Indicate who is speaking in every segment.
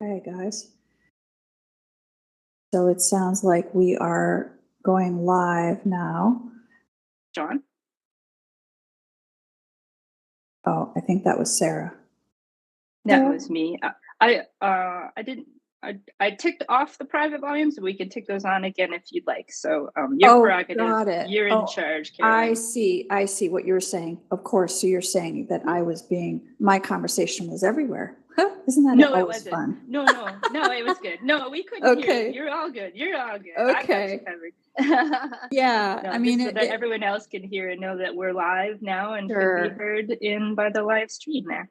Speaker 1: Okay, guys. So it sounds like we are going live now.
Speaker 2: John?
Speaker 1: Oh, I think that was Sarah.
Speaker 2: That was me. I ticked off the private volumes, so we can tick those on again if you'd like. So your prerogative.
Speaker 1: Got it.
Speaker 2: You're in charge, Caroline.
Speaker 1: I see what you're saying. Of course. So you're saying that my conversation was everywhere. Huh? Isn't that always fun?
Speaker 2: No, it was good. No, we couldn't hear you. You're all good.
Speaker 1: Okay.
Speaker 2: I got you covered.
Speaker 1: Yeah.
Speaker 2: No, I mean, so that everyone else can hear and know that we're live now and can be heard by the live stream there.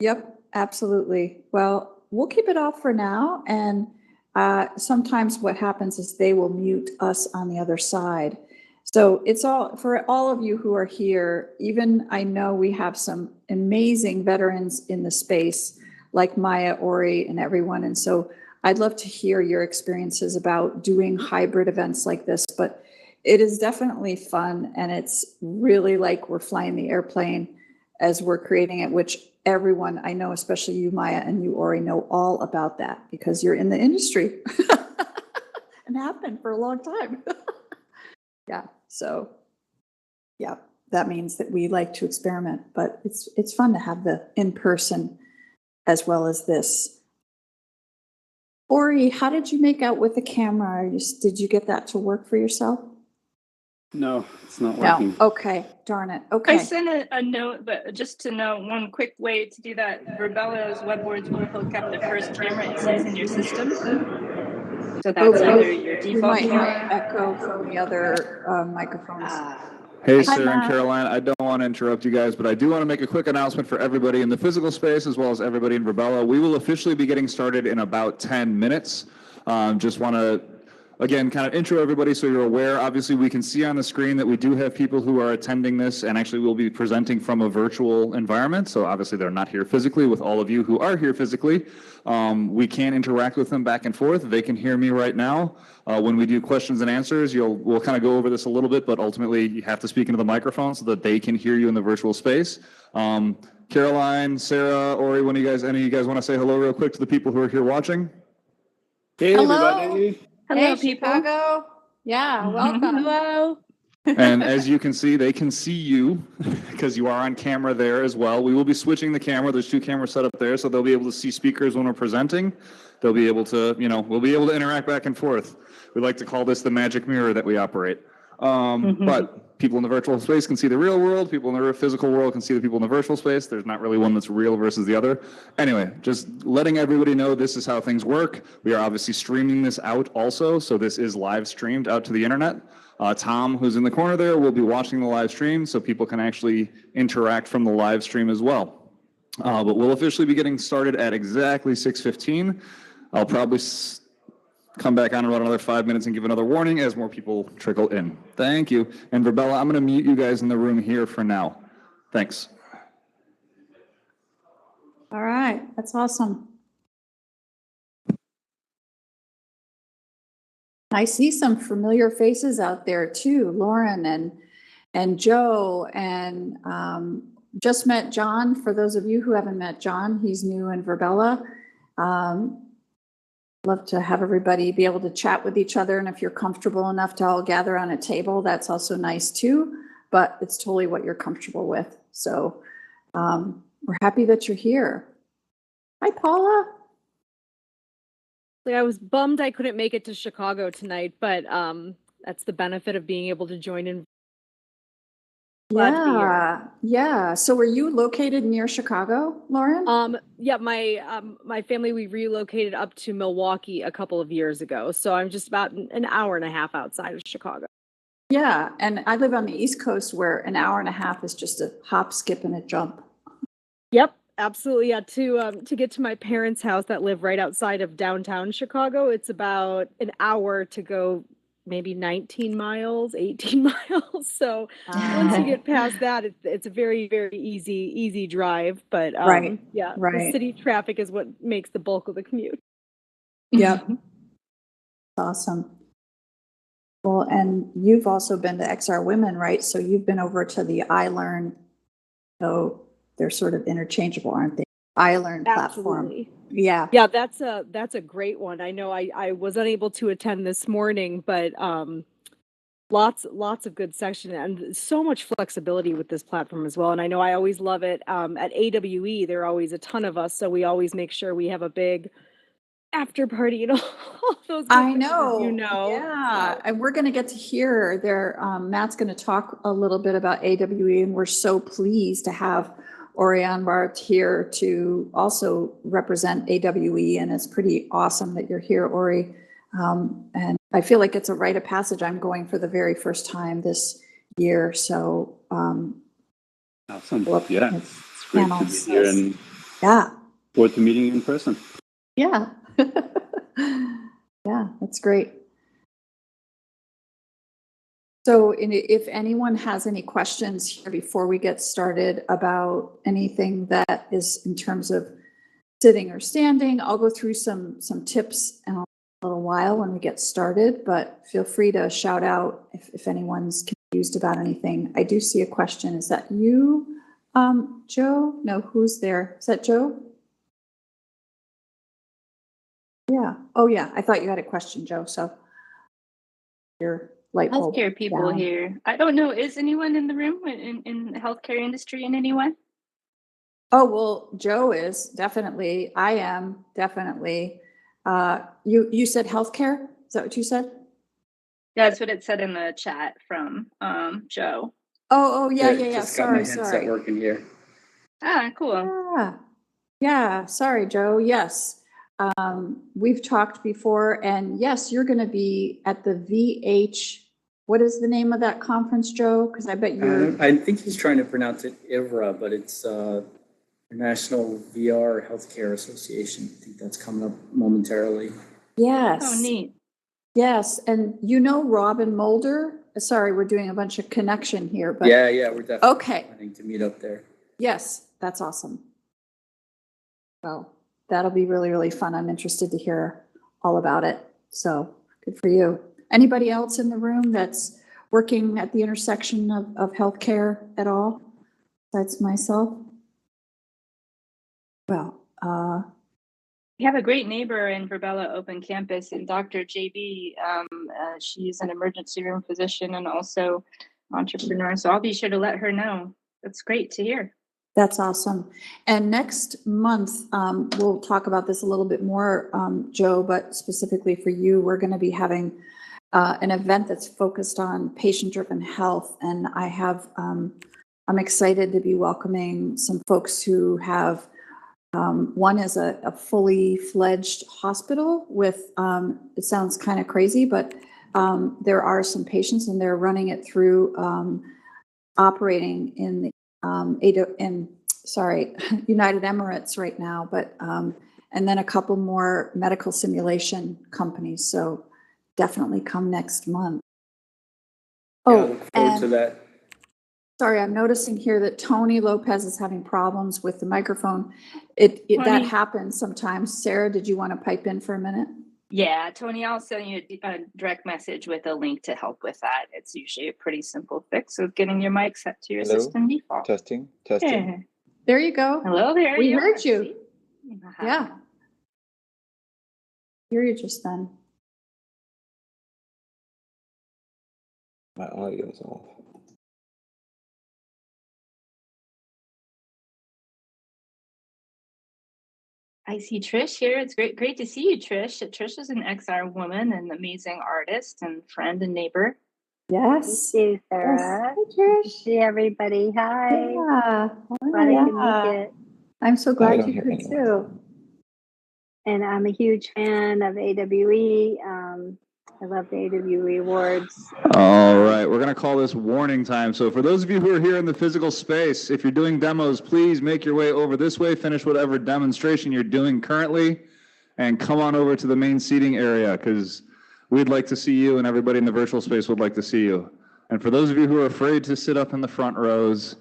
Speaker 1: Yep, absolutely. Well, we'll keep it off for now. And sometimes what happens is they will mute us on the other side. So it's all for all of you who are here. Even I know we have some amazing veterans in the space like Maya, Ori, and everyone. And so I'd love to hear your experiences about doing hybrid events like this, but it is definitely fun. And it's really like we're flying the airplane as we're creating it, which everyone I know, especially you, Maya, and you, Ori, know all about that because you're in the industry and have been for a long time. Yeah. So yeah, that means that we like to experiment, but it's fun to have the in-person as well as this. Ori, how did you make out with the camera? Did you get that to work for yourself?
Speaker 3: No, it's not working.
Speaker 1: No. Okay. Darn it. Okay.
Speaker 2: I sent a note, but just to know one quick way to do that, Verbella's webboards will hook up the first camera it sees in your system. So that's either your default
Speaker 1: might
Speaker 2: camera.
Speaker 1: have echo from the other microphones.
Speaker 3: Hey, Sarah and Caroline, I don't want to interrupt you guys, but I do want to make a quick announcement for everybody in the physical space as well as everybody in Verbella. We will officially be getting started in about 10 minutes. Just want to, again, kind of intro everybody so you're aware. Obviously, we can see on the screen that we do have people who are attending this, and actually we'll be presenting from a virtual environment. So obviously they're not here physically. With all of you who are here physically, we can interact with them back and forth. They can hear me right now. When we do questions and answers, we'll kind of go over this a little bit, but ultimately you have to speak into the microphone so that they can hear you in the virtual space. Caroline, Sarah, Ori, any of you guys want to say hello real quick to the people who are here watching?
Speaker 4: Hey, everybody.
Speaker 2: Hello,
Speaker 1: people. Chicago. Yeah, welcome.
Speaker 2: Hello.
Speaker 3: And as you can see, they can see you because you are on camera there as well. We will be switching the camera. There's 2 cameras set up there, so they'll be able to see speakers when we're presenting. They'll be able to, we'll be able to interact back and forth. We like to call this the magic mirror that we operate. But people in the virtual space can see the real world. People in the physical world can see the people in the virtual space. There's not really one that's real versus the other. Anyway, just letting everybody know this is how things work. We are obviously streaming this out also, so this is live streamed out to the internet. Tom, who's in the corner there, will be watching the live stream so people can actually interact from the live stream as well. But we'll officially be getting started at exactly 6:15. I'll probably come back on in about another 5 minutes and give another warning as more people trickle in. Thank you. And Verbella, I'm going to mute you guys in the room here for now. Thanks.
Speaker 1: All right. That's awesome. I see some familiar faces out there too. Lauren and Joe, and just met John. For those of you who haven't met John, he's new in Verbella. Love to have everybody be able to chat with each other. And if you're comfortable enough to all gather on a table, that's also nice too, but it's totally what you're comfortable with. So we're happy that you're here. Hi, Paula.
Speaker 5: I was bummed I couldn't make it to Chicago tonight, but that's the benefit of being able to join in.
Speaker 1: Yeah. So were you located near Chicago, Lauren?
Speaker 5: Yeah, my family, we relocated up to Milwaukee a couple of years ago. So I'm just about an hour and a half outside of Chicago.
Speaker 1: Yeah, and I live on the East Coast where an hour and a half is just a hop, skip, and a jump.
Speaker 5: Yep, absolutely. Yeah, to get to my parents' house that live right outside of downtown Chicago, it's about an hour to go, maybe 19 miles, 18 miles. So once you get past that, it's a very, very easy drive. But the city traffic is what makes the bulk of the commute.
Speaker 1: Yep. Awesome. Well, and you've also been to XR Women, right? So you've been over to the iLearn. So they're sort of interchangeable, aren't they? iLearn platform. Yeah.
Speaker 5: Yeah, that's a great one. I know I was unable to attend this morning, but lots of good section and so much flexibility with this platform as well. And I know I always love it. At AWE, there are always a ton of us, so we always make sure we have a big after party and all those good
Speaker 1: I
Speaker 5: things, as
Speaker 1: know.
Speaker 5: you know.
Speaker 1: Yeah.
Speaker 5: So.
Speaker 1: And we're going to get to hear there. Matt's going to talk a little bit about AWE, and we're so pleased to have Orion Bart here to also represent AWE. And it's pretty awesome that you're here, Ori. And I feel like it's a rite of passage. I'm going for the very first time this year. So,
Speaker 4: Awesome.
Speaker 1: well,
Speaker 4: Yeah, it's great to be
Speaker 1: panels.
Speaker 4: here and
Speaker 1: Yeah.
Speaker 4: forward to meeting in person.
Speaker 1: Yeah. Yeah, that's great. So if anyone has any questions here before we get started about anything that is in terms of sitting or standing, I'll go through some tips in a little while when we get started, but feel free to shout out if anyone's confused about anything. I do see a question. Is that you, Joe? No, who's there? Is that Joe? Yeah. Oh, yeah. I thought you had a question, Joe. So your light bulb.
Speaker 2: Healthcare people
Speaker 1: down.
Speaker 2: here. I don't know. Is anyone in the room in the healthcare industry in any way?
Speaker 1: Oh, well, Joe is definitely. I am definitely. You said healthcare? Is that what you said?
Speaker 2: That's what it said in the chat from Joe.
Speaker 1: Oh, yeah.
Speaker 6: Just got my
Speaker 1: Sorry.
Speaker 6: headset working here.
Speaker 2: Ah, cool.
Speaker 1: Yeah. Sorry, Joe. Yes. We've talked before, and yes, you're going to be at the VH. What is the name of that conference, Joe? Because I bet you're.
Speaker 6: I think he's trying to pronounce it IVRA, but it's National VR Healthcare Association. I think that's coming up momentarily.
Speaker 1: Yes.
Speaker 2: Oh, neat.
Speaker 1: Yes, and you know Robin Mulder? Sorry, we're doing a bunch of connection here, but
Speaker 6: Yeah, we're definitely
Speaker 1: okay.
Speaker 6: planning to meet up there.
Speaker 1: Yes, that's awesome. Well, that'll be really, really fun. I'm interested to hear all about it. So good for you. Anybody else in the room that's working at the intersection of healthcare at all, besides myself? Well,
Speaker 2: We have a great neighbor in Verbella Open Campus, and Dr. JB. She's an emergency room physician and also entrepreneur. So I'll be sure to let her know. That's great to hear.
Speaker 1: that's awesome. And next month, we'll talk about this a little bit more, Joe, but specifically for you, we're going to be having an event that's focused on patient-driven health. And I'm excited to be welcoming some folks who have, one is a fully fledged hospital with, it sounds kind of crazy, but there are some patients and they're running it through operating in the United Emirates right now, but and then a couple more medical simulation companies. So definitely come next month.
Speaker 6: I
Speaker 1: Oh,
Speaker 6: look forward to that.
Speaker 1: Sorry, I'm noticing here that Tony Lopez is having problems with the microphone. That
Speaker 2: Tony.
Speaker 1: happens sometimes. Sarah, did you want to pipe in for a minute?
Speaker 2: Yeah, Tony, I'll send you a direct message with a link to help with that. It's usually a pretty simple fix of getting your mic set to your system default.
Speaker 7: Testing.
Speaker 2: Yeah.
Speaker 1: There you go.
Speaker 2: Hello, there
Speaker 1: We
Speaker 2: you
Speaker 1: heard
Speaker 2: are.
Speaker 1: you.
Speaker 2: See?
Speaker 1: Yeah. Hear you just then.
Speaker 7: My audio's off.
Speaker 2: I see Trish here. It's great to see you, Trish. Trish is an XR woman, an amazing artist and friend and neighbor.
Speaker 1: Yes.
Speaker 8: Thank you, Sarah.
Speaker 1: Yes. Hi, Trish.
Speaker 8: See everybody. Hi.
Speaker 1: Yeah.
Speaker 8: Glad I could make it.
Speaker 1: I'm so
Speaker 7: I
Speaker 1: glad
Speaker 7: don't
Speaker 1: you
Speaker 7: hear
Speaker 1: could
Speaker 7: anyone.
Speaker 1: too.
Speaker 8: And I'm a huge fan of AWE. I love the AWE awards.
Speaker 3: All right, we're going to call this warning time. So for those of you who are here in the physical space, if you're doing demos, please make your way over this way, finish whatever demonstration you're doing currently, and come on over to the main seating area because we'd like to see you and everybody in the virtual space would like to see you. And for those of you who are afraid to sit up in the front rows,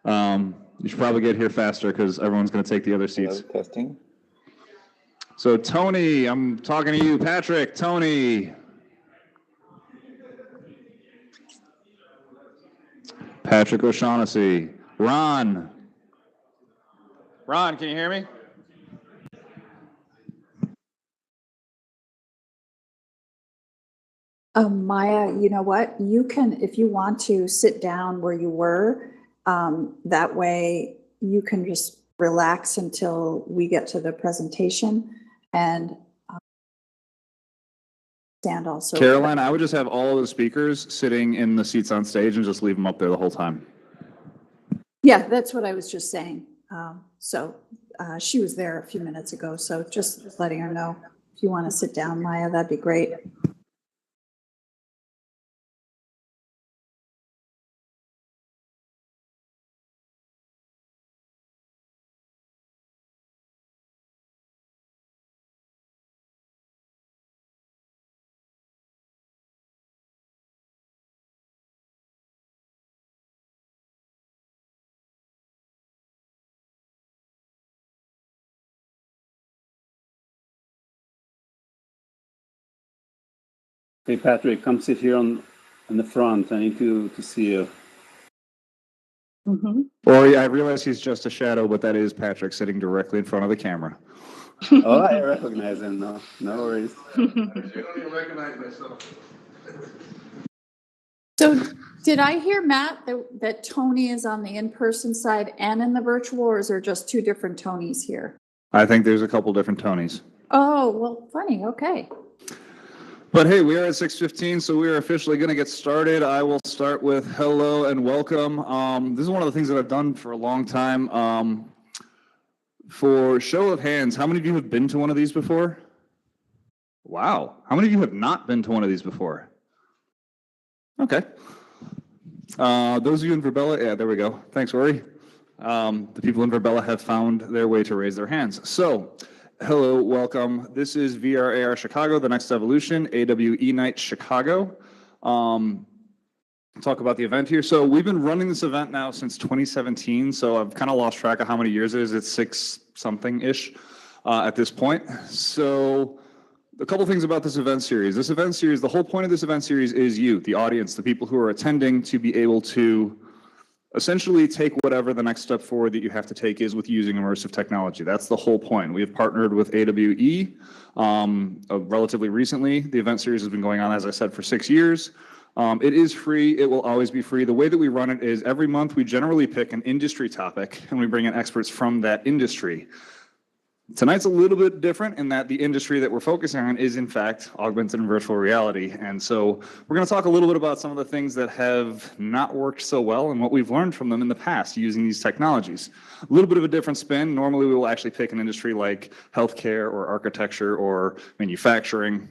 Speaker 3: you should probably get here faster because everyone's going to take the other seats.
Speaker 7: Hello, testing.
Speaker 3: So Tony, I'm talking to you. Patrick, Tony. Patrick O'Shaughnessy. Ron. Ron, can you hear me?
Speaker 1: Maya, you know what? You can, if you want to sit down where you were, that way you can just relax until we get to the presentation and stand also.
Speaker 3: Caroline, I would just have all of the speakers sitting in the seats on stage and just leave them up there the whole time.
Speaker 1: Yeah, that's what I was just saying. She was there a few minutes ago, so just letting her know. If you want to sit down, Maya, that'd be great.
Speaker 4: Hey, Patrick, come sit here in the front. I need to see you.
Speaker 3: Or yeah, I realize he's just a shadow, but that is Patrick sitting directly in front of the camera.
Speaker 4: Oh, I recognize him. No worries.
Speaker 3: I don't even recognize myself.
Speaker 1: So did I hear, Matt, that Tony is on the in-person side and in the virtual, or is there just two different Tonys here?
Speaker 3: I think there's a couple different Tonys.
Speaker 1: Oh, well, funny. Okay.
Speaker 3: But hey, we are at 6:15, so we are officially going to get started. I will start with hello and welcome. This is one of the things that I've done for a long time. For show of hands, how many of you have been to one of these before? Wow. How many of you have not been to one of these before? Okay. Those of you in Verbella, yeah, there we go. Thanks, Ori. The people in Verbella have found their way to raise their hands. So, hello, welcome. This is VR AR Chicago, the next evolution, AWE Nite Chicago. Talk about the event here. So we've been running this event now since 2017. So I've kind of lost track of how many years it is. It's 6-something-ish at this point. So a couple things about this event series. This event series, the whole point of this event series is you, the audience, the people who are attending, to be able to essentially take whatever the next step forward that you have to take is with using immersive technology. That's the whole point. We have partnered with AWE relatively recently. The event series has been going on, as I said, for 6 years. It is free. It will always be free. The way that we run it is every month we generally pick an industry topic and we bring in experts from that industry. Tonight's a little bit different in that the industry that we're focusing on is, in fact, augmented and virtual reality. And so we're going to talk a little bit about some of the things that have not worked so well and what we've learned from them in the past using these technologies. A little bit of a different spin. Normally, we will actually pick an industry like healthcare or architecture or manufacturing.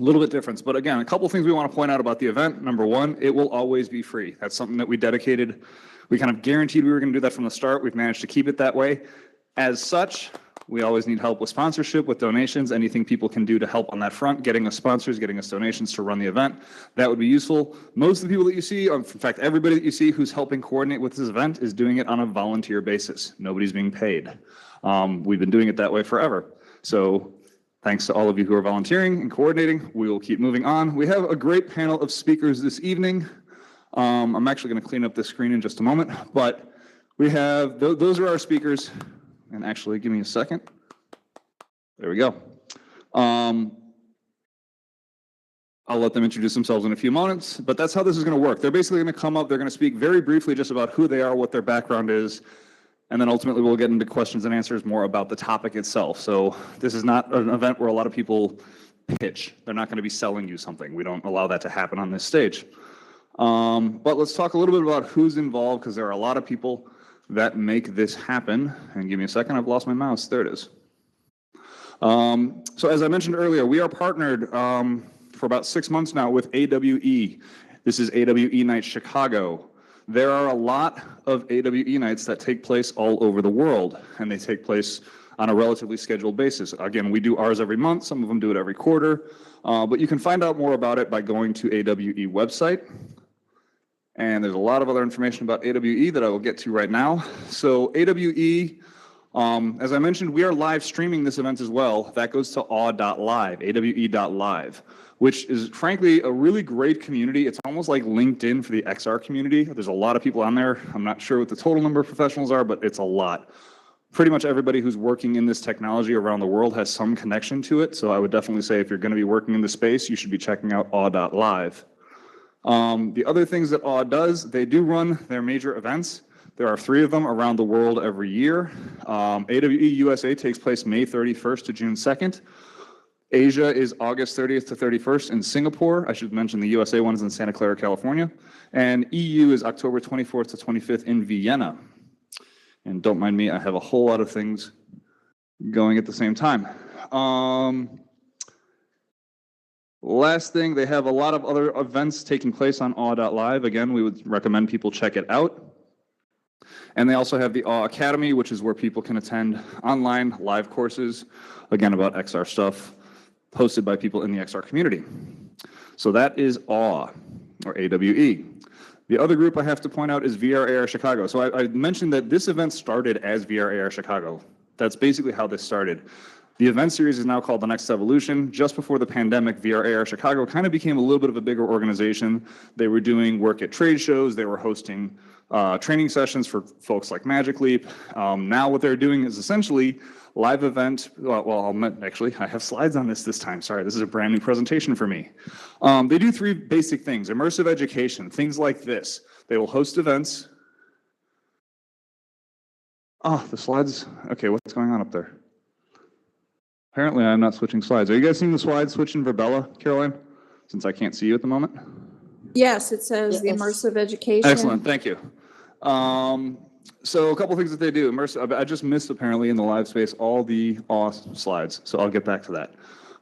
Speaker 3: A little bit different. But again, a couple things we want to point out about the event. Number one, it will always be free. That's something that we dedicated. We kind of guaranteed we were going to do that from the start. We've managed to keep it that way. As such, we always need help with sponsorship, with donations, anything people can do to help on that front, getting us sponsors, getting us donations to run the event. That would be useful. Most of the people that you see, in fact, everybody that you see who's helping coordinate with this event is doing it on a volunteer basis. Nobody's being paid. We've been doing it that way forever. So thanks to all of you who are volunteering and coordinating. We will keep moving on. We have a great panel of speakers this evening. I'm actually going to clean up this screen in just a moment, but we have, those are our speakers. And actually, give me a second. There we go. I'll let them introduce themselves in a few moments, but that's how this is going to work. They're basically going to come up. They're going to speak very briefly just about who they are, what their background is, and then ultimately we'll get into questions and answers more about the topic itself. So this is not an event where a lot of people pitch. They're not going to be selling you something. We don't allow that to happen on this stage. But let's talk a little bit about who's involved, because there are a lot of people that make this happen. And give me a second, I've lost my mouse. There it is. So as I mentioned earlier, we are partnered for about 6 months now with AWE. This is AWE Nite Chicago. There are a lot of AWE nights that take place all over the world, and they take place on a relatively scheduled basis. Again, we do ours every month. Some of them do it every quarter. But you can find out more about it by going to AWE website. And there's a lot of other information about AWE that I will get to right now. So AWE, as I mentioned, we are live streaming this event as well. That goes to awe.live, awe.live, which is frankly a really great community. It's almost like LinkedIn for the XR community. There's a lot of people on there. I'm not sure what the total number of professionals are, but it's a lot. pretty much everybody who's working in this technology around the world has some connection to it. So I would definitely say if you're going to be working in the space, you should be checking out awe.live. The other things that awe does, they do run their major events. There are 3 of them around the world every year. AWE USA takes place May 31st to June 2nd. Asia is August 30th to 31st in Singapore. I should mention the USA one is in Santa Clara, California. And EU is October 24th to 25th in Vienna. And don't mind me, I have a whole lot of things going at the same time. Last thing, they have a lot of other events taking place on awe.live. Again, we would recommend people check it out. And they also have the Awe Academy, which is where people can attend online live courses, again, about XR stuff, hosted by people in the XR community. So that is Awe, or AWE. The other group I have to point out is VR AR Chicago. So I mentioned that this event started as VR AR Chicago. That's basically how this started. The event series is now called The Next Evolution. Just before the pandemic, VR AR Chicago kind of became a little bit of a bigger organization. They were doing work at trade shows. They were hosting training sessions for folks like Magic Leap. Now what they're doing is essentially live event. Actually, I have slides on this time. Sorry, this is a brand new presentation for me. They do 3 basic things: immersive education, things like this. They will host events. Oh, the slides. Okay, what's going on up there? Apparently, I'm not switching slides. Are you guys seeing the slides switch in Verbella, Caroline? Since I can't see you at the moment.
Speaker 1: Yes, it says the immersive education.
Speaker 3: Excellent, thank you. So a couple things that they do. Immersive, I just missed apparently in the live space all the awesome slides, so I'll get back to that.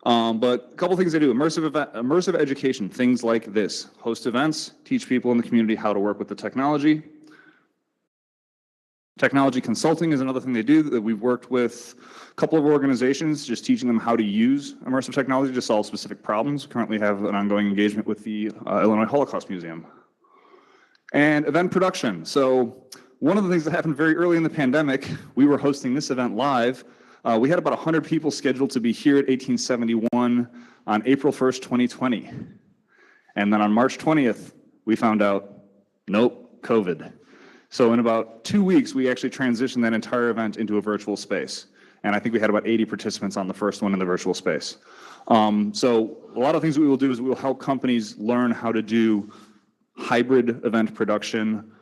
Speaker 3: But a couple things they do. Immersive education, things like this. Host events, teach people in the community how to work with the technology. Technology consulting is another thing they do that we've worked with a couple of organizations, just teaching them how to use immersive technology to solve specific problems. We currently have an ongoing engagement with the Illinois Holocaust Museum. And event production. So one of the things that happened very early in the pandemic, we were hosting this event live. We had about 100 people scheduled to be here at 1871 on April 1st, 2020. And then on March 20th, we found out, nope, COVID. So in about 2 weeks, we actually transitioned that entire event into a virtual space. And I think we had about 80 participants on the first one in the virtual space. So a lot of things we will do is we will help companies learn how to do hybrid event production,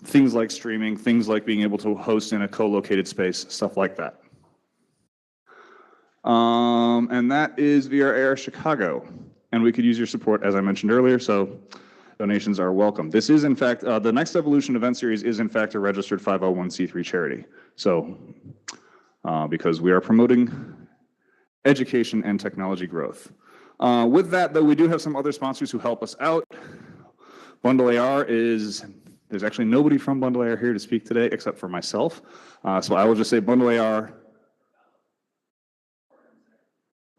Speaker 3: things like streaming, things like being able to host in a co-located space, stuff like that. And that is VR AR Chicago. And we could use your support, as I mentioned earlier, so donations are welcome. This is, in fact, the Next Evolution event series is, in fact, a registered 501c3 charity. So, because we are promoting education and technology growth. With that, though, we do have some other sponsors who help us out. Bundle AR is, there's actually nobody from Bundle AR here to speak today except for myself. So I will just say Bundle AR.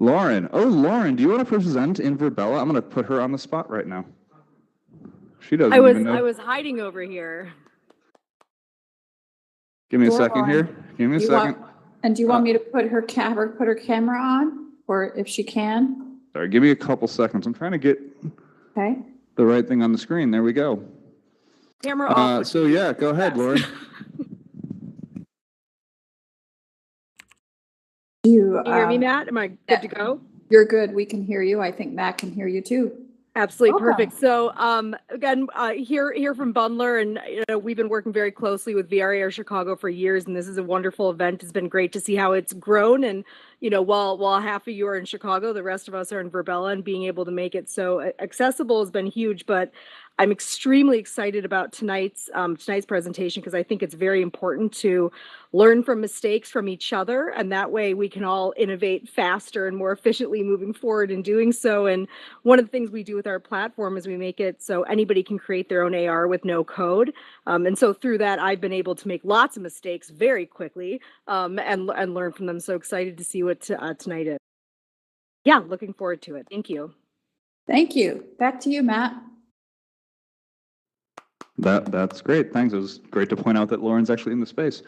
Speaker 3: Lauren. Oh, Lauren, do you want to present in Verbella? I'm going to put her on the spot right now. She doesn't even know.
Speaker 5: I was hiding over here.
Speaker 3: Give me a second here. Give me a second.
Speaker 1: And do you want me to put her camera on, or if she can?
Speaker 3: Sorry, give me a couple seconds. I'm trying to get the right thing on the screen. There we go.
Speaker 5: Camera off.
Speaker 3: So yeah, go ahead, Lauren.
Speaker 5: Can you hear me, Matt? Am I good to go?
Speaker 1: You're good. We can hear you. I think Matt can hear you too.
Speaker 5: Absolutely perfect. So again, here from Bundler, and we've been working very closely with VR AR Chicago for years, and this is a wonderful event. It's been great to see how it's grown, and while half of you are in Chicago, the rest of us are in Verbella, and being able to make it so accessible has been huge. But I'm extremely excited about tonight's presentation, because I think it's very important to learn from mistakes from each other, and that way we can all innovate faster and more efficiently moving forward in doing so. And one of the things we do with our platform is we make it so anybody can create their own AR with no code. And so through that, I've been able to make lots of mistakes very quickly and learn from them. So excited to see what tonight is. Yeah, looking forward to it. Thank you.
Speaker 1: Thank you. Back to you, Matt.
Speaker 3: That's great. Thanks. It was great to point out that Lauren's actually in the space.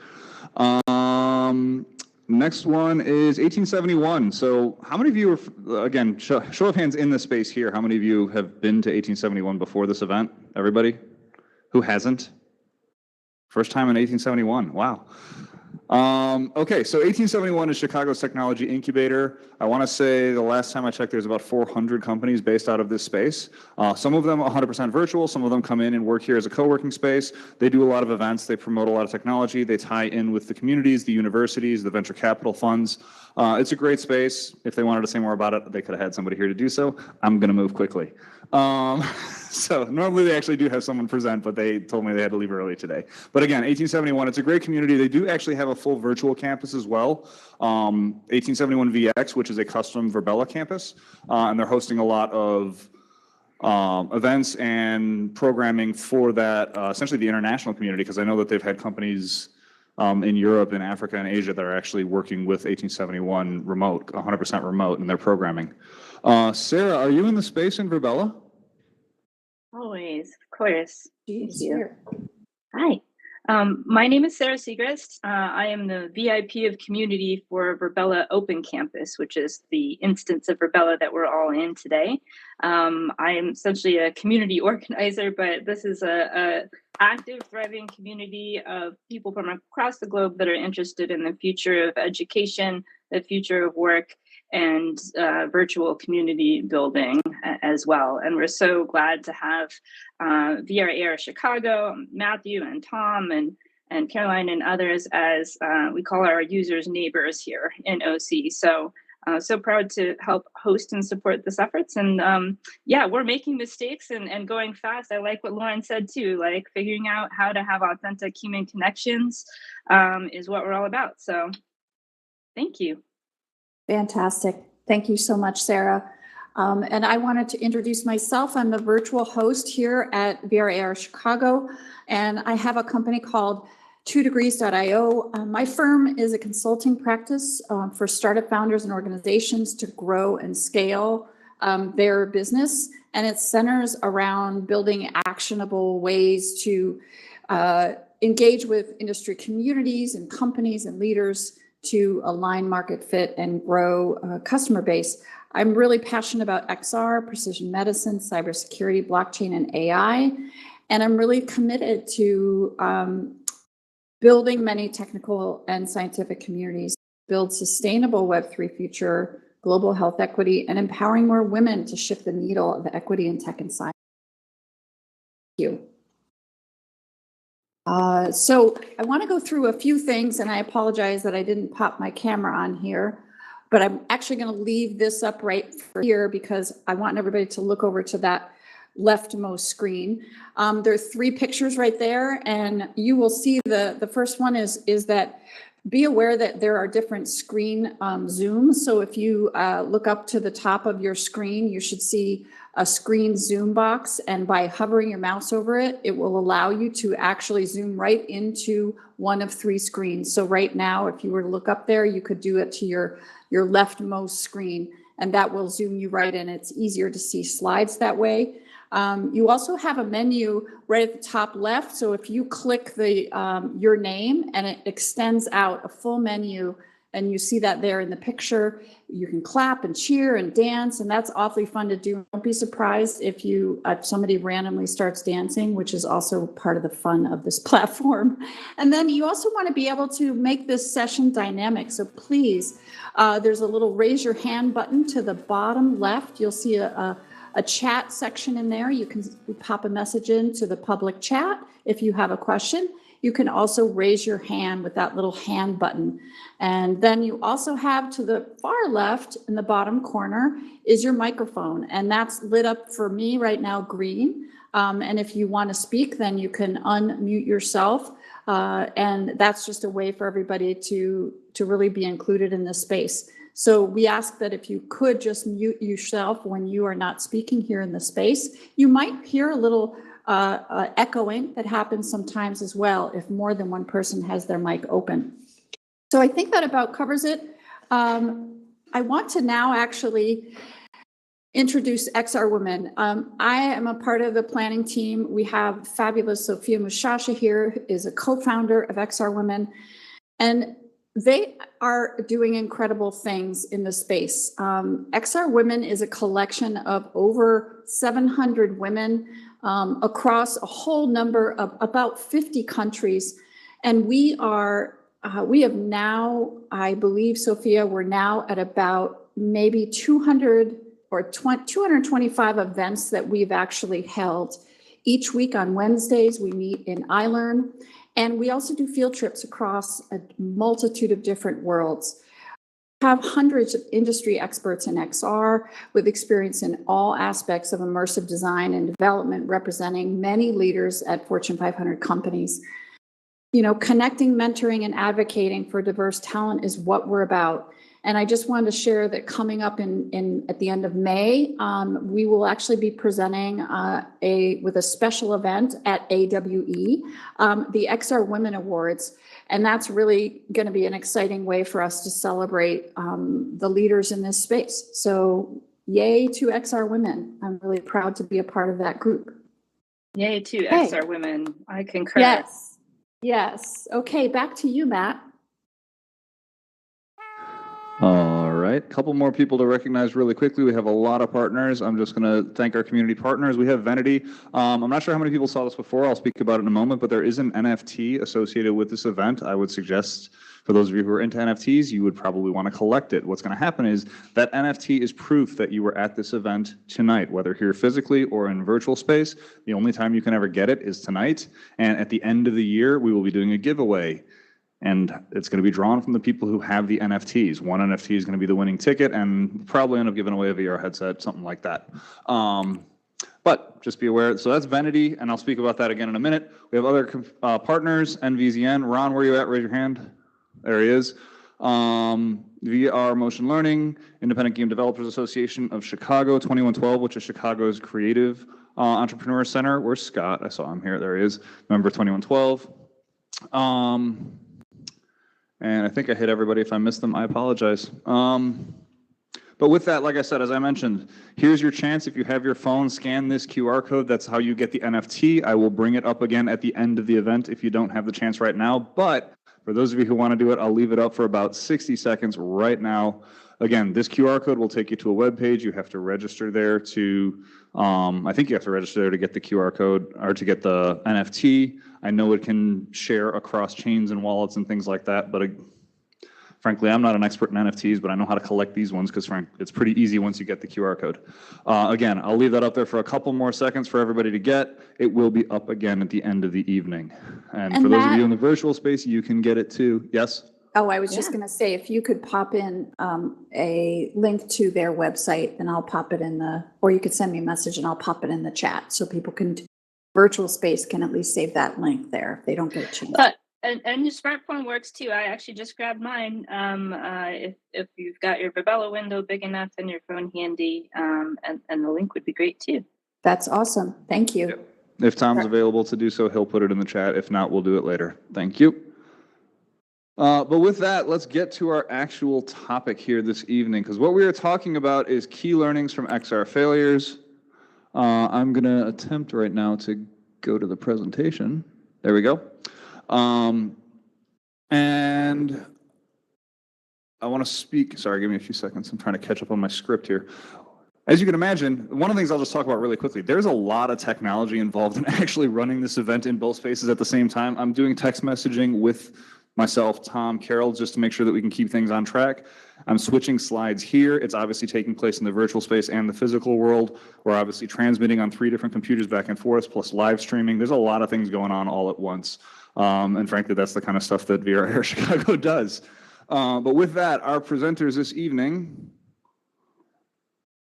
Speaker 3: Next one is 1871. So how many of you are, again, show of hands in the space here, how many of you have been to 1871 before this event? Everybody? Who hasn't? First time in 1871. Wow. Okay, so 1871 is Chicago's technology incubator. I want to say the last time I checked, there's about 400 companies based out of this space. Some of them 100% virtual. Some of them come in and work here as a co-working space. They do a lot of events. They promote a lot of technology. They tie in with the communities, the universities, the venture capital funds. It's a great space. If they wanted to say more about it, they could have had somebody here to do so. I'm going to move quickly. So normally they actually do have someone present, but they told me they had to leave early today. But again, 1871, it's a great community. They do actually have a full virtual campus as well. 1871 VX, which is a custom Virbela campus. And they're hosting a lot of events and programming for that, essentially the international community, because I know that they've had companies in Europe and Africa and Asia that are actually working with 1871 remote, 100% remote in their programming. Sarah, are you in the space in Virbela?
Speaker 2: Always, of course. Thank
Speaker 1: She's
Speaker 2: you.
Speaker 1: here.
Speaker 2: Hi. My name is Sarah Segrist. I am the VIP of community for Virbela Open Campus, which is the instance of Virbela that we're all in today. I am essentially a community organizer, but this is a active, thriving community of people from across the globe that are interested in the future of education, the future of work, and virtual community building as well. And we're so glad to have VR Chicago, Matthew and Tom and Caroline and others as we call our users neighbors here in OC. So so proud to help host and support this efforts. And yeah, we're making mistakes and going fast. I like what Lauren said too, like figuring out how to have authentic human connections is what we're all about. So thank you.
Speaker 1: Fantastic. Thank you so much, Sarah. And I wanted to introduce myself. I'm the virtual host here at VR Chicago, and I have a company called 2degrees.io. My firm is a consulting practice for startup founders and organizations to grow and scale their business. And it centers around building actionable ways to engage with industry communities and companies and leaders to align market fit and grow customer base. I'm really passionate about XR, precision medicine, cybersecurity, blockchain, and AI. And I'm really committed to building many technical and scientific communities, build sustainable Web3 future, global health equity, and empowering more women to shift the needle of equity in tech and science. Thank you. So I want to go through a few things, and I apologize that I didn't pop my camera on here, but I'm actually going to leave this up right for here because I want everybody to look over to that leftmost screen. There are 3 pictures right there, and you will see the first one is that be aware that there are different screen zooms. So if you look up to the top of your screen, you should see a screen zoom box, and by hovering your mouse over it, it will allow you to actually zoom right into one of 3 screens. So right now, if you were to look up there, you could do it to your leftmost screen, and that will zoom you right in. It's easier to see slides that way. You also have a menu right at the top left. So if you click your name, and it extends out a full menu, and you see that there in the picture, you can clap and cheer and dance, and that's awfully fun to do. Don't be surprised if somebody randomly starts dancing, which is also part of the fun of this platform. And then you also want to be able to make this session dynamic. So please, there's a little raise your hand button to the bottom left. You'll see a chat section in there. You can pop a message into the public chat if you have a question. You can also raise your hand with that little hand button. And then you also have to the far left in the bottom corner is your microphone. And that's lit up for me right now, green. And if you want to speak, then you can unmute yourself. And that's just a way for everybody to really be included in this space. So we ask that if you could just mute yourself when you are not speaking here in the space. You might hear a little echoing that happens sometimes as well if more than one person has their mic open. So I think that about covers it. I want to now actually introduce XR Women. I am a part of the planning team. We have fabulous Sophia Mushasha here, who is a co-founder of XR Women. And they are doing incredible things in the space. XR Women is a collection of over 700 women across a whole number of about 50 countries. And we are we have now, I believe, Sophia, we're now at about maybe 200 or 225 events that we've actually held. Each week on Wednesdays, we meet in iLearn, and we also do field trips across a multitude of different worlds. We have hundreds of industry experts in XR with experience in all aspects of immersive design and development, representing many leaders at Fortune 500 companies. You know, connecting, mentoring, and advocating for diverse talent is what we're about. And I just wanted to share that coming up at the end of May, we will actually be presenting with a special event at AWE, the XR Women Awards. And that's really going to be an exciting way for us to celebrate the leaders in this space. So yay to XR Women. I'm really proud to be a part of that group.
Speaker 2: Yay to XR Women. I concur.
Speaker 1: Yes. Yes. Okay, back to you, Matt.
Speaker 3: All right, couple more people to recognize really quickly. We have a lot of partners. I'm just going to thank our community partners. We have Vanity. I'm not sure how many people saw this before. I'll speak about it in a moment, but there is an NFT associated with this event. I would suggest for those of you who are into NFTs, you would probably want to collect it. What's going to happen is that NFT is proof that you were at this event tonight, whether here physically or in virtual space. The only time you can ever get it is tonight. And at the end of the year, we will be doing a giveaway. And it's going to be drawn from the people who have the NFTs. One NFT is going to be the winning ticket, and probably end up giving away a VR headset, something like that. But just be aware. So that's Vanity, and I'll speak about that again in a minute. We have other partners, NVZN. Ron, where are you at? Raise your hand. There he is. VR Motion Learning, Independent Game Developers Association of Chicago, 2112, which is Chicago's creative entrepreneur center. Where's Scott? I saw him here. There he is. Member 2112. And I think I hit everybody. If I missed them, I apologize. But with that, like I said, as I mentioned, here's your chance. If you have your phone, scan this QR code. That's how you get the NFT. I will bring it up again at the end of the event if you don't have the chance right now. But for those of you who want to do it, I'll leave it up for about 60 seconds right now. Again, this QR code will take you to a web page. You have to register there to, I think you have to register there to get the QR code or to get the NFT. I know it can share across chains and wallets and things like that, but frankly, I'm not an expert in NFTs, but I know how to collect these ones because it's pretty easy once you get the QR code. Again, I'll leave that up there for a couple more seconds for everybody to get. It will be up again at the end of the evening. And for those of you in the virtual space, you can get it too. Yes?
Speaker 1: Oh, I was just going to say, if you could pop in a link to their website, then I'll pop it in or you could send me a message and I'll pop it in the chat so people virtual space can at least save that link there if they don't get a chance.
Speaker 2: And your smartphone works too. I actually just grabbed mine. If you've got your Virbela window big enough and your phone handy, and the link would be great too.
Speaker 1: That's awesome. Thank you.
Speaker 3: Yep. If Tom's available to do so, he'll put it in the chat. If not, we'll do it later. Thank you. But with that, let's get to our actual topic here this evening, because what we are talking about is key learnings from XR failures. I'm going to attempt right now to go to the presentation. There we go. And I want to speak, sorry, give me a few seconds. I'm trying to catch up on my script here. As you can imagine, one of the things I'll just talk about really quickly, there's a lot of technology involved in actually running this event in both spaces at the same time. I'm doing text messaging with myself, Tom, Carol, just to make sure that we can keep things on track. I'm switching slides here. It's obviously taking place in the virtual space and the physical world. We're obviously transmitting on 3 different computers back and forth, plus live streaming. There's a lot of things going on all at once. And frankly, that's the kind of stuff that VR Air Chicago does. But with that, our presenters this evening,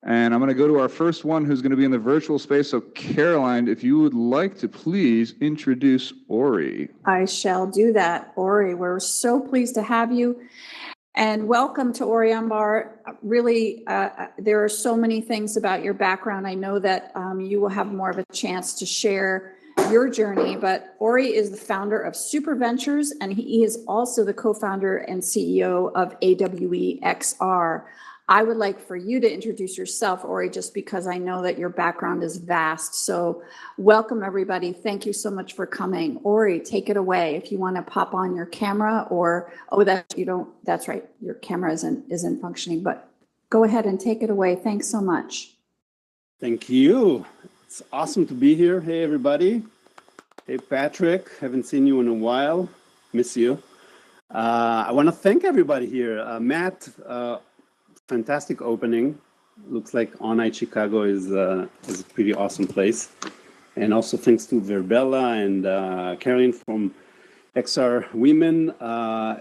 Speaker 3: and I'm going to go to our first one who's going to be in the virtual space. So Caroline, if you would like to please introduce Ori.
Speaker 1: I shall do that. Ori, we're so pleased to have you. And welcome to Ori Umbar. Really, there are so many things about your background. I know that you will have more of a chance to share your journey, but Ori is the founder of Super Ventures, and he is also the co-founder and CEO of AWE XR. I would like for you to introduce yourself, Ori, just because I know that your background is vast. So welcome, everybody. Thank you so much for coming. Ori, take it away. If you want to pop on your camera or, that's right, your camera isn't functioning, but go ahead and take it away. Thanks so much.
Speaker 4: Thank you. It's awesome to be here. Hey, everybody. Hey, Patrick. Haven't seen you in a while. Miss you. I want to thank everybody here. Matt, fantastic opening. Looks like Nite Chicago is a pretty awesome place. And also thanks to Verbella and Caroline from XR Women.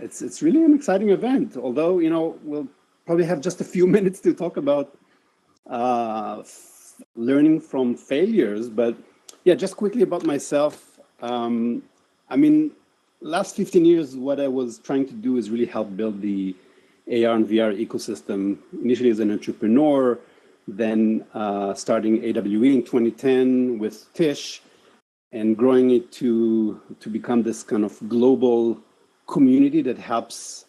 Speaker 4: It's really an exciting event. Although, you know, we'll probably have just a few minutes to talk about learning from failures. But yeah, just quickly about myself. I mean, last 15 years, what I was trying to do is really help build the AR and VR ecosystem, initially as an entrepreneur, then starting AWE in 2010 with Tish, and growing it to become this kind of global community that helps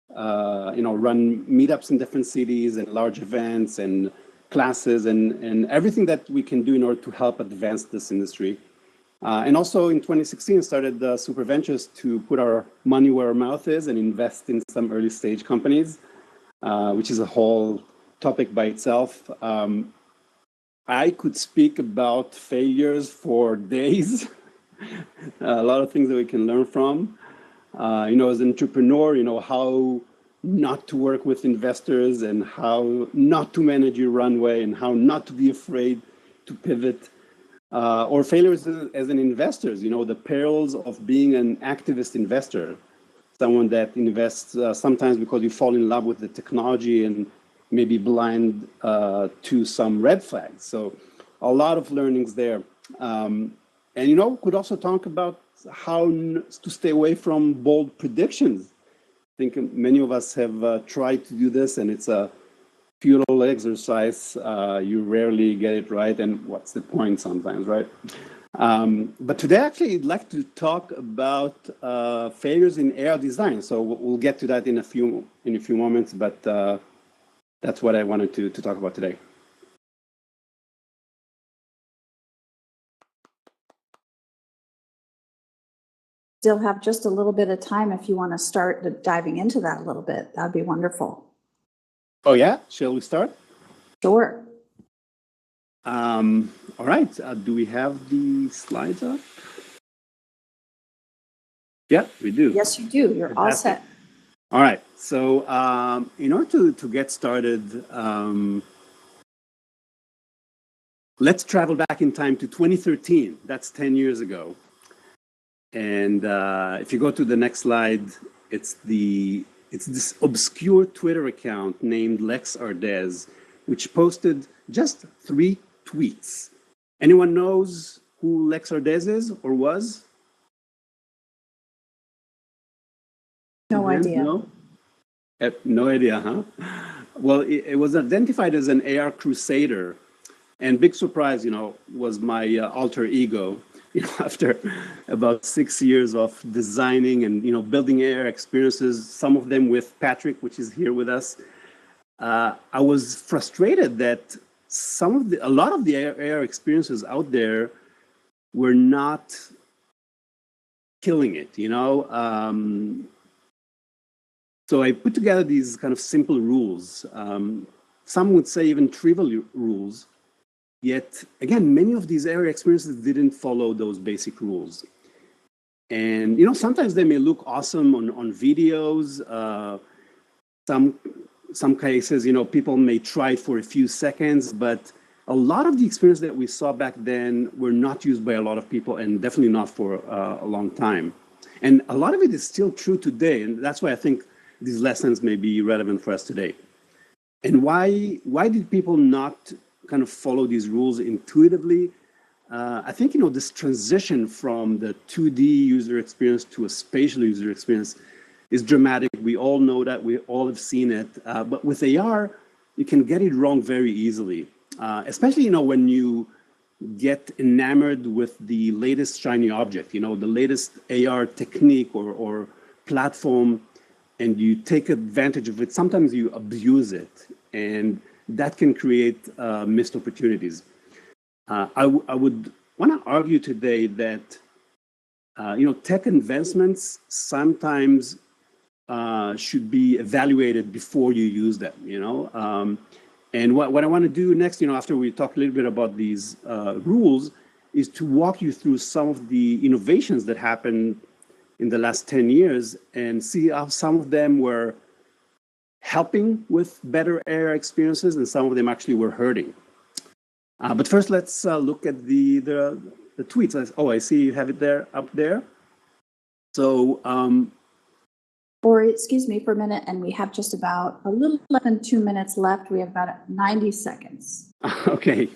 Speaker 4: you know, run meetups in different cities and large events and classes and everything that we can do in order to help advance this industry. And also in 2016, started Super Ventures to put our money where our mouth is and invest in some early stage companies, which is a whole topic by itself. I could speak about failures for days. A lot of things that we can learn from. You know, as an entrepreneur, you know, how not to work with investors and how not to manage your runway and how not to be afraid to pivot. Or failures as an investor, you know, the perils of being an activist investor, someone that invests sometimes because you fall in love with the technology and maybe blind to some red flags. So a lot of learnings there. And, you know, could also talk about how to stay away from bold predictions. I think many of us have tried to do this, and it's a futile exercise. You rarely get it right, and what's the point sometimes, right? But today, actually, I'd like to talk about failures in AR design. So we'll get to that in a few moments, but that's what I wanted to talk about today.
Speaker 1: Still have just a little bit of time if you want to start diving into that a little bit. That'd be wonderful.
Speaker 4: Oh yeah, shall we start?
Speaker 1: Sure.
Speaker 4: All right. Do we have the slides up? Yeah, we do.
Speaker 1: Yes, you do. You're all set.
Speaker 4: All right. So in order to get started, let's travel back in time to 2013. That's 10 years ago. And if you go to the next slide, it's this obscure Twitter account named Lex Ardez, which posted just 3 tweets. Anyone knows who Lex Ardez is or was?
Speaker 1: No idea.
Speaker 4: No? No idea, huh? Well, it was identified as an AR crusader, and big surprise, you know, was my alter ego. You know, after about 6 years of designing and, you know, building AR experiences, some of them with Patrick, which is here with us, I was frustrated that a lot of the AR experiences out there were not killing it, you know? So I put together these kind of simple rules. Some would say even trivial rules. Yet, again, many of these AR experiences didn't follow those basic rules. And, you know, sometimes they may look awesome on videos. Some cases, you know, people may try it for a few seconds, but a lot of the experiences that we saw back then were not used by a lot of people and definitely not for a long time. And a lot of it is still true today. And that's why I think these lessons may be relevant for us today. And why did people not kind of follow these rules intuitively? I think, you know, this transition from the 2D user experience to a spatial user experience is dramatic. We all know that, we all have seen it. But with AR, you can get it wrong very easily, especially, you know, when you get enamored with the latest shiny object, you know, the latest AR technique or platform, and you take advantage of it. Sometimes you abuse it, and that can create missed opportunities. I would want to argue today that you know, tech advancements sometimes should be evaluated before you use them. You know, and what I want to do next, you know, after we talk a little bit about these rules, is to walk you through some of the innovations that happened in the last 10 years and see how some of them were helping with better AR experiences and some of them actually were hurting. But first, let's look at the tweets. Oh, I see you have it there, up there. So,
Speaker 1: or excuse me for a minute, and we have just about a little less than 2 minutes left. We have about 90 seconds.
Speaker 4: Okay.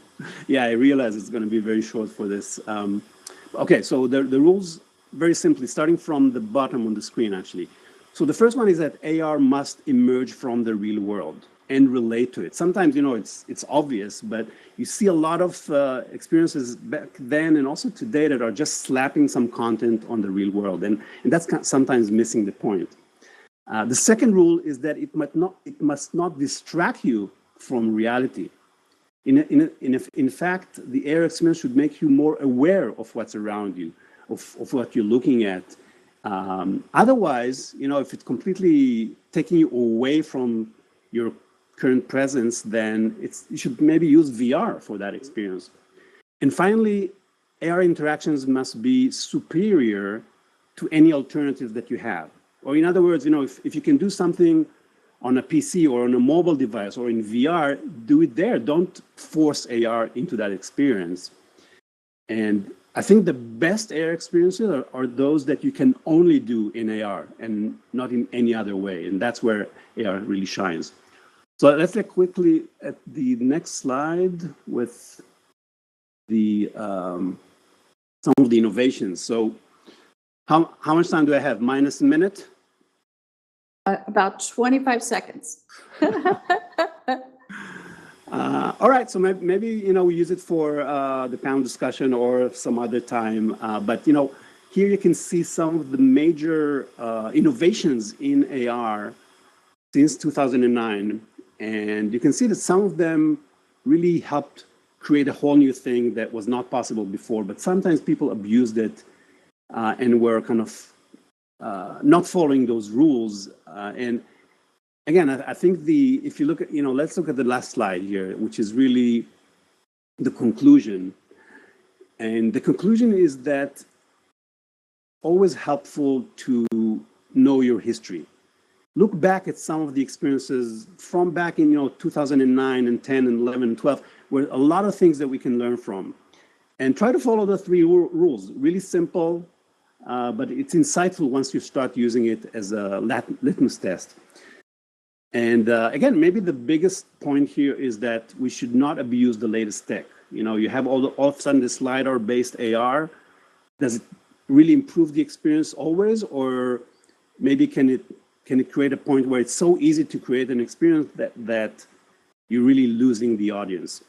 Speaker 4: Yeah, I realize it's going to be very short for this. Okay, so the rules, very simply, starting from the bottom on the screen, actually. So the first one is that AR must emerge from the real world and relate to it. Sometimes, it's obvious, but you see a lot of experiences back then and also today that are just slapping some content on the real world. And that's sometimes missing the point. The second rule is that it must not distract you from reality. In fact, the AR experience should make you more aware of what's around you, of what you're looking at. Otherwise, if it's completely taking you away from your current presence, then you should maybe use VR for that experience. And finally, AR interactions must be superior to any alternative that you have. Or in other words, if you can do something on a PC or on a mobile device or in VR, do it there. Don't force AR into that experience. And I think the best AR experiences are those that you can only do in AR and not in any other way. And that's where AR really shines. So let's look quickly at the next slide with the some of the innovations. So how much time do I have? Minus a minute?
Speaker 1: About 25 seconds.
Speaker 4: All right, so maybe we use it for the panel discussion or some other time. But here you can see some of the major innovations in AR since 2009, and you can see that some of them really helped create a whole new thing that was not possible before. But sometimes people abused it and were kind of not following those rules. And again, I think if you look at, let's look at the last slide here, which is really the conclusion. And the conclusion is that always helpful to know your history. Look back at some of the experiences from back in 2009 and 10 and 11 and 12, where a lot of things that we can learn from. And try to follow the 3 rules. Really simple, but it's insightful once you start using it as a litmus test. And again, maybe the biggest point here is that we should not abuse the latest tech. You have all of a sudden this LiDAR-based AR. Does it really improve the experience always? Or maybe can it create a point where it's so easy to create an experience that you're really losing the audience?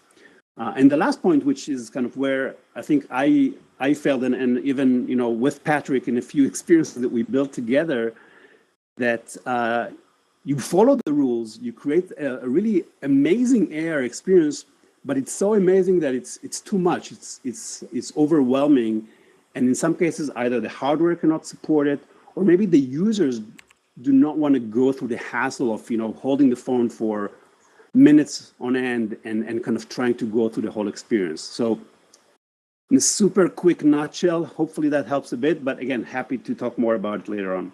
Speaker 4: And the last point, which is kind of where I think I failed, and even with Patrick and a few experiences that we built together, that you follow the rules, you create a really amazing AR experience, but it's so amazing that it's too much. It's overwhelming, and in some cases either the hardware cannot support it, or maybe the users do not want to go through the hassle of holding the phone for minutes on end and kind of trying to go through the whole experience. So in a super quick nutshell, hopefully that helps a bit, but again, happy to talk more about it later on.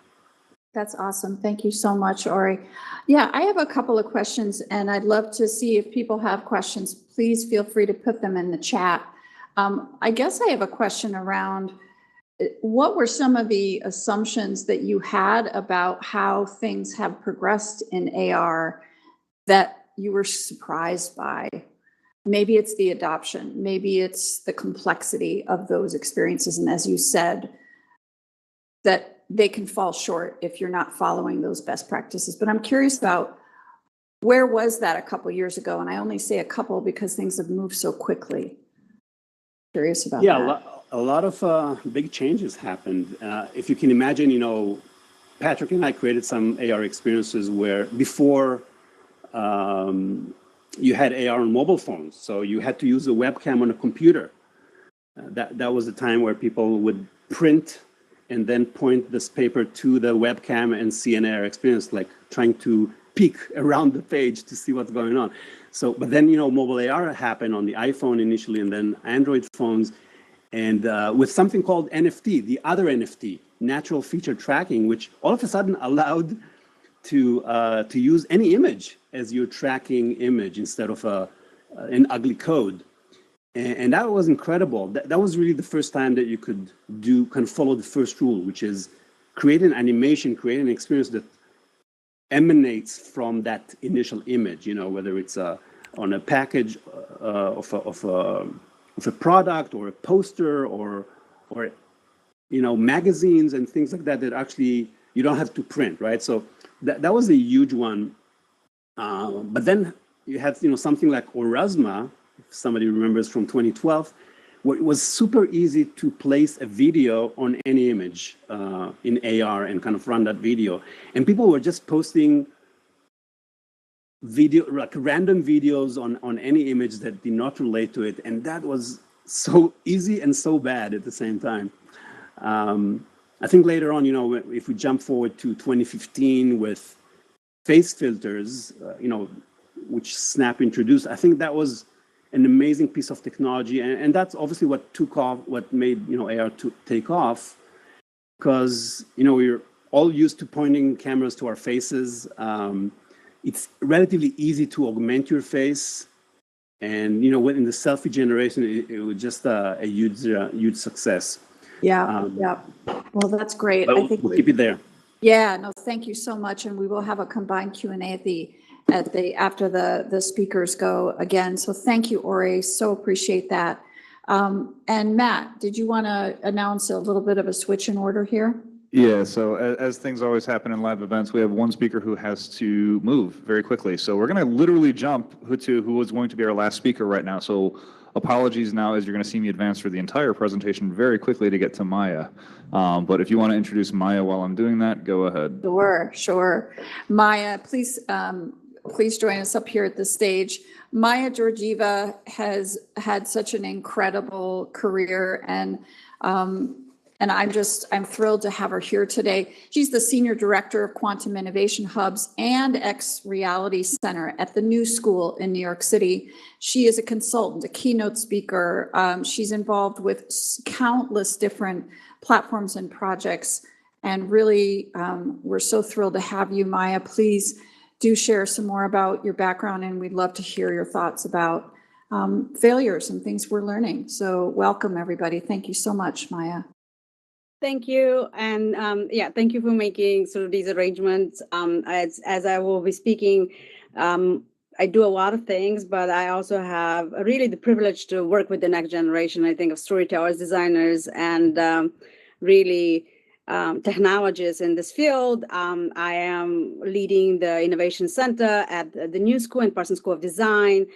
Speaker 1: That's awesome. Thank you so much, Ori. Yeah, I have a couple of questions, and I'd love to see if people have questions. Please feel free to put them in the chat. I guess I have a question around what were some of the assumptions that you had about how things have progressed in AR that you were surprised by? Maybe it's the adoption, maybe it's the complexity of those experiences. And as you said, that they can fall short if you're not following those best practices. But I'm curious about where was that a couple years ago? And I only say a couple because things have moved so quickly. Curious about that.
Speaker 4: A lot of big changes happened. If you can imagine, Patrick and I created some AR experiences where before you had AR on mobile phones. So you had to use a webcam on a computer. That was the time where people would print and then point this paper to the webcam and see an AR experience, like trying to peek around the page to see what's going on. So, but then, mobile AR happened on the iPhone initially and then Android phones. And with something called NFT, the other NFT, natural feature tracking, which all of a sudden allowed to use any image as your tracking image instead of an ugly code. And that was incredible. That was really the first time that you could follow the first rule, which is create an animation, create an experience that emanates from that initial image, whether it's on a package of a product or a poster or magazines and things like that actually you don't have to print, right? So that was a huge one. But then you had something like Orasma, if somebody remembers, from 2012, where it was super easy to place a video on any image in AR and kind of run that video. And people were just posting random videos on any image that did not relate to it. And that was so easy and so bad at the same time. I think later on, if we jump forward to 2015 with face filters, which Snap introduced, I think that was an amazing piece of technology, and that's obviously what made AR to take off, because we're all used to pointing cameras to our faces. It's relatively easy to augment your face, and in the selfie generation, it was just a huge success.
Speaker 1: Yeah, yeah. Well, that's great. I think
Speaker 4: we'll keep it there.
Speaker 1: Yeah, no, thank you so much, and we will have a combined Q&A after the speakers go again. So thank you, Ori. So appreciate that. And Matt, did you want to announce a little bit of a switch in order here?
Speaker 3: Yeah, so as things always happen in live events, we have one speaker who has to move very quickly. So we're going to literally jump to who was going to be our last speaker right now. So apologies now, as you're going to see me advance through the entire presentation very quickly to get to Maya. But if you want to introduce Maya while I'm doing that, go ahead.
Speaker 1: Sure. Maya, please join us up here at the stage. Maya Georgieva has had such an incredible career, and I'm thrilled to have her here today. She's the Senior Director of Quantum Innovation Hubs and X Reality Center at the New School in New York City. She is a consultant, a keynote speaker. She's involved with countless different platforms and projects. And really, we're so thrilled to have you, Maya. Please do share some more about your background, and we'd love to hear your thoughts about failures and things we're learning. So welcome, everybody. Thank you so much, Maya.
Speaker 9: Thank you. And thank you for making sort of these arrangements. As I will be speaking, I do a lot of things, but I also have really the privilege to work with the next generation, I think, of storytellers, designers, and really technologists in this field. I am leading the Innovation Center at the New School and Parsons School of Design,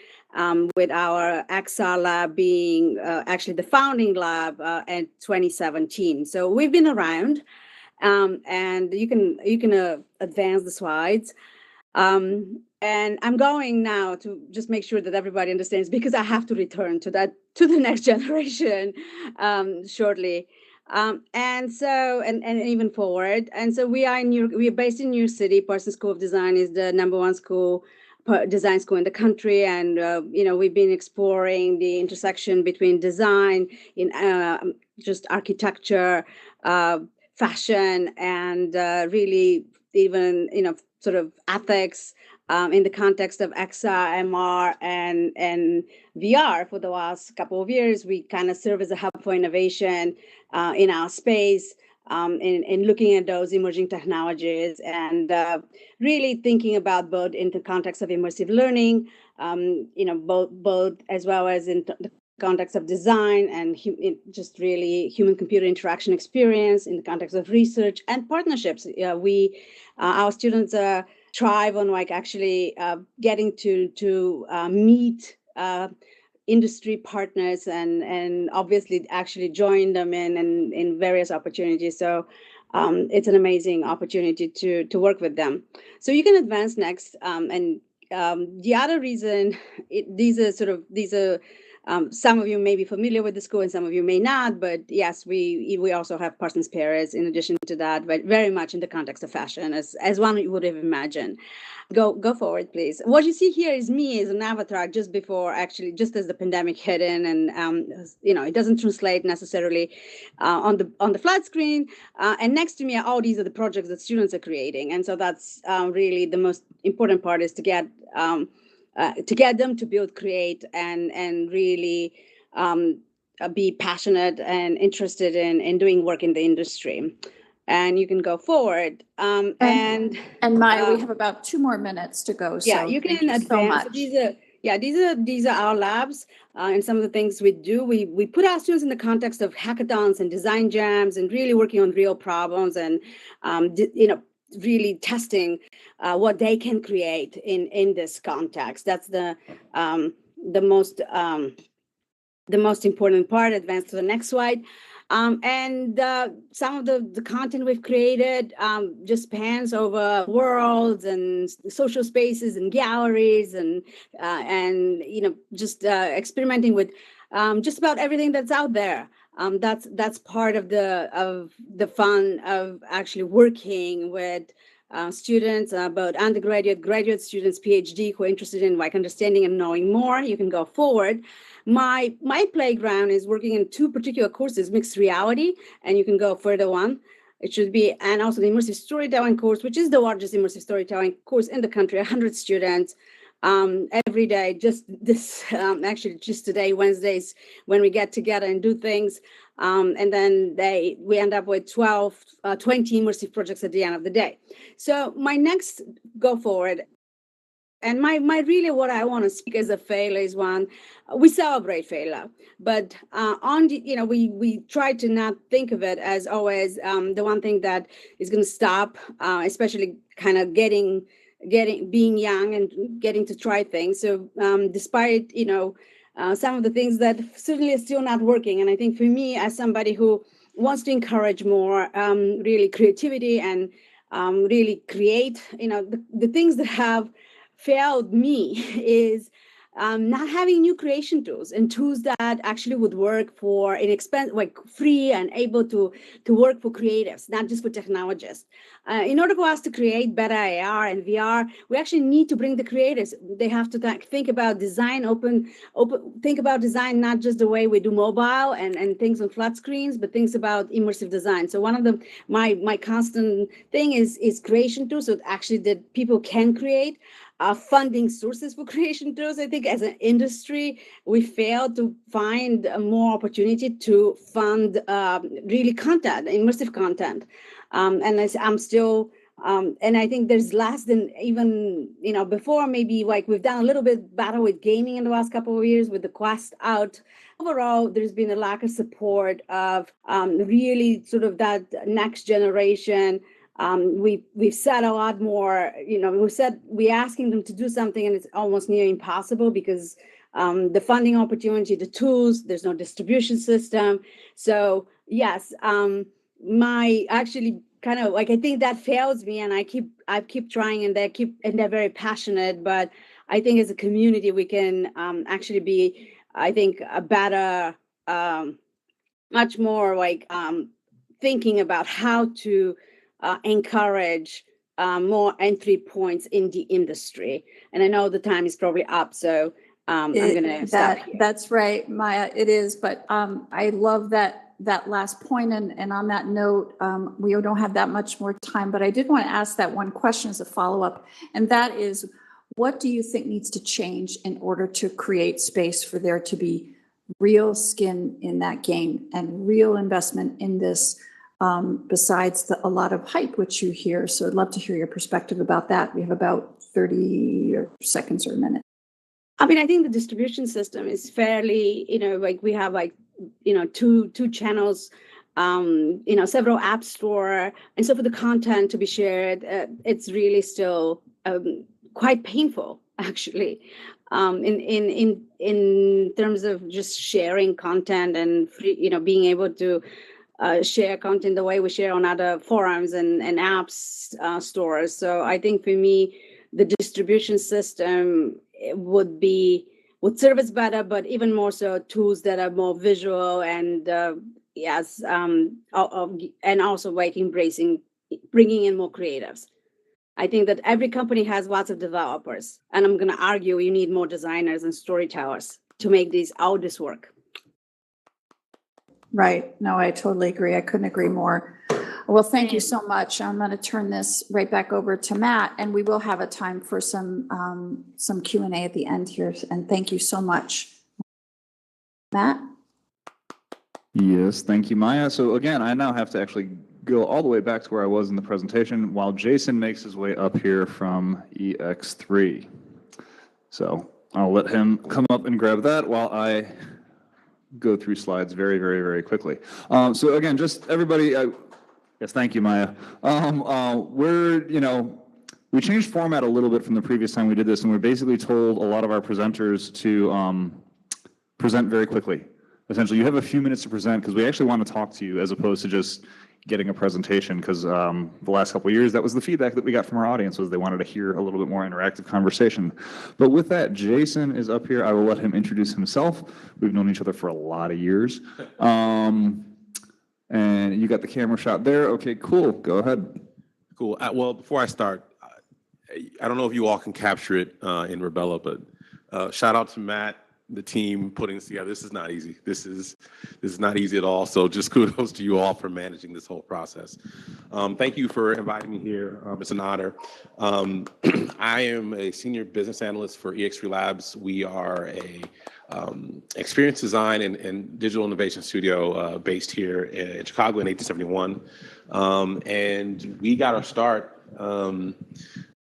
Speaker 9: with our XR lab being actually the founding lab in 2017. So we've been around, and you can advance the slides. And I'm going now to just make sure that everybody understands, because I have to return to the next generation shortly. And even forward. And so we are based in New York City. Parsons School of Design is the #1 design school in the country, and we've been exploring the intersection between design in just architecture, fashion, and really even sort of ethics in the context of XR, MR, and VR. For the last couple of years, we kind of serve as a hub for innovation in our space. In looking at those emerging technologies, and really thinking about both in the context of immersive learning, both as well as in the context of design and just really human-computer interaction experience in the context of research and partnerships. Our students thrive on actually getting to meet industry partners and obviously actually join them in various opportunities. So it's an amazing opportunity to work with them. So you can advance next. And the other reason these are some of you may be familiar with the school and some of you may not, but yes, we also have Parsons Paris in addition to that, but very much in the context of fashion, as one would have imagined. Go forward, please. What you see here is me as an avatar just before, actually, just as the pandemic hit in, and it doesn't translate necessarily on the flat screen. And next to me, all these are the projects that students are creating, and so that's really the most important part, is to get them to build, create, and really be passionate and interested in doing work in the industry. And you can go forward.
Speaker 1: And Maya, we have about 2 more minutes to go.
Speaker 9: Yeah,
Speaker 1: so
Speaker 9: you can
Speaker 1: thank you
Speaker 9: advance.
Speaker 1: so much.
Speaker 9: So these are our labs, and some of the things we do. We put our students in the context of hackathons and design jams, and really working on real problems, and really testing what they can create in this context. That's the most important part. Advance to the next slide. And some of the content we've created just spans over worlds and social spaces and galleries, and just experimenting with just about everything that's out there. That's part of the fun of actually working with students, both undergraduate, graduate students, PhD, who are interested in understanding and knowing more. You can go forward. My playground is working in 2 particular courses: mixed reality, and you can go further one. It should be, and also the immersive storytelling course, which is the largest immersive storytelling course in the country. 100 students every day. Just this, actually, just today, Wednesdays, when we get together and do things, and then we end up with 20 immersive projects at the end of the day. So my next go forward. And my really what I want to speak as a failure is one, we celebrate failure, but we try to not think of it as always the one thing that is going to stop, especially kind of being young and getting to try things. So despite some of the things that certainly are still not working, and I think for me, as somebody who wants to encourage more really creativity and really create, the things that have failed me is not having new creation tools and tools that actually would work for free and able to work for creatives, not just for technologists. In order for us to create better AR and VR, we actually need to bring the creators. They have to think about design, think about design, not just the way we do mobile and things on flat screens, but things about immersive design. So one of my constant thing is creation tools, so actually that people can create. Funding sources for creation tools. I think as an industry, we failed to find more opportunity to fund really content, immersive content. And I'm still, and I think there's less than even, before, maybe we've done a little bit better with gaming in the last couple of years with the Quest out. Overall, there's been a lack of support of really sort of that next generation. We've said a lot more, we're asking them to do something and it's almost near impossible because the funding opportunity, the tools, there's no distribution system. So yes, actually kind of I think that fails me, and I keep trying, and they're very passionate, but I think as a community, we can actually be, I think, a better, much more thinking about how to encourage more entry points in the industry. And I know the time is probably up, so I'm going to stop here.
Speaker 1: That's right, Maya, it is. But I love that last point. And on that note, we don't have that much more time, but I did want to ask that one question as a follow-up. And that is, what do you think needs to change in order to create space for there to be real skin in that game and real investment in this, besides a lot of hype, which you hear? So I'd love to hear your perspective about that. We have about 30 seconds or a minute.
Speaker 9: I mean, I think the distribution system is fairly, we have two channels, several app store. And so for the content to be shared, it's really still quite painful, actually, in terms of just sharing content and free, being able to share content the way we share on other forums and apps stores. So I think for me, the distribution system would be would serve us better, but even more so tools that are more visual and and also bringing in more creatives. I think that every company has lots of developers, and I'm going to argue you need more designers and storytellers to make all this work.
Speaker 1: Right. No, I totally agree. I couldn't agree more. Well, thank you so much. I'm going to turn this right back over to Matt, and we will have a time for some Q&A at the end here. And thank you so much. Matt?
Speaker 3: Yes, thank you, Maya. So again, I now have to actually go all the way back to where I was in the presentation while Jason makes his way up here from EX3. So I'll let him come up and grab that while I go through slides very, very, very quickly. So again, just everybody, yes, thank you, Maya. We changed format a little bit from the previous time we did this, and we basically told a lot of our presenters to present very quickly. Essentially, you have a few minutes to present because we actually want to talk to you as opposed to just getting a presentation, because the last couple of years, that was the feedback that we got from our audience, was they wanted to hear a little bit more interactive conversation. But with that, Jason is up here. I will let him introduce himself. We've known each other for a lot of years. And you got the camera shot there. Okay, cool. Go ahead.
Speaker 10: Cool. Well, before I start, I don't know if you all can capture it in Rebella, but shout out to Matt, the team putting this together. This is not easy. This is not easy at all. So just kudos to you all for managing this whole process. Thank you for inviting me here. It's an honor. I am a senior business analyst for EX3 Labs. We are a experience design and digital innovation studio based here in Chicago in 1871. And we got our start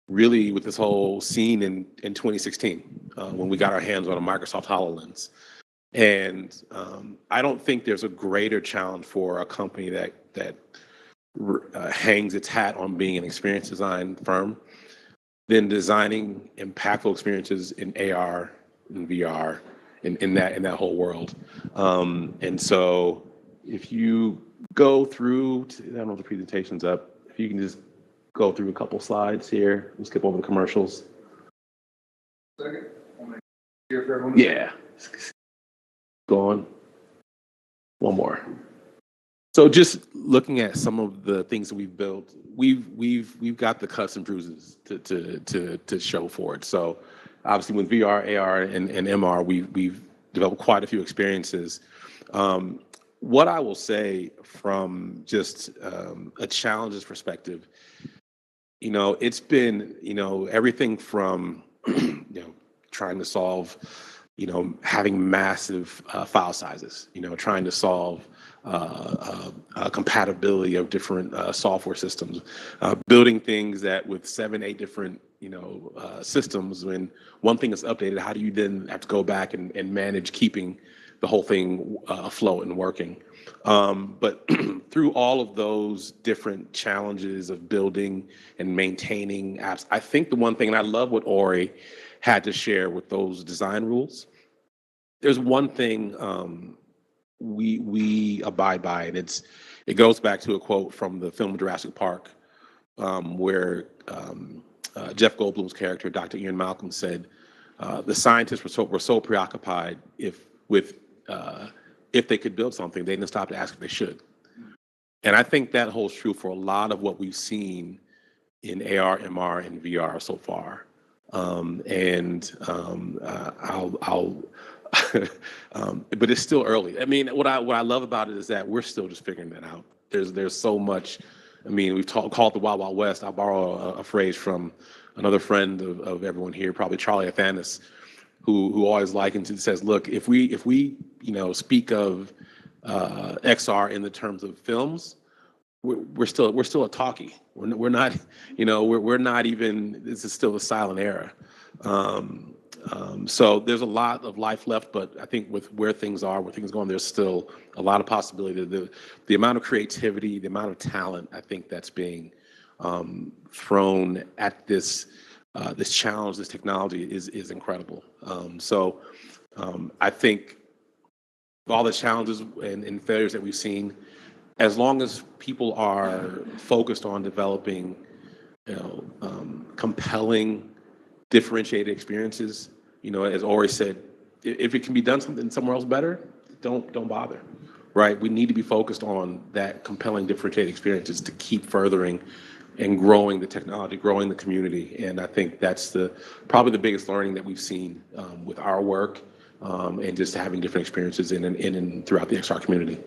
Speaker 10: really with this whole scene in 2016 when we got our hands on a Microsoft HoloLens. And I don't think there's a greater challenge for a company that hangs its hat on being an experience design firm than designing impactful experiences in AR and VR in that whole world. And so if you go through, I don't know if the presentation's up, if you can just go through a couple slides here. We'll skip over the commercials.
Speaker 3: Second. Here for everyone.
Speaker 10: Yeah. Go on. One more. So just looking at some of the things that we've built, we've got the cuts and bruises to show for it. So obviously with VR, AR, and MR, we've developed quite a few experiences. What I will say from just a challenges perspective, it's been, everything from, trying to solve, having massive file sizes, trying to solve compatibility of different software systems, building things that with 7, 8 different, systems, when one thing is updated, how do you then have to go back and manage keeping the whole thing afloat and working? But through all of those different challenges of building and maintaining apps, I think the one thing, and I love what Ori had to share with those design rules, there's one thing we abide by, and it goes back to a quote from the film Jurassic Park, where Jeff Goldblum's character, Dr. Ian Malcolm, said, the scientists were so preoccupied if they could build something, they didn't stop to ask if they should. And I think that holds true for a lot of what we've seen in AR, MR, and VR so far. But it's still early. I mean, what I love about it is that we're still just figuring that out. There's so much. I mean, we've called the Wild Wild West. I'll borrow a phrase from another friend of everyone here, probably Charlie Athanas, who always likens it, says, look, if we speak of XR in the terms of films, we're still a talkie. We're not, we're not even. This is still a silent era. So there's a lot of life left, but I think with where things are going, there's still a lot of possibility. The amount of creativity, the amount of talent, I think that's being thrown at this challenge, this technology is incredible. I think all the challenges and failures that we've seen, as long as people are focused on developing, compelling, differentiated experiences, as Ori said, if it can be done something somewhere else better, don't bother, right? We need to be focused on that compelling, differentiated experiences to keep furthering and growing the technology, growing the community. And I think that's probably the biggest learning that we've seen with our work and just having different experiences in and throughout the XR community.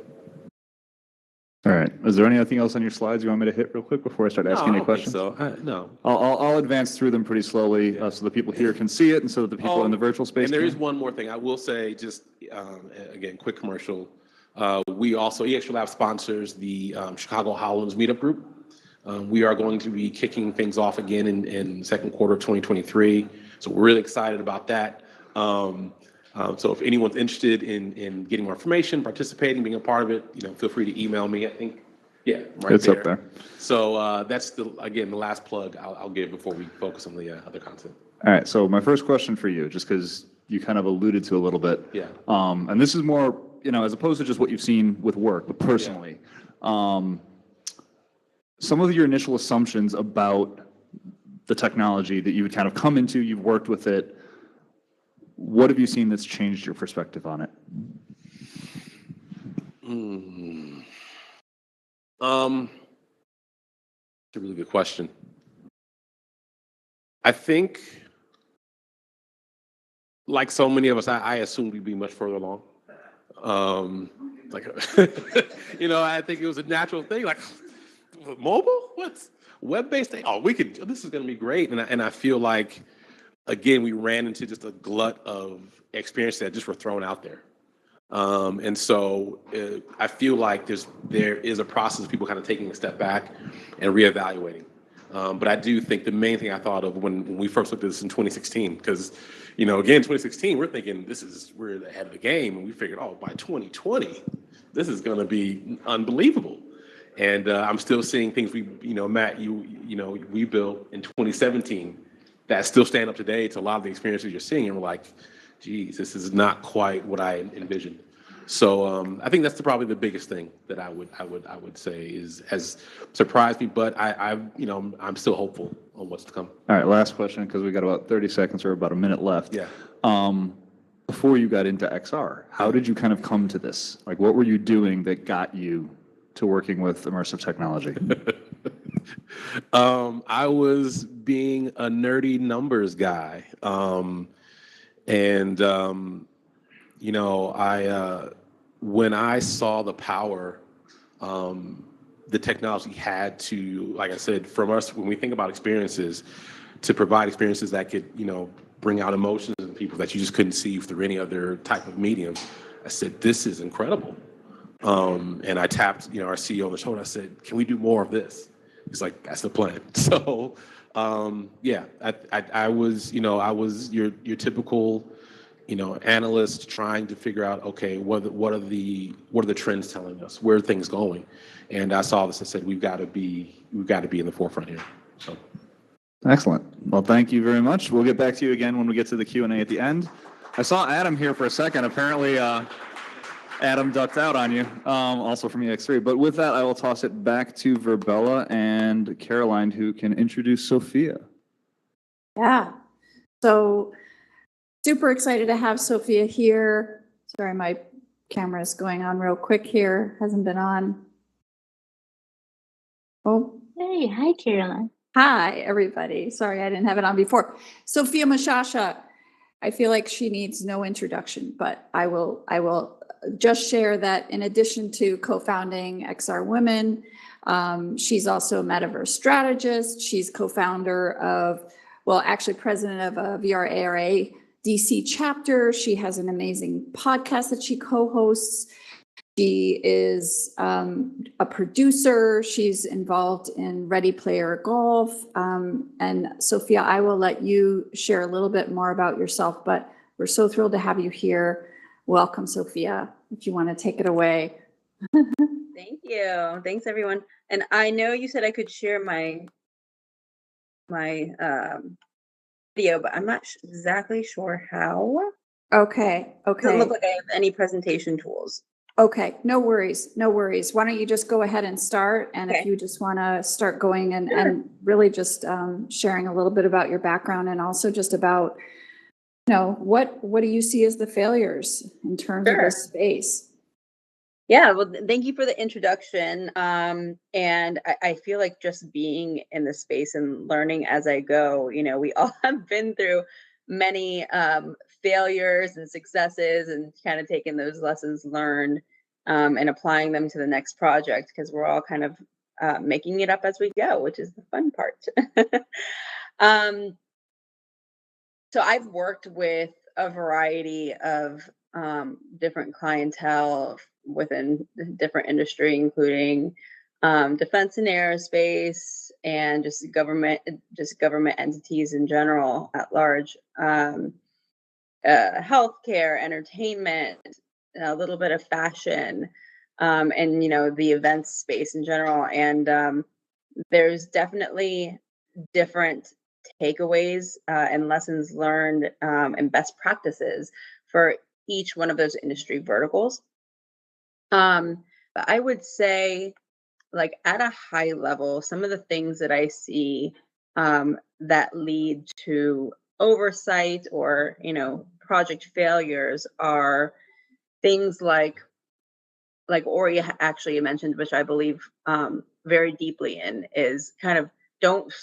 Speaker 3: All right. Is there anything else on your slides you want me to hit real quick before I start asking any questions?
Speaker 10: So no.
Speaker 3: I'll advance through them pretty slowly so the people here can see it and so that the people in the virtual space
Speaker 10: And there
Speaker 3: can.
Speaker 10: is one more thing I will say, just again, quick commercial. We also, EXtra Lab sponsors the Chicago HoloLens Meetup Group. We are going to be kicking things off again in second quarter of 2023. So we're really excited about that. So if anyone's interested in getting more information, participating, being a part of it, feel free to email me. I think, right
Speaker 3: it's up there.
Speaker 10: So that's the last plug I'll give before we focus on the other content.
Speaker 3: All right. So my first question for you, just because you kind of alluded to a little bit.
Speaker 10: Yeah.
Speaker 3: And this is more, as opposed to just what you've seen with work, but personally, some of your initial assumptions about the technology that you would kind of come into, you've worked with it. What have you seen that's changed your perspective on it?
Speaker 10: It's a really good question. I think, like so many of us, I assumed we'd be much further along. I think it was a natural thing. Like, mobile? What's web-based thing? Oh, this is going to be great. And I feel like, again, we ran into just a glut of experiences that just were thrown out there. And so I feel like there is a process of people kind of taking a step back and reevaluating. But I do think the main thing I thought of when we first looked at this in 2016, because, again, 2016, we're thinking we're ahead of the game. And we figured, by 2020, this is going to be unbelievable. And I'm still seeing things Matt, we built in 2017 that still stand up today to a lot of the experiences you're seeing. And we're like, geez, this is not quite what I envisioned. So I think that's probably the biggest thing that I would say has surprised me. But I'm still hopeful on what's to come.
Speaker 3: All right, last question, because we got about 30 seconds or about a minute left.
Speaker 10: Yeah.
Speaker 3: Before you got into XR, how did you kind of come to this? Like, what were you doing that got you to working with immersive technology?
Speaker 10: I was being a nerdy numbers guy. When I saw the power the technology had to, like I said, from us, when we think about experiences, to provide experiences that could, bring out emotions in people that you just couldn't see through any other type of medium, I said, this is incredible. And I tapped, our CEO on the shoulder. I said, can we do more of this? He's like, that's the plan. So, I was your typical, analyst trying to figure out, okay, what are the trends telling us? Where are things going? And I saw this and said, we've got to be in the forefront here. So.
Speaker 3: Excellent. Well, thank you very much. We'll get back to you again when we get to the Q&A at the end. I saw Adam here for a second. Apparently, Adam ducked out on you, also from EX3. But with that, I will toss it back to Verbella and Caroline, who can introduce Sophia.
Speaker 1: Yeah. So super excited to have Sophia here. Sorry, my camera is going on real quick here. Hasn't been on. Oh.
Speaker 2: Hey, hi, Caroline.
Speaker 1: Hi, everybody. Sorry, I didn't have it on before. Sophia Mashasha. I feel like she needs no introduction, but I will just share that in addition to co-founding XR Women, she's also a Metaverse strategist. She's co-founder of, actually president of a VR ARA DC chapter. She has an amazing podcast that she co-hosts. She is a producer. She's involved in Ready Player Golf. And Sophia, I will let you share a little bit more about yourself, but we're so thrilled to have you here. Welcome, Sophia, if you want to take it away.
Speaker 11: Thank you. Thanks, everyone. And I know you said I could share my video, but I'm not exactly sure how.
Speaker 1: Okay.
Speaker 11: Doesn't look like I have any presentation tools.
Speaker 1: Okay, no worries. Why don't you just go ahead and start? And
Speaker 11: Okay.
Speaker 1: if you just want to start going and really just sharing a little bit about your background and also just about What do you see as the failures in terms of
Speaker 11: Sure.
Speaker 1: this space?
Speaker 11: Yeah, well, thank you for the introduction. And I feel like just being in the space and learning as I go, we all have been through many failures and successes and kind of taking those lessons learned and applying them to the next project because we're all kind of making it up as we go, which is the fun part. um, so I've worked with a variety of different clientele within different industry, including defense and aerospace, and just government entities in general at large, healthcare, entertainment, a little bit of fashion, and the events space in general. And there's definitely different takeaways and lessons learned and best practices for each one of those industry verticals. But I would say, like at a high level, some of the things that I see that lead to oversight or project failures are things like Ori actually mentioned, which I believe very deeply in, is kind of don't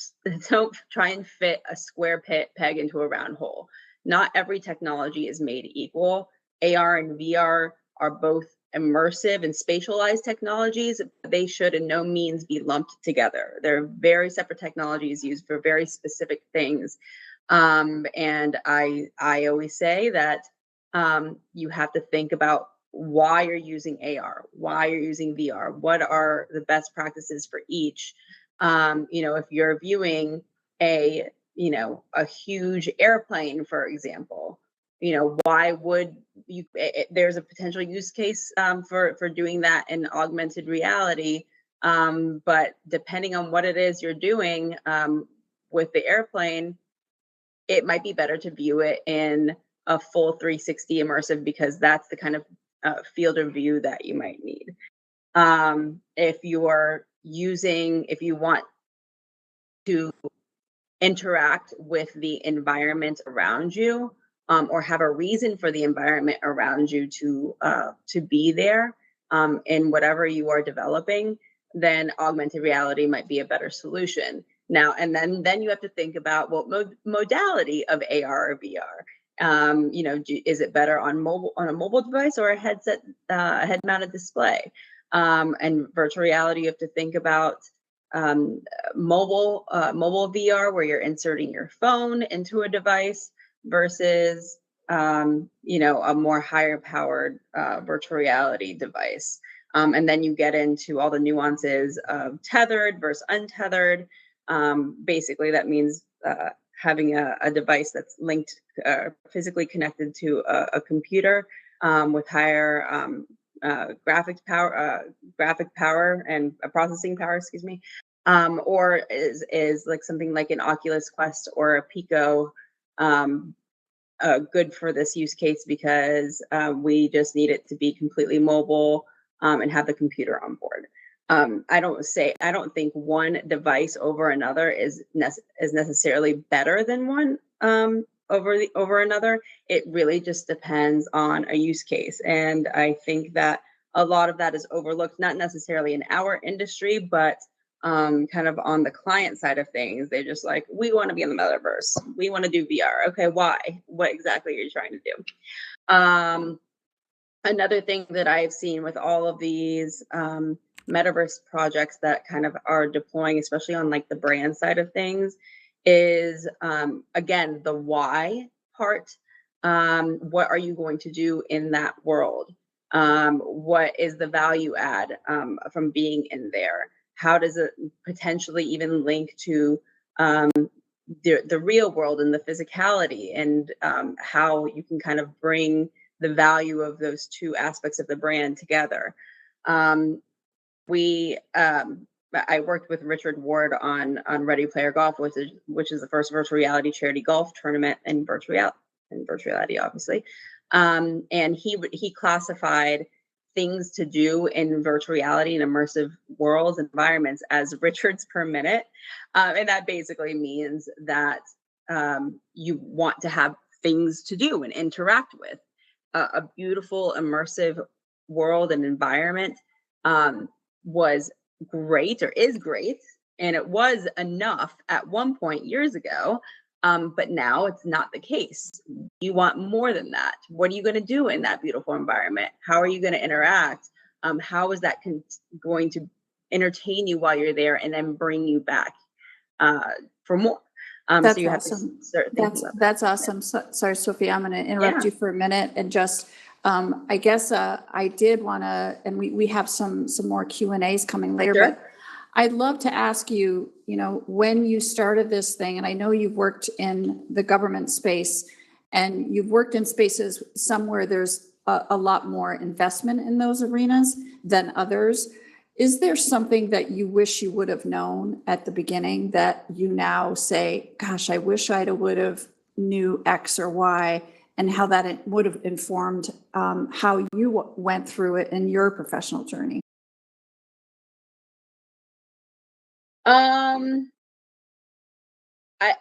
Speaker 11: try and fit a square peg into a round hole. Not every technology is made equal. AR and VR are both immersive and spatialized technologies. They should in no means be lumped together. They're very separate technologies used for very specific things. And I always say that you have to think about why you're using AR, why you're using VR, what are the best practices for each. If you're viewing a huge airplane, for example, why would you? There's a potential use case for doing that in augmented reality, but depending on what it is you're doing with the airplane, it might be better to view it in a full 360 immersive because that's the kind of field of view that you might need. If you want to interact with the environment around you, or have a reason for the environment around you to be there in whatever you are developing, then augmented reality might be a better solution. Now, and then you have to think about what modality of AR or VR. Is it better on a mobile device or a headset, head-mounted display? And virtual reality, you have to think about mobile VR, where you're inserting your phone into a device, versus a more higher powered virtual reality device. And then you get into all the nuances of tethered versus untethered. Basically, that means having a device that's linked, physically connected to a computer with higher graphic power and processing power, excuse me, or is like something like an Oculus Quest or a Pico good for this use case because we just need it to be completely mobile and have the computer on board. I don't think one device over another is necessarily better than one over another. It really just depends on a use case. And I think that a lot of that is overlooked, not necessarily in our industry, but kind of on the client side of things. They're just like, we want to be in the metaverse. We want to do VR. Okay, why? What exactly are you trying to do? Another thing that I've seen with all of these metaverse projects that kind of are deploying, especially on like the brand side of things, is again, the why part. What are you going to do in that world? What is the value add from being in there? How does it potentially even link to the real world and the physicality, and how you can kind of bring the value of those two aspects of the brand together. I worked with Richard Ward on Ready Player Golf, which is the first virtual reality charity golf tournament in virtual reality, obviously. And he classified things to do in virtual reality and immersive worlds environments as Richards per minute, and that basically means that you want to have things to do and interact with. A beautiful immersive world and environment was great, or is great, and it was enough at one point years ago, but now it's not the case. You want more than that. What are you going to do in that beautiful environment? How are you going to interact? How is that going to entertain you while you're there and then bring you back for more?
Speaker 1: That's
Speaker 11: so you have
Speaker 1: awesome.
Speaker 11: to start thinking about
Speaker 1: That's awesome. Sorry, Sophie, I'm going to interrupt
Speaker 11: Yeah.
Speaker 1: you for a minute and just, I guess I did want to, and we have some more Q&As coming later,
Speaker 11: Sure.
Speaker 1: but I'd love to ask you, when you started this thing, and I know you've worked in the government space and you've worked in spaces somewhere there's a lot more investment in those arenas than others. Is there something that you wish you would have known at the beginning that you now say, gosh, I wish I would have knew X or Y, and how that it would have informed how you went through it in your professional journey?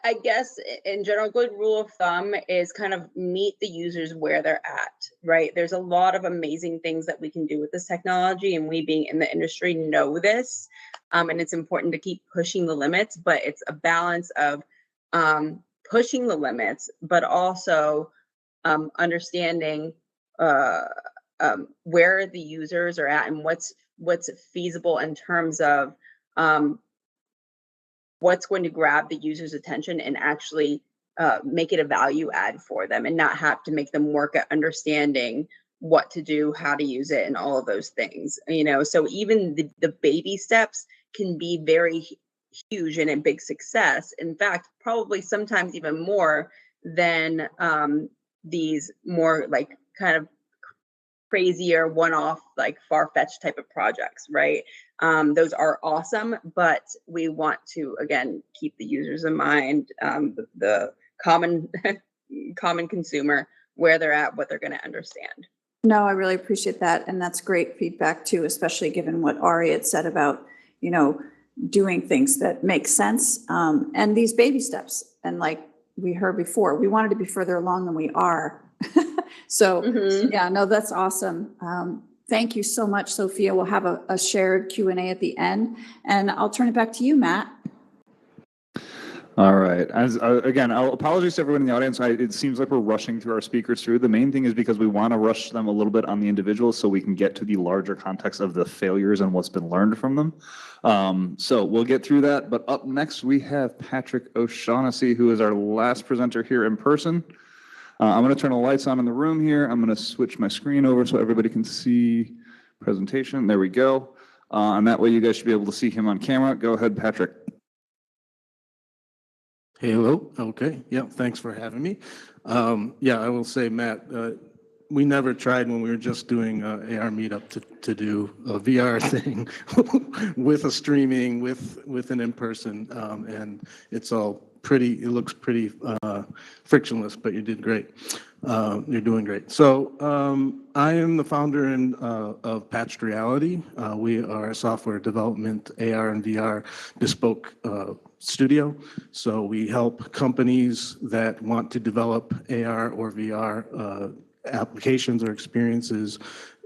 Speaker 11: I guess in general, good rule of thumb is kind of meet the users where they're at, right? There's a lot of amazing things that we can do with this technology, and we being in the industry know this. And it's important to keep pushing the limits, but it's a balance of pushing the limits, but also understanding where the users are at and what's feasible in terms of what's going to grab the user's attention and actually make it a value add for them, and not have to make them work at understanding what to do, how to use it, and all of those things. So even the baby steps can be very huge and a big success. In fact, probably sometimes even more than these more like kind of crazier one-off, like far-fetched type of projects, right? Those are awesome, but we want to, again, keep the users in mind, the common consumer, where they're at, what they're going to understand.
Speaker 1: No, I really appreciate that. And that's great feedback too, especially given what Ari had said about, doing things that make sense, and these baby steps. And like we heard before, we wanted to be further along than we are. So yeah, no, that's awesome. Thank you so much, Sophia. We'll have a shared Q&A at the end, and I'll turn it back to you, Matt.
Speaker 3: All right. Again, I'll apologize to everyone in the audience. It seems like we're rushing through our speakers through. The main thing is because we want to rush them a little bit on the individuals so we can get to the larger context of the failures and what's been learned from them. So we'll get through that. But up next, we have Patrick O'Shaughnessy, who is our last presenter here in person. I'm going to turn the lights on in the room here. I'm going to switch my screen over so everybody can see presentation. There we go. And that way you guys should be able to see him on camera. Go ahead, Patrick.
Speaker 12: Hello. Okay. Yeah. Thanks for having me. Yeah, I will say, Matt, we never tried when we were just doing AR meetup to do a VR thing with a streaming, with an in-person, and it's all pretty, it looks pretty frictionless, but you did great. You're doing great. So I am the founder of Patched Reality. We are a software development, AR and VR bespoke studio. So we help companies that want to develop AR or VR applications or experiences,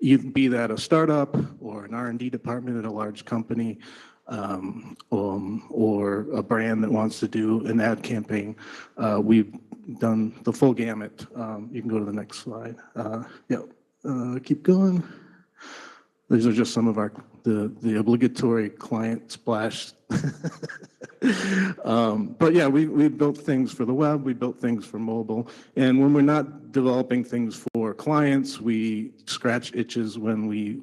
Speaker 12: be that a startup or an R&D department at a large company, or a brand that wants to do an ad campaign. We've done the full gamut. You can go to the next slide. Keep going. These are just some of the obligatory client splash. But yeah, we built things for the web, we built things for mobile. And when we're not developing things for clients, we scratch itches when we,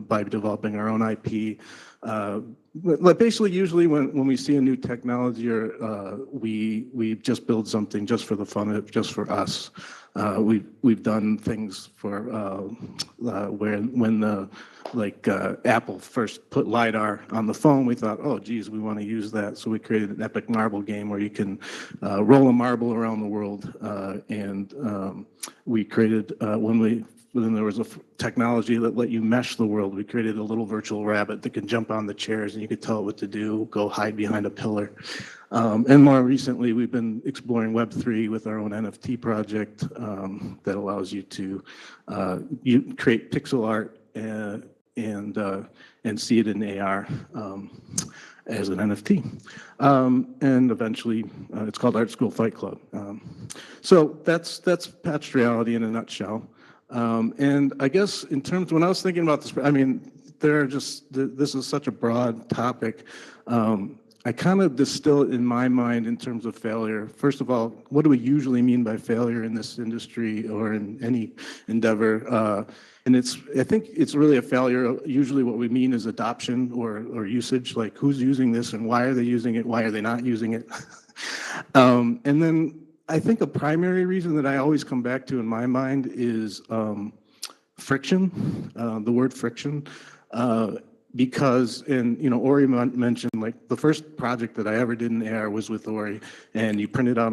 Speaker 12: by developing our own IP. But basically, usually when we see a new technology, or we just build something just for the fun of it, just for us. We've done things for when Apple first put LiDAR on the phone, we thought, oh geez, we want to use that. So we created an epic marble game where you can roll a marble around the world. And we created, when we then there was a technology that let you mesh the world. We created a little virtual rabbit that could jump on the chairs and you could tell it what to do, go hide behind a pillar. And more recently, we've been exploring Web3 with our own NFT project that allows you to you create pixel art and see it in AR as an NFT. And eventually, it's called Art School Fight Club. So that's patched reality in a nutshell. And I guess in terms, when I was thinking about this, I mean, this is such a broad topic. I kind of distill it in my mind in terms of failure. First of all, what do we usually mean by failure in this industry or in any endeavor? And I think it's really a failure. Usually what we mean is adoption or usage, like who's using this and why are they using it? Why are they not using it? And then I think a primary reason that I always come back to in my mind is friction, the word friction. Because, and you know, Ori mentioned, like the first project that I ever did in AR was with Ori, and you printed out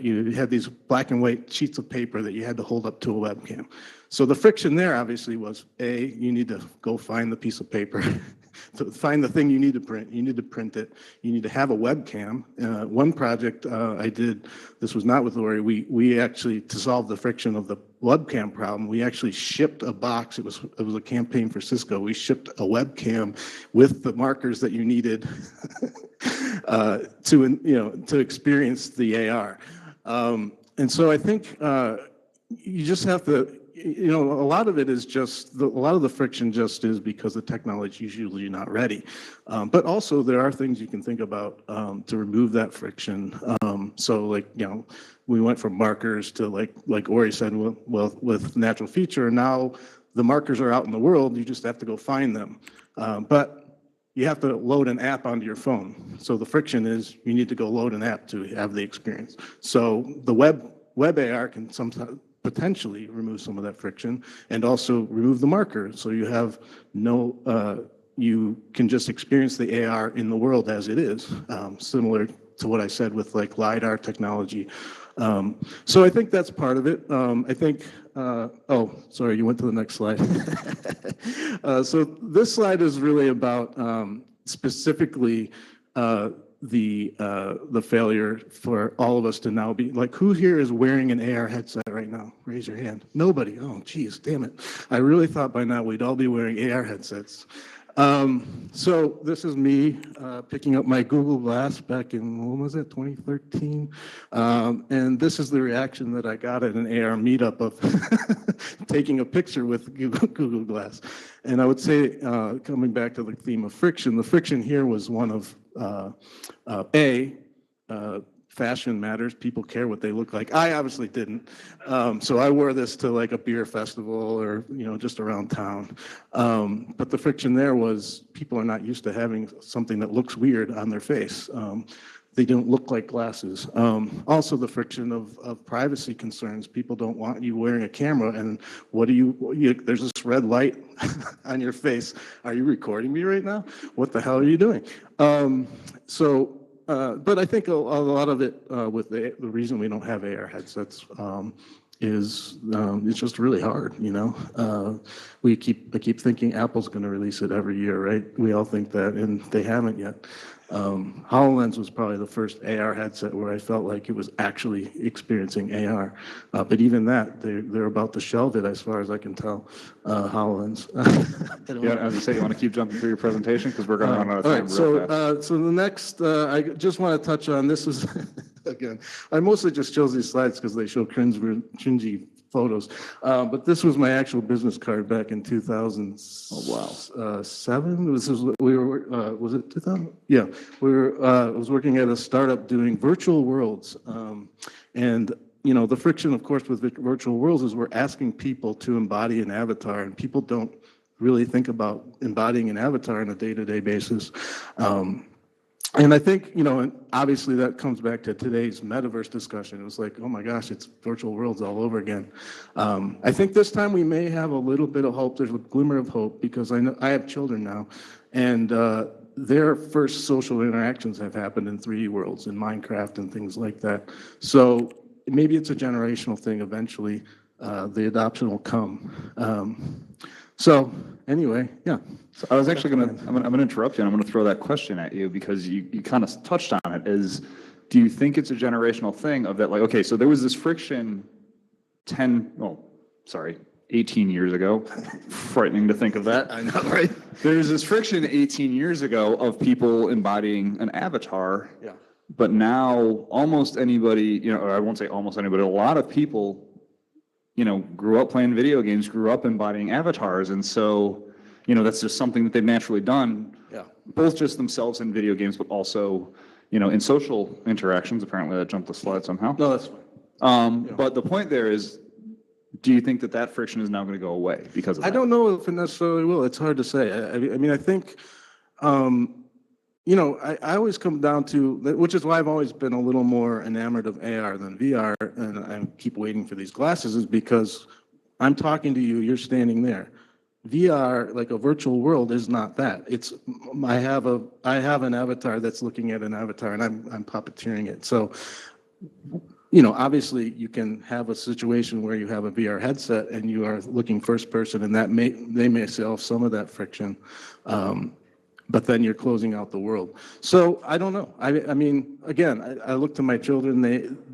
Speaker 12: you had these black and white sheets of paper that you had to hold up to a webcam. So the friction there obviously was, you need to go find the piece of paper. To find the thing you need to print, you need to print it. You need to have a webcam. One project I did, this was not with Ori, we actually, to solve the friction of the webcam problem, we actually shipped a box. It was a campaign for Cisco. We shipped a webcam with the markers that you needed to experience the AR. And so I think you just have to, a lot of it is just, a lot of the friction just is because the technology is usually not ready. But also there are things you can think about to remove that friction. So like, we went from markers to like Ori said, with natural feature, now the markers are out in the world, you just have to go find them. But you have to load an app onto your phone. So the friction is you need to go load an app to have the experience. So the web AR can sometimes potentially remove some of that friction and also remove the marker. So you have you can just experience the AR in the world as it is, similar to what I said with like LiDAR technology. So I think that's part of it. I think, oh, sorry, you went to the next slide. So this slide is really about specifically the failure for all of us to now be like, who here is wearing an AR headset right now? Raise your hand. Nobody. Oh, geez, damn it. I really thought by now we'd all be wearing AR headsets. So this is me picking up my Google Glass back in, when was it, 2013? And this is the reaction that I got at an AR meetup of taking a picture with Google Glass. And I would say, coming back to the theme of friction, the friction here was one of fashion matters. People care what they look like. I obviously didn't. So I wore this to like a beer festival or, just around town. But the friction there was people are not used to having something that looks weird on their face. They don't look like glasses. Also the friction of privacy concerns. People don't want you wearing a camera and there's this red light on your face. Are you recording me right now? What the hell are you doing? But I think a lot of it with the reason we don't have AR headsets is it's just really hard, I keep thinking Apple's going to release it every year, right? We all think that, and they haven't yet. HoloLens was probably the first AR headset where I felt like it was actually experiencing AR. But even that, they're about to shelve it as far as I can tell, HoloLens.
Speaker 3: Yeah, as I say, you want to keep jumping through your presentation because we're going to run out of time
Speaker 12: real fast. So the next, I just want to touch on, this is, again, I mostly just chose these slides because they show cringy photos. But this was my actual business card back in 2007. Was it 2000? Yeah, I was working at a startup doing virtual worlds. And the friction, of course, with virtual worlds is we're asking people to embody an avatar, and people don't really think about embodying an avatar on a day-to-day basis. And I think, and obviously that comes back to today's metaverse discussion. It was like, oh my gosh, it's virtual worlds all over again. I think this time we may have a little bit of hope. There's a glimmer of hope because I have children now, and their first social interactions have happened in 3D worlds, in Minecraft and things like that. So maybe it's a generational thing eventually. the adoption will come. So anyway, yeah.
Speaker 3: So I was actually I'm gonna interrupt you, and I'm gonna throw that question at you because you kind of touched on it. Do you think it's a generational thing of that? Like, okay, so there was this friction 18 years ago. Frightening to think of that.
Speaker 12: I know, right?
Speaker 3: There's this friction 18 years ago of people embodying an avatar.
Speaker 12: Yeah.
Speaker 3: But now almost anybody, or I won't say almost anybody, a lot of people, grew up playing video games, grew up embodying avatars. And so, that's just something that they've naturally done.
Speaker 12: Yeah.
Speaker 3: Both just themselves in video games, but also, in social interactions. Apparently that jumped the slide somehow.
Speaker 12: No, that's fine.
Speaker 3: But the point there is, do you think that friction is now going to go away because of that?
Speaker 12: I don't know if it necessarily will. It's hard to say. I mean, I think, I always come down to, which is why I've always been a little more enamored of AR than VR, and I keep waiting for these glasses, is because I'm talking to you, you're standing there. VR, like a virtual world, is not that. It's I have an avatar that's looking at an avatar, and I'm puppeteering it. So, obviously you can have a situation where you have a VR headset and you are looking first person, and they may solve some of that friction. But then you're closing out the world. So I don't know. I mean, again, I look to my children.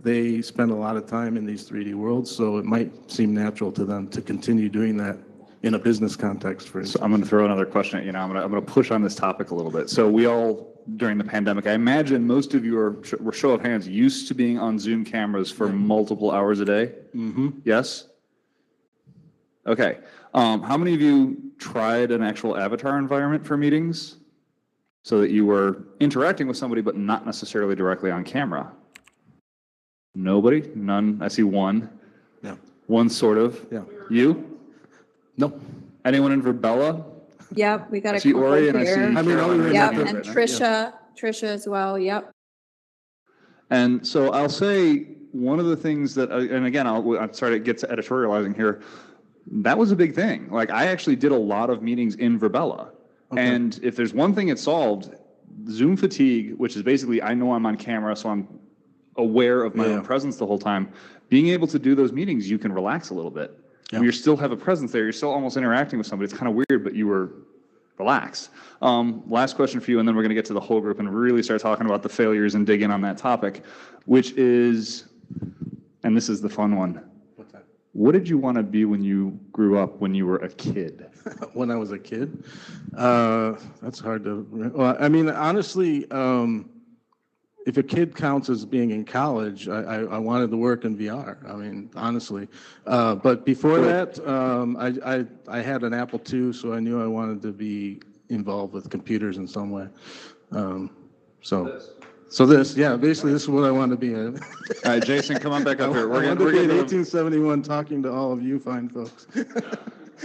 Speaker 12: They spend a lot of time in these 3D worlds, so it might seem natural to them to continue doing that in a business context, for instance.
Speaker 3: So I'm going to throw another question at you now. I'm going to push on this topic a little bit. So we all, during the pandemic, I imagine most of you were show of hands, used to being on Zoom cameras for multiple hours a day.
Speaker 12: Mm-hmm.
Speaker 3: Yes. Okay. How many of you tried an actual avatar environment for meetings, so that you were interacting with somebody, but not necessarily directly on camera? Nobody? None? I see one.
Speaker 12: Yeah.
Speaker 3: One sort of.
Speaker 12: Yeah.
Speaker 3: You?
Speaker 12: No.
Speaker 3: Anyone in Verbella?
Speaker 1: Yep, we got
Speaker 3: I
Speaker 1: a
Speaker 3: see
Speaker 1: couple
Speaker 3: Ori and I see
Speaker 1: here.
Speaker 3: Caroline.
Speaker 1: Yep,
Speaker 3: Right
Speaker 1: and
Speaker 3: now.
Speaker 1: Trisha as well, yep.
Speaker 3: And so I'll say one of the things that, and again, I'm sorry to get to editorializing here, that was a big thing. Like, I actually did a lot of meetings in Verbella. Okay. And if there's one thing it solved, Zoom fatigue, which is basically, I know I'm on camera, so I'm aware of my own presence the whole time. Being able to do those meetings, you can relax a little bit. Yeah. You still have a presence there. You're still almost interacting with somebody. It's kind of weird, but you were relaxed. Last question for you, and then we're going to get to the whole group and really start talking about the failures and dig in on that topic, which is, and this is the fun one.
Speaker 12: What's that?
Speaker 3: What did you want to be when you grew up, when you were a kid?
Speaker 12: When I was a kid? That's hard to, well, I mean, honestly, if a kid counts as being in college, I wanted to work in VR. I mean, honestly. But before that, I had an Apple II, so I knew I wanted to be involved with computers in some way. So this, yeah, basically this is what I want to be. All
Speaker 3: right, Jason, come on back up here.
Speaker 12: We're going to be in 1871 talking to all of you fine folks.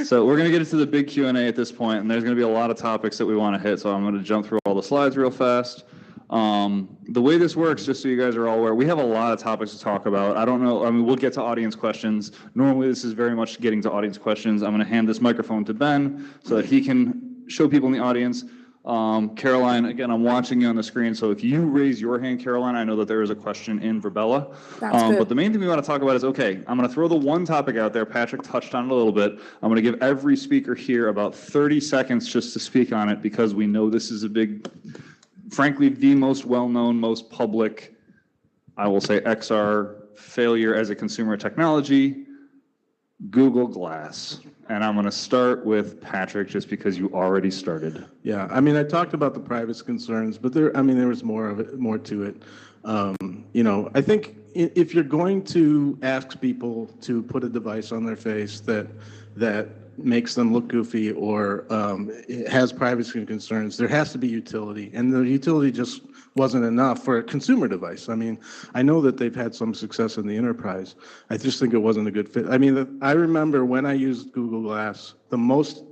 Speaker 3: So we're going to get into the big Q&A at this point, and there's going to be a lot of topics that we want to hit, so I'm going to jump through all the slides real fast. The way this works, just so you guys are all aware, we have a lot of topics to talk about. I don't know, I mean, we'll get to audience questions. Normally, this is very much getting to audience questions. I'm going to hand this microphone to Ben so that he can show people in the audience. Caroline, again, I'm watching you on the screen, so if you raise your hand, Caroline, I know that there is a question in Verbella. But the main thing we want to talk about is, okay, I'm going to throw the one topic out there. Patrick touched on it a little bit. I'm going to give every speaker here about 30 seconds just to speak on it, because we know this is a big, frankly, the most well-known, most public, I will say, XR failure as a consumer technology, Google Glass. And I'm going to start with Patrick, just because you already started.
Speaker 12: Yeah, I mean, I talked about the privacy concerns, but there was more to it. I think if you're going to ask people to put a device on their face that makes them look goofy or it has privacy concerns, there has to be utility, and the utility just wasn't enough for a consumer device. I mean, I know that they've had some success in the enterprise. I just think it wasn't a good fit. I mean, I remember when I used Google Glass, the most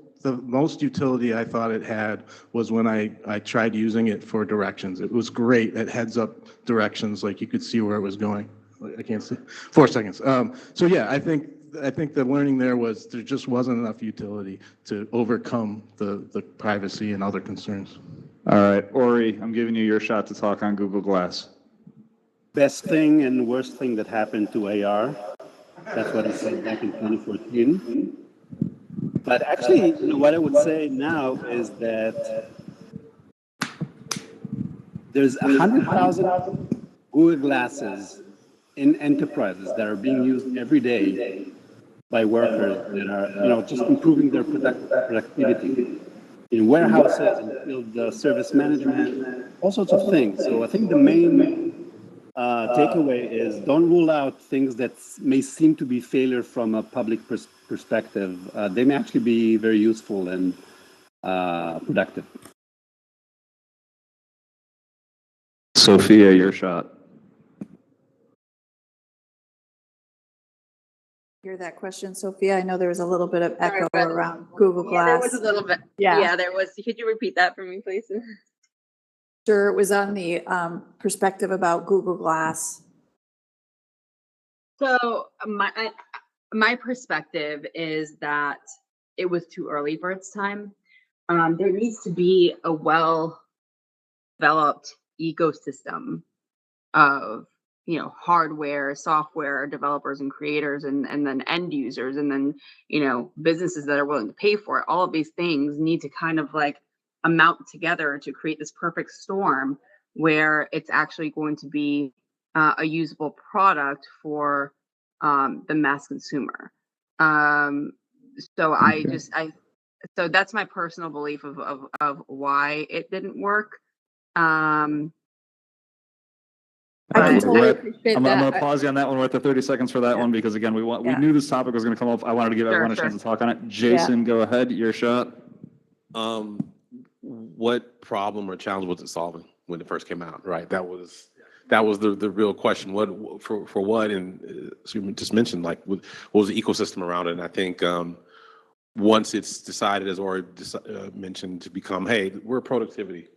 Speaker 12: utility I thought it had was when I tried using it for directions. It was great at heads-up directions, like you could see where it was going. I can't see. 4 seconds. So yeah, I think the learning there was there just wasn't enough utility to overcome the privacy and other concerns.
Speaker 3: All right, Ori, I'm giving you your shot to talk on Google Glass.
Speaker 4: Best thing and worst thing that happened to AR. That's what he said back in 2014. But actually, what I would say now is that there's 100,000 Google Glasses in enterprises that are being used every day by workers that are, just improving their productivity in warehouses, in field service management, all sorts of things. So I think the main takeaway is don't rule out things that may seem to be failure from a public perspective. They may actually be very useful and productive.
Speaker 3: Sophia, your shot.
Speaker 1: Hear that question, Sophia? I know there was a little bit of echo around Google Glass.
Speaker 11: Yeah, there was a little bit. Yeah, there was. Could you repeat that for me, please?
Speaker 1: Sure, it was on the perspective about Google Glass.
Speaker 11: So my perspective is that it was too early for its time. There needs to be a well-developed ecosystem of hardware, software developers and creators, and then end users, and then businesses that are willing to pay for it. All of these things need to kind of like amount together to create this perfect storm where it's actually going to be a usable product for the mass consumer. So so that's my personal belief of why it didn't work.
Speaker 1: I can totally appreciate
Speaker 3: I'm
Speaker 1: that.
Speaker 3: going to pause you on that one. We're at the 30 seconds for that one because again, we knew this topic was going to come up. I wanted to give everyone a chance to talk on it. Jason, go ahead. Your shot.
Speaker 10: What problem or challenge was it solving when it first came out? Right. That was the real question. What for what? And so you just mentioned what was the ecosystem around it? And I think once it's decided, as Ori mentioned, to become, hey, we're a productivity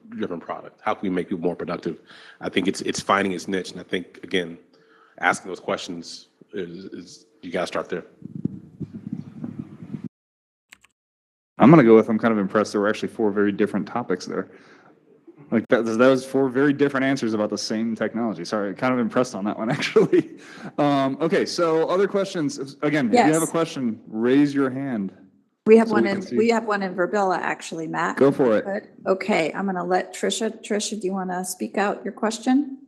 Speaker 10: driven product. How can we make people more productive? I think it's finding its niche, and I think again, asking those questions is you got to start there.
Speaker 3: I'm gonna go with. I'm kind of impressed. There were actually 4 very different topics there. Like that was 4 very different answers about the same technology. Sorry, kind of impressed on that one actually. Okay, so other questions. Again, if you have a question, raise your hand.
Speaker 1: We have one in Verbilla, actually, Matt.
Speaker 3: Go for it.
Speaker 1: Good. Okay, I'm going to let Trisha. Trisha, do you want to speak out your question?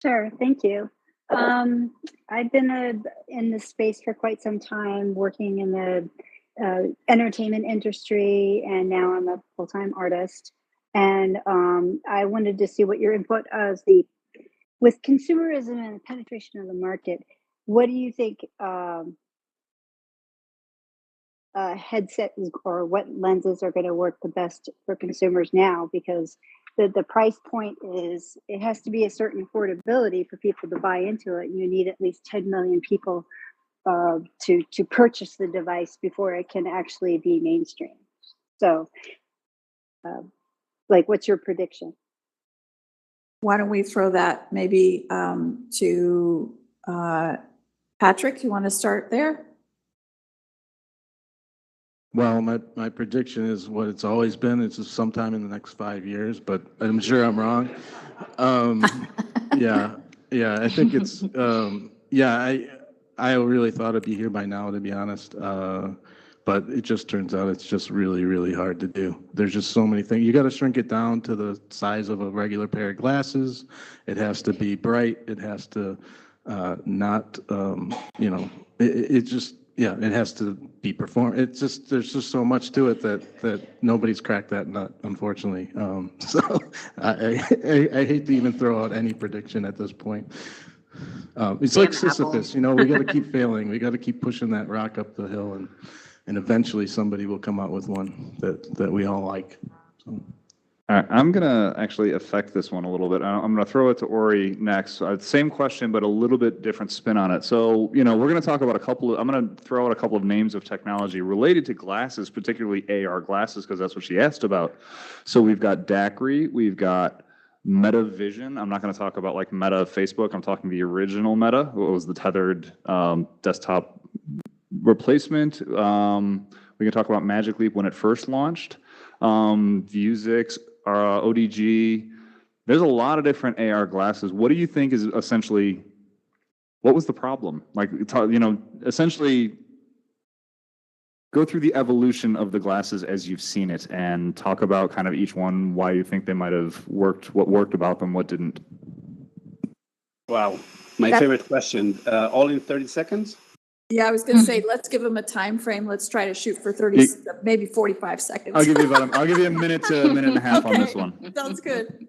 Speaker 8: Sure, thank you. I've been in this space for quite some time, working in the entertainment industry, and now I'm a full-time artist. And I wanted to see what your input is with consumerism and the penetration of the market. What do you think? Headsets or what lenses are going to work the best for consumers now, because the price point is, it has to be a certain affordability for people to buy into it. You need at least 10 million people to purchase the device before it can actually be mainstream. So what's your prediction?
Speaker 1: Why don't we throw that maybe to Patrick? You want to start there?
Speaker 12: Well, my prediction is what it's always been. It's just sometime in the next 5 years, but I'm sure I'm wrong. Yeah, I think it's, I really thought it'd be here by now, to be honest. But it just turns out it's just really, really hard to do. There's just so many things. You got to shrink it down to the size of a regular pair of glasses. It has to be bright. It has to not, it just, it has to be performed. It's just, there's just so much to it that nobody's cracked that nut, unfortunately. So I hate to even throw out any prediction at this point. It's like Sisyphus, we got to keep failing. We got to keep pushing that rock up the hill, and eventually somebody will come out with one that we all like. So.
Speaker 3: All right, I'm going to actually affect this one a little bit. I'm going to throw it to Ori next. Same question, but a little bit different spin on it. So, we're going to talk about I'm going to throw out a couple of names of technology related to glasses, particularly AR glasses, because that's what she asked about. So we've got DAQRI, we've got MetaVision. I'm not going to talk about like Meta Facebook. I'm talking the original Meta, what was the tethered desktop replacement. We can talk about Magic Leap when it first launched. Vuzix, ODG. There's a lot of different AR glasses. What do you think is essentially What was the problem? Like, essentially go through the evolution of the glasses as you've seen it and talk about kind of each one, why you think they might have worked, what worked about them, what didn't.
Speaker 4: Wow. My favorite question. All in 30 seconds?
Speaker 1: Yeah, I was going to say, let's give them a time frame. Let's try to shoot for 30, maybe 45 seconds.
Speaker 3: I'll give you a minute to a minute and a half on this one.
Speaker 1: Sounds good.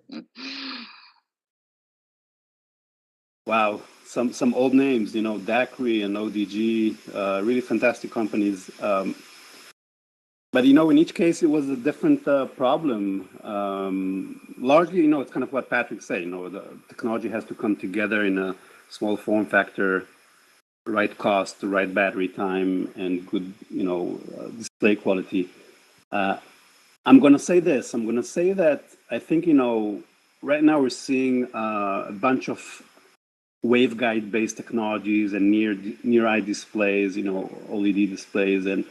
Speaker 4: Wow. Some old names, Dacry and ODG, really fantastic companies. But, in each case, it was a different problem. Largely, it's kind of what Patrick said, the technology has to come together in a small form factor, right cost, the right battery time, and good, display quality. I'm going to say this. I'm going to say that I think, right now we're seeing a bunch of waveguide-based technologies and near-eye displays, OLED displays, and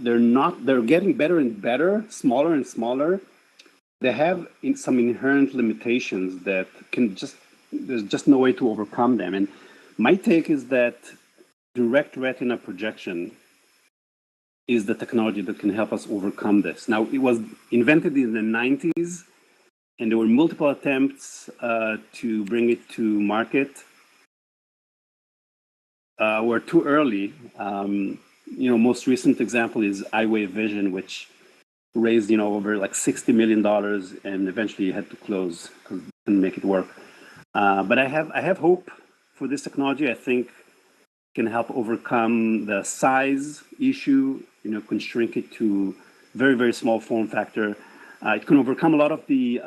Speaker 4: they're getting better and better, smaller and smaller. They have some inherent limitations that there's just no way to overcome them. And my take is that direct retina projection is the technology that can help us overcome this. Now, it was invented in the 90s, and there were multiple attempts to bring it to market. We're too early. Most recent example is iWave Vision, which raised, over like $60 million and eventually had to close because it didn't make it work. But I have hope for this technology. I think it can help overcome the size issue, can shrink it to very, very small form factor. It can overcome a lot of the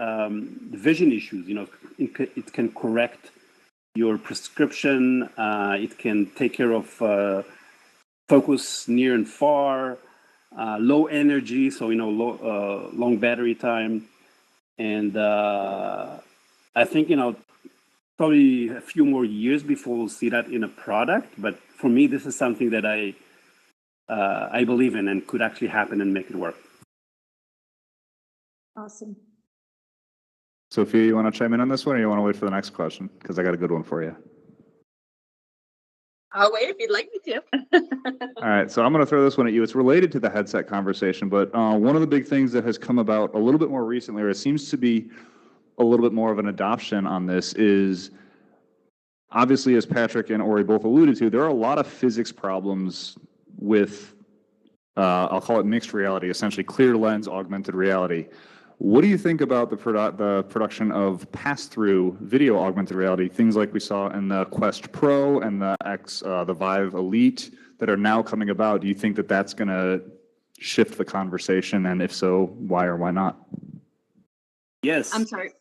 Speaker 4: vision issues. It can correct your prescription. It can take care of focus near and far, low energy, so long battery time, and I think probably a few more years before we'll see that in a product. But for me, this is something that I believe in and could actually happen and make it work.
Speaker 1: Awesome.
Speaker 3: Sophia, you want to chime in on this one, or you want to wait for the next question? Because I got a good one for you.
Speaker 11: I'll wait if you'd like me to.
Speaker 3: All right, so I'm going to throw this one at you. It's related to the headset conversation, but one of the big things that has come about a little bit more recently, or it seems to be a little bit more of an adoption on this, is obviously, as Patrick and Ori both alluded to, there are a lot of physics problems with, I'll call it mixed reality, essentially clear lens augmented reality. What do you think about the production of pass-through video augmented reality, things like we saw in the Quest Pro and the Vive Elite that are now coming about? Do you think that that's going to shift the conversation? And if so, why or why not?
Speaker 4: Yes.
Speaker 11: I'm sorry.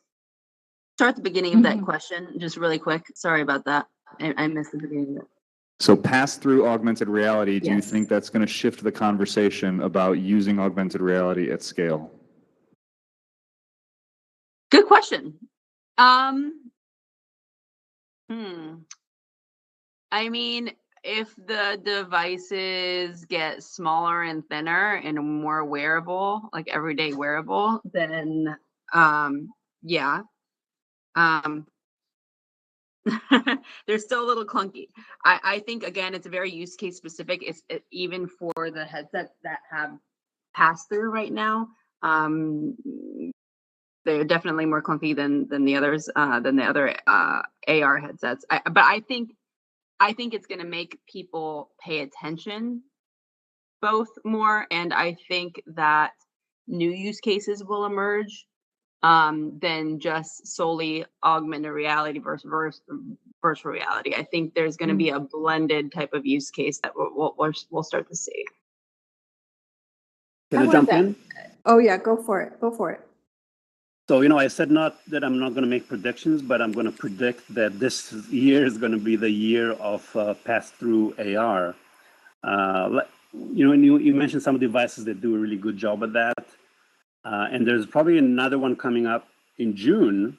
Speaker 11: Start at the beginning of that question, just really quick. Sorry about that. I missed the beginning of it.
Speaker 3: So pass-through augmented reality, do you think that's going to shift the conversation about using augmented reality at scale?
Speaker 11: Good question. I mean, if the devices get smaller and thinner and more wearable, like everyday wearable, then yeah. They're still a little clunky. I think, again, it's a very use case specific. Even for the headsets that have pass through right now. They're definitely more clunky than the others, than the other AR headsets. But I think it's going to make people pay attention both more, and I think that new use cases will emerge than just solely augmented reality versus virtual reality. I think there's going to be a blended type of use case that we'll start to see.
Speaker 4: Can I jump in?
Speaker 1: Oh yeah, go for it. Go for it.
Speaker 4: So, I said not that I'm not going to make predictions, but I'm going to predict that this year is going to be the year of pass-through AR. You mentioned some devices that do a really good job at that. And there's probably another one coming up in June,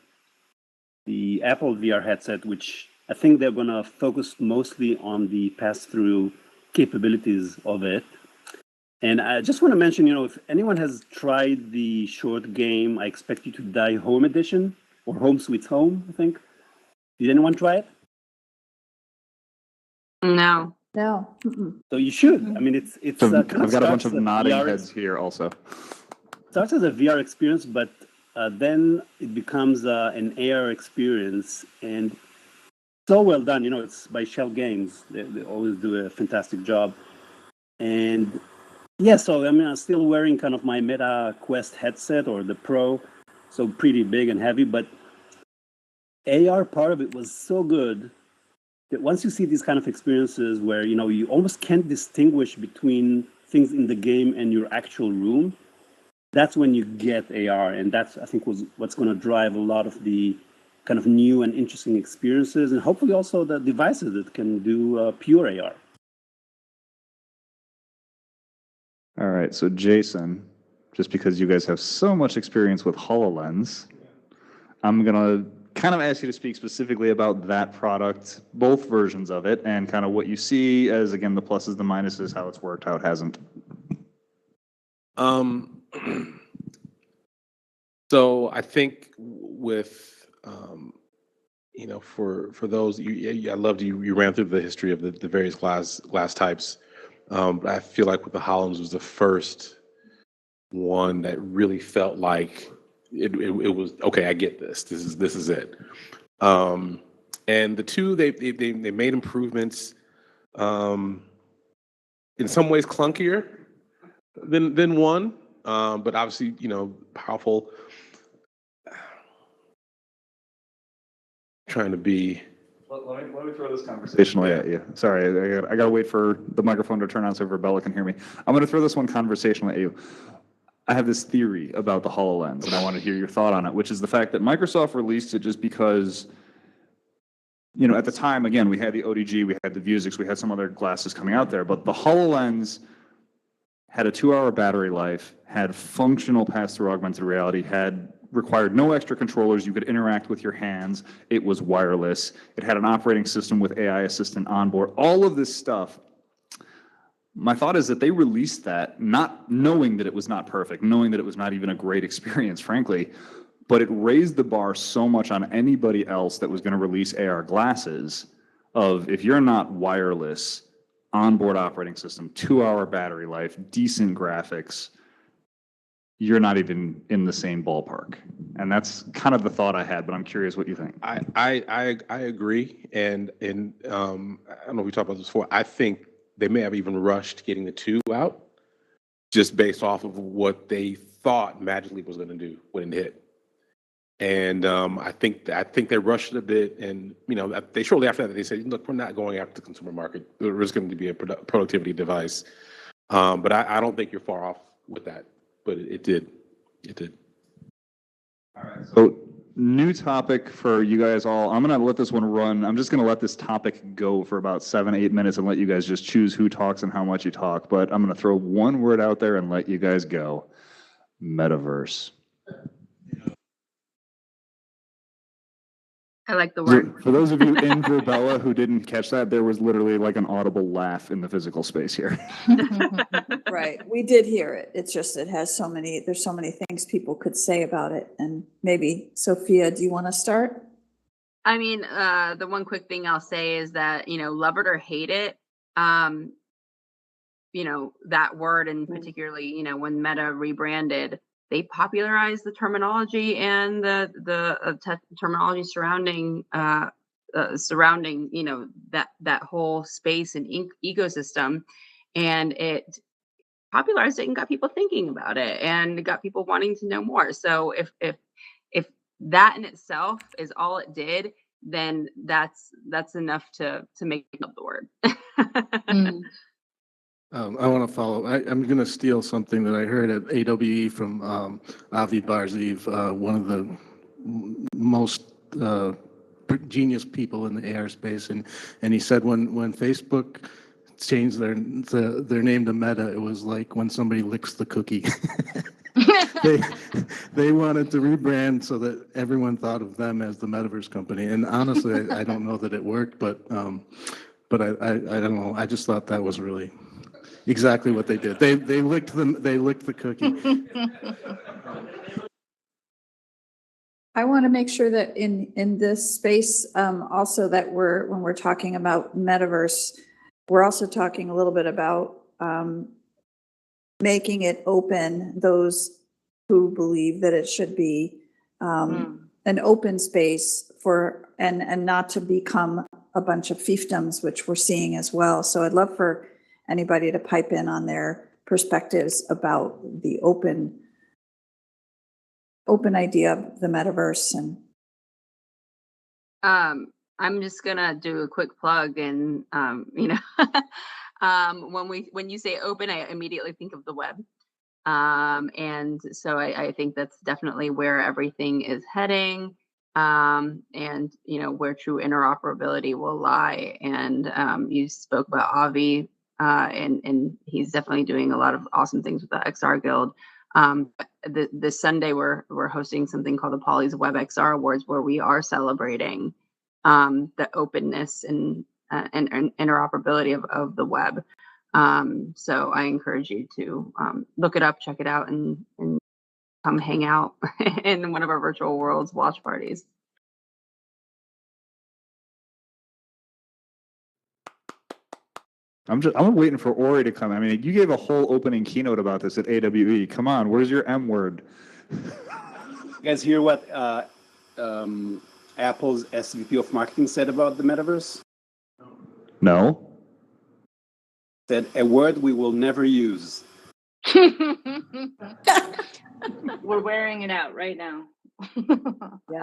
Speaker 4: the Apple VR headset, which I think they're going to focus mostly on the pass-through capabilities of it. And I just want to mention, if anyone has tried the short game, I Expect You to Die Home Edition, or Home Sweet Home, I think. Did anyone try it?
Speaker 2: No.
Speaker 1: No. Mm-mm.
Speaker 4: So you should. I mean, it's
Speaker 3: So
Speaker 4: kind of
Speaker 3: I've got a bunch
Speaker 4: starts
Speaker 3: of
Speaker 4: as
Speaker 3: nodding
Speaker 4: VR
Speaker 3: heads here also.
Speaker 4: starts as a VR experience, but then it becomes an AR experience, and so well done. You know, it's by Shell Games. They always do a fantastic job. And yeah, so I mean, I'm still wearing kind of my Meta Quest headset or the Pro, so pretty big and heavy. But AR part of it was so good that once you see these kind of experiences where you almost can't distinguish between things in the game and your actual room, that's when you get AR, and that's, I think, was what's going to drive a lot of the kind of new and interesting experiences, and hopefully also the devices that can do pure AR.
Speaker 3: All right, so Jason, just because you guys have so much experience with HoloLens, I'm gonna kind of ask you to speak specifically about that product, both versions of it, and kind of what you see as, again, the pluses, the minuses, how it's worked, how it hasn't.
Speaker 10: So I think with for those I loved you ran through the history of the various glass types. I feel like with the HoloLens was the first one that really felt like it was okay. I get this. This is it. And the two they made improvements. In some ways clunkier than one, but obviously powerful. Trying to be.
Speaker 3: Let me throw this conversationally at you. Sorry, I got to wait for the microphone to turn on so Bella can hear me. I'm going to throw this one conversationally at you. I have this theory about the HoloLens, and I want to hear your thought on it, which is the fact that Microsoft released it just because, at the time, again, we had the ODG, we had the Vuzix, we had some other glasses coming out there, but the HoloLens had a 2-hour battery life, had functional pass-through augmented reality, required no extra controllers. You could interact with your hands. It was wireless. It had an operating system with AI assistant on board. All of this stuff. My thought is that they released that not knowing that it was not perfect, knowing that it was not even a great experience, frankly, but it raised the bar so much on anybody else that was going to release AR glasses of, if you're not wireless, onboard operating system, 2-hour battery life, decent graphics, you're not even in the same ballpark. And that's kind of the thought I had, but I'm curious what you think.
Speaker 10: I agree, and I don't know if we talked about this before. I think they may have even rushed getting the 2 out, just based off of what they thought Magic Leap was going to do when it hit. And I think they rushed it a bit, and they shortly after that they said, "Look, we're not going after the consumer market. It's going to be a productivity device." But I don't think you're far off with that. But it did.
Speaker 3: All right. So new topic for you guys all. I'm going to let this one run. I'm just going to let this topic go for about 7-8 minutes and let you guys just choose who talks and how much you talk. But I'm going to throw one word out there and let you guys go. Metaverse.
Speaker 2: I like the word.
Speaker 3: For those of you in Verbella who didn't catch that, there was literally like an audible laugh in the physical space here.
Speaker 1: Right. We did hear it. It's just, there's so many things people could say about it. And maybe, Sophia, do you want to start?
Speaker 11: I mean, the one quick thing I'll say is that, love it or hate it, that word, and particularly, when Meta rebranded, they popularized the terminology and the terminology surrounding that whole space and ecosystem, and it popularized it and got people thinking about it and got people wanting to know more. So if that in itself is all it did, then that's enough to make up the word.
Speaker 12: I want to follow. I'm going to steal something that I heard at AWE from Avi Barziv, one of the most genius people in the AR space, and he said when Facebook changed their name to Meta, it was like when somebody licks the cookie. They wanted to rebrand so that everyone thought of them as the Metaverse company, and honestly, I don't know that it worked, but I don't know. I just thought that was really exactly what they did. They licked the cookie.
Speaker 1: I want to make sure that in this space, also that when we're talking about Metaverse, we're also talking a little bit about making it open, those who believe that it should be an open space for, and not to become a bunch of fiefdoms, which we're seeing as well. So I'd love for anybody to pipe in on their perspectives about the open idea of the metaverse. And
Speaker 11: I'm just gonna do a quick plug, and when you say open, I immediately think of the web. And so I think that's definitely where everything is heading, and where true interoperability will lie. And you spoke about Avi, and he's definitely doing a lot of awesome things with the XR Guild. This Sunday we're hosting something called the Polly's Web XR Awards, where we are celebrating the openness and interoperability of the web. So I encourage you to look it up, check it out, and come hang out in one of our virtual worlds watch parties.
Speaker 3: I'm waiting for Ori to come. I mean, you gave a whole opening keynote about this at AWE. Come on, where's your M word?
Speaker 4: You guys hear what Apple's SVP of marketing said about the metaverse?
Speaker 3: No.
Speaker 4: Said a word we will never use.
Speaker 2: We're wearing it out right now.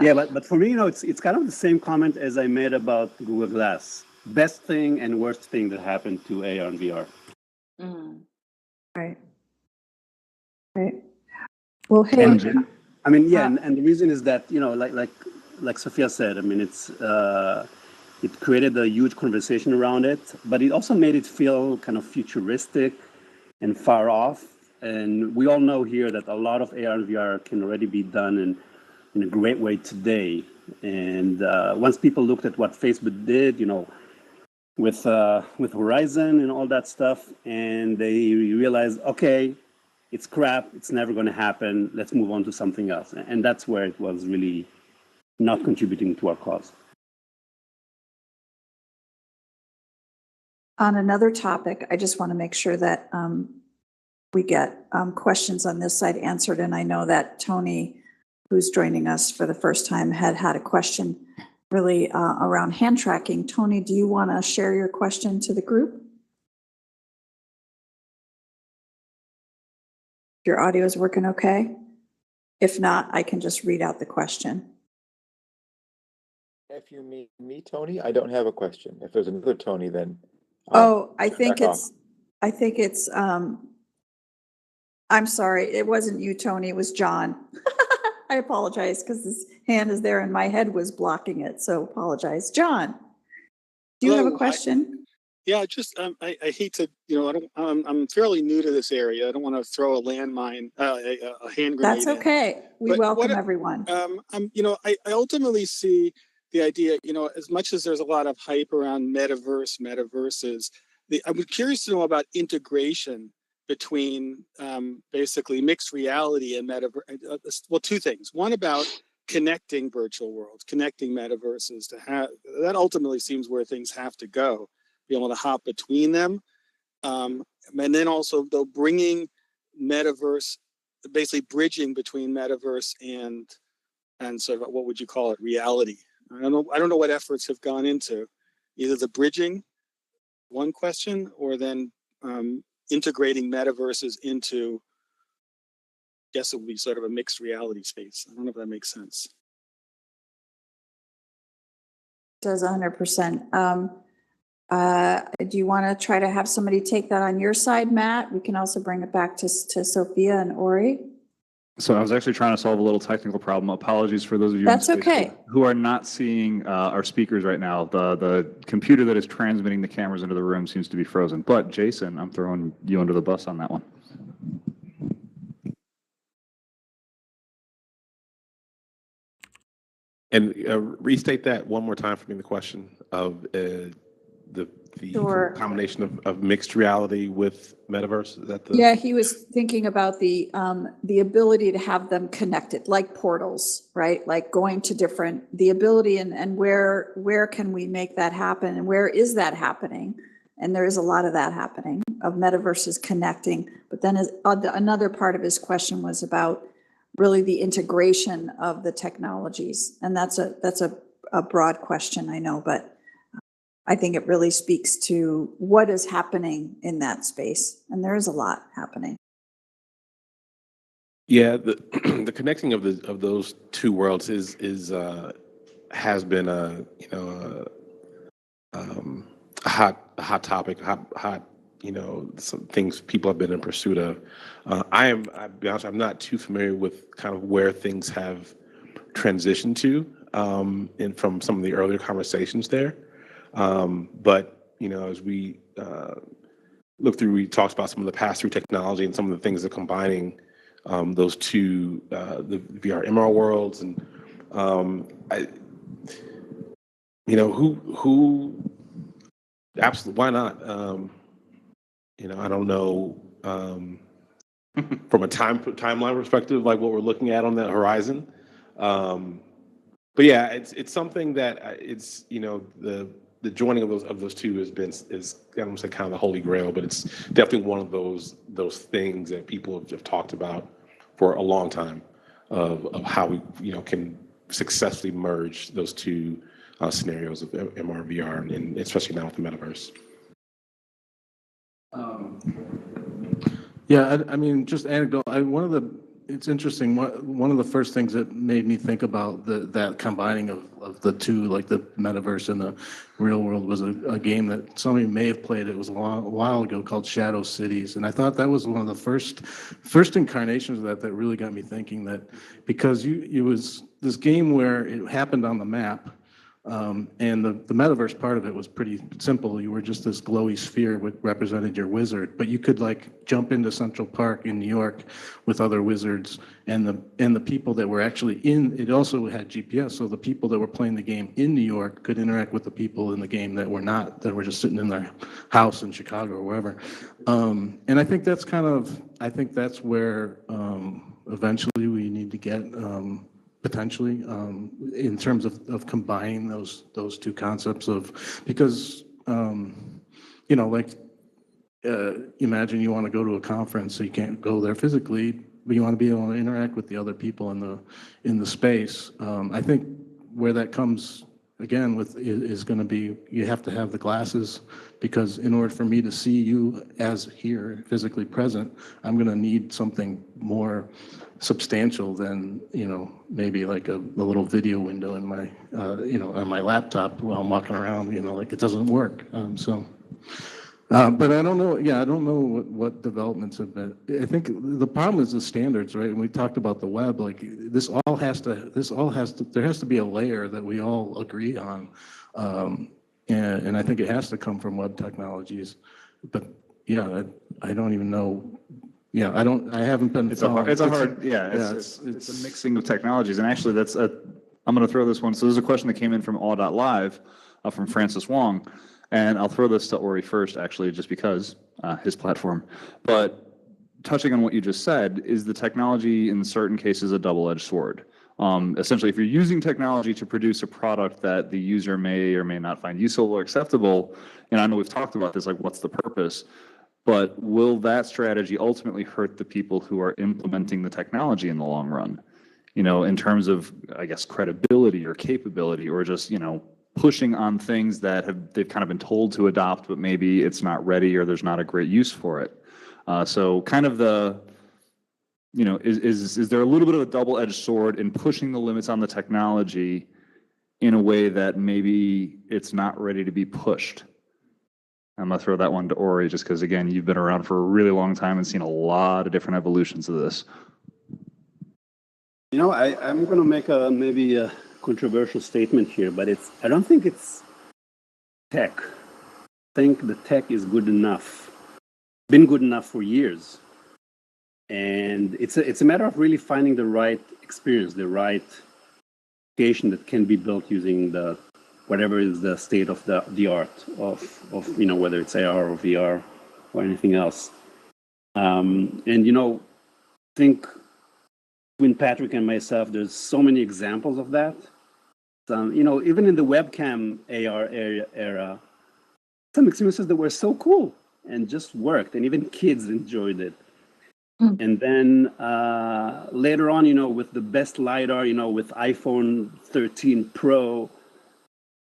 Speaker 4: Yeah, but for me, it's kind of the same comment as I made about Google Glass. Best thing and worst thing that happened to AR and VR.
Speaker 1: Right. Well, hey.
Speaker 4: I mean, yeah, and the reason is that, like Sophia said, I mean, it created a huge conversation around it, but it also made it feel kind of futuristic and far off. And we all know here that a lot of AR and VR can already be done in a great way today. And once people looked at what Facebook did, with Horizon and all that stuff, and they realized, okay, it's crap, it's never going to happen, let's move on to something else. And that's where it was really not contributing to our cause.
Speaker 1: On another topic, I just want to make sure that we get questions on this side answered. And I know that Tony, who's joining us for the first time, had a question really around hand tracking. Tony, do you want to share your question to the group? Your audio is working okay? If not, I can just read out the question.
Speaker 7: If you mean me, Tony, I don't have a question. If there's another Tony, then
Speaker 1: I think it's I'm sorry, it wasn't you, Tony, it was John. I apologize because his hand is there and my head was blocking it, so apologize. John, do you have a question?
Speaker 13: Just I hate to, I'm fairly new to this area. I don't want to throw a landmine, a hand grenade.
Speaker 1: That's okay. We welcome everyone.
Speaker 13: I ultimately see the idea, as much as there's a lot of hype around metaverses, I'm curious to know about integration between basically mixed reality and metaverse. Well, two things. One about connecting virtual worlds, connecting metaverses to have that ultimately seems where things have to go. Be able to hop between them, and then also though bringing metaverse, basically bridging between metaverse and sort of what would you call it, reality. I don't know what efforts have gone into either the bridging, one question, or then integrating metaverses into, I guess it would be sort of a mixed reality space. I don't know if that makes sense.
Speaker 1: Does 100%. Do you want to try to have somebody take that on your side, Matt? We can also bring it back to Sophia and Ori.
Speaker 3: So I was actually trying to solve a little technical problem. Apologies for those of you
Speaker 1: That's okay.
Speaker 3: who are not seeing our speakers right now. The computer that is transmitting the cameras into the room seems to be frozen. But Jason, I'm throwing you under the bus on that one.
Speaker 10: And restate that one more time for me, the question of the
Speaker 1: Sure.
Speaker 10: combination of mixed reality with metaverse. Is that the...
Speaker 1: Yeah, he was thinking about the ability to have them connected, like portals, right? Like going to the ability and where can we make that happen and where is that happening? And there is a lot of that happening, of metaverses connecting. But then another part of his question was about really the integration of the technologies. And that's a broad question, I know, but I think it really speaks to what is happening in that space. And there is a lot happening.
Speaker 10: Yeah, the connecting of those two worlds has been a hot topic, hot some things people have been in pursuit of. I'll be honest, I'm not too familiar with kind of where things have transitioned to, and from some of the earlier conversations there. But as we look through, we talked about some of the pass-through technology and some of the things that combining those two, the VR MR worlds, and who absolutely, why not? I don't know from a timeline perspective, like what we're looking at on that horizon. But yeah, it's something that it's the joining of those two is I don't want to say kind of the holy grail, but it's definitely one of those things that people have talked about for a long time of how we can successfully merge those two scenarios of MR, VR, and especially now with the metaverse.
Speaker 12: Yeah, I mean, just anecdote. It's interesting. One of the first things that made me think about that combining of the two, like the metaverse and the real world, was a game that somebody may have played. It was a while ago, called Shadow Cities, and I thought that was one of the first incarnations of that really got me thinking, that because it was this game where it happened on the map. And the metaverse part of it was pretty simple. You were just this glowy sphere which represented your wizard, but you could like jump into Central Park in New York with other wizards, and the people that were actually in it also had GPS, so the people that were playing the game in New York could interact with the people in the game that were just sitting in their house in Chicago or wherever. And I think that's where eventually we need to get. Potentially, in terms of combining those two concepts because imagine you want to go to a conference, so you can't go there physically, but you want to be able to interact with the other people in the space. I think where that comes again is going to be, you have to have the glasses, because in order for me to see you as here physically present, I'm going to need something more substantial than maybe like a little video window in my on my laptop while I'm walking around. Like it doesn't work. But I don't know. Yeah, I don't know what developments have been. I think the problem is the standards, right? And we talked about the web. Like there has to be a layer that we all agree on, and I think it has to come from web technologies. But yeah, I don't even know. Yeah, I haven't been.
Speaker 3: It's a hard. It's a mixing of technologies, and actually, I'm going to throw this one. So there's a question that came in from All.Live, from Francis Wong, and I'll throw this to Ori first, actually, just because his platform. But touching on what you just said, is the technology in certain cases a double-edged sword? Essentially, if you're using technology to produce a product that the user may or may not find useful or acceptable, and I know we've talked about this, like what's the purpose? But will that strategy ultimately hurt the people who are implementing the technology in the long run? In terms of, I guess, credibility or capability, or just, pushing on things that they've kind of been told to adopt, but maybe it's not ready or there's not a great use for it. So kind of is there a little bit of a double-edged sword in pushing the limits on the technology in a way that maybe it's not ready to be pushed? I'm going to throw that one to Ori, just because, again, you've been around for a really long time and seen a lot of different evolutions of this.
Speaker 4: I'm going to make maybe a controversial statement here, but I don't think it's tech. I think the tech is good enough, been good enough for years. And it's a matter of really finding the right experience, the right application that can be built using whatever is the state of the art of whether it's AR or VR or anything else. And I think between Patrick and myself, there's so many examples of that. Even in the webcam AR era, some experiences that were so cool and just worked, and even kids enjoyed it. And then later on, with the best LiDAR, with iPhone 13 Pro,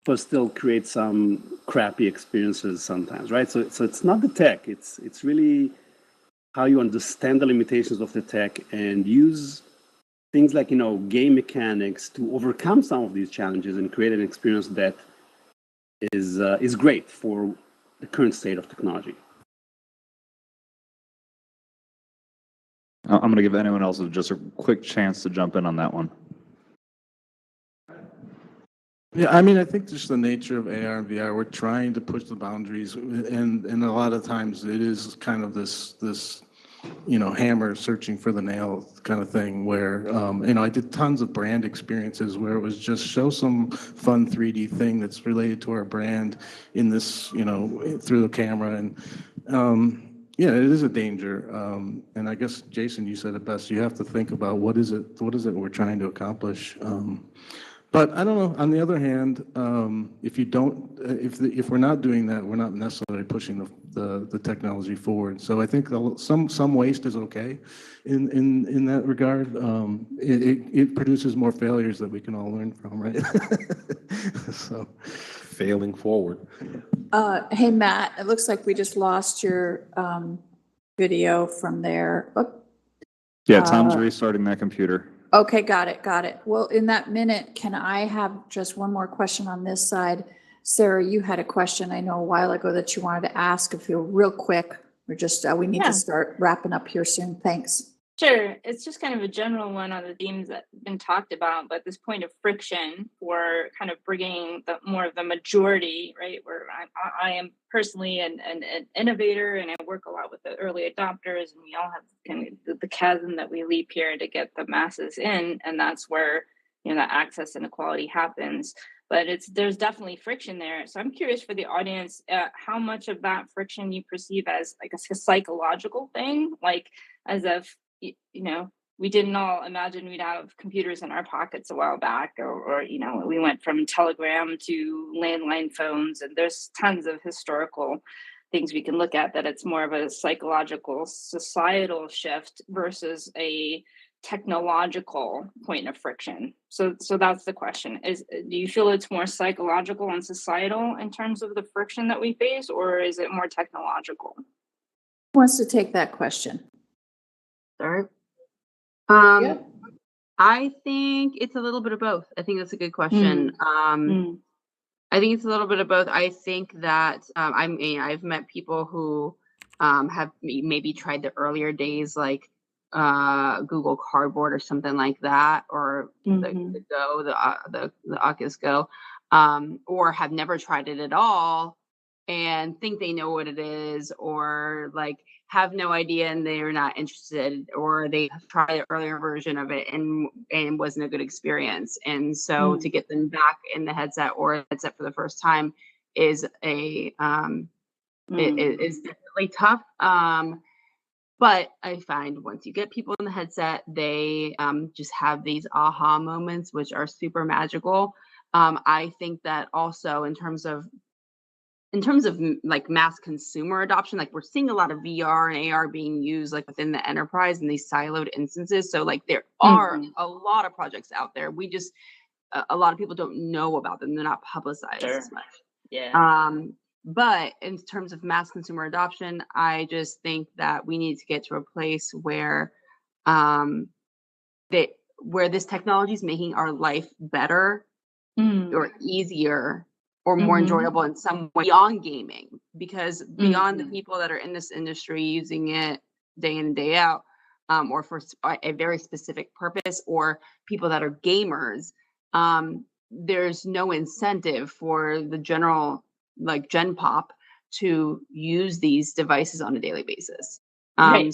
Speaker 4: but still create some crappy experiences sometimes, right? So it's not the tech, it's really how you understand the limitations of the tech and use things like, game mechanics to overcome some of these challenges and create an experience that is great for the current state of technology.
Speaker 3: I'm going to give anyone else just a quick chance to jump in on that one.
Speaker 12: Yeah, I mean, I think just the nature of AR and VR, we're trying to push the boundaries, and a lot of times it is kind of this hammer searching for the nail kind of thing where, I did tons of brand experiences where it was just show some fun 3D thing that's related to our brand in this, through the camera. And yeah, it is a danger. And I guess, Jason, you said it best. You have to think about what is it we're trying to accomplish. But I don't know. On the other hand, if we're not doing that, we're not necessarily pushing the technology forward. So I think some waste is okay in that regard. It produces more failures that we can all learn from, right? So
Speaker 10: failing forward.
Speaker 1: Hey, Matt, it looks like we just lost your video from there. Oh.
Speaker 3: Yeah, Tom's restarting that computer.
Speaker 1: Okay, got it. Well, in that minute, can I have just one more question on this side? Sarah, you had a question I know a while ago that you wanted to ask. If you're real quick, we need to start wrapping up here soon. Thanks.
Speaker 2: Sure. It's just kind of a general one on the themes that have been talked about, but this point of friction for kind of bringing more of the majority, right? Where I am personally an innovator, and I work a lot with the early adopters, and we all have kind of the chasm that we leap here to get the masses in, and that's where that access inequality happens. But there's definitely friction there. So I'm curious for the audience, how much of that friction you perceive as like a psychological thing, like as if we didn't all imagine we'd have computers in our pockets a while back, or we went from telegram to landline phones, and there's tons of historical things we can look at that it's more of a psychological societal shift versus a technological point of friction. So that's the question. Do you feel it's more psychological and societal in terms of the friction that we face, or is it more technological?
Speaker 1: Who wants to take that question?
Speaker 11: Start.
Speaker 1: Yeah.
Speaker 11: I think it's a little bit of both. I think that's a good question. I think it's a little bit of both. I think that I've met people who have maybe tried the earlier days, like Google Cardboard or something like that, or the Go, the Oculus Go, or have never tried it at all and think they know what it is, or like have no idea and they're not interested, or they tried the earlier version of it and wasn't a good experience. And so to get them back in the headset or a headset for the first time is it is definitely tough. But I find once you get people in the headset, they just have these aha moments, which are super magical. I think that also in terms of like mass consumer adoption, like we're seeing a lot of VR and AR being used like within the enterprise in these siloed instances. So like there are a lot of projects out there. We just, a lot of people don't know about them. They're not publicized as much.
Speaker 2: Yeah.
Speaker 11: But in terms of mass consumer adoption, I just think that we need to get to a place where where this technology is making our life better or easier or more enjoyable in some way beyond gaming, because beyond the people that are in this industry using it day in and day out, or for a very specific purpose, or people that are gamers, there's no incentive for the general like Gen Pop to use these devices on a daily basis.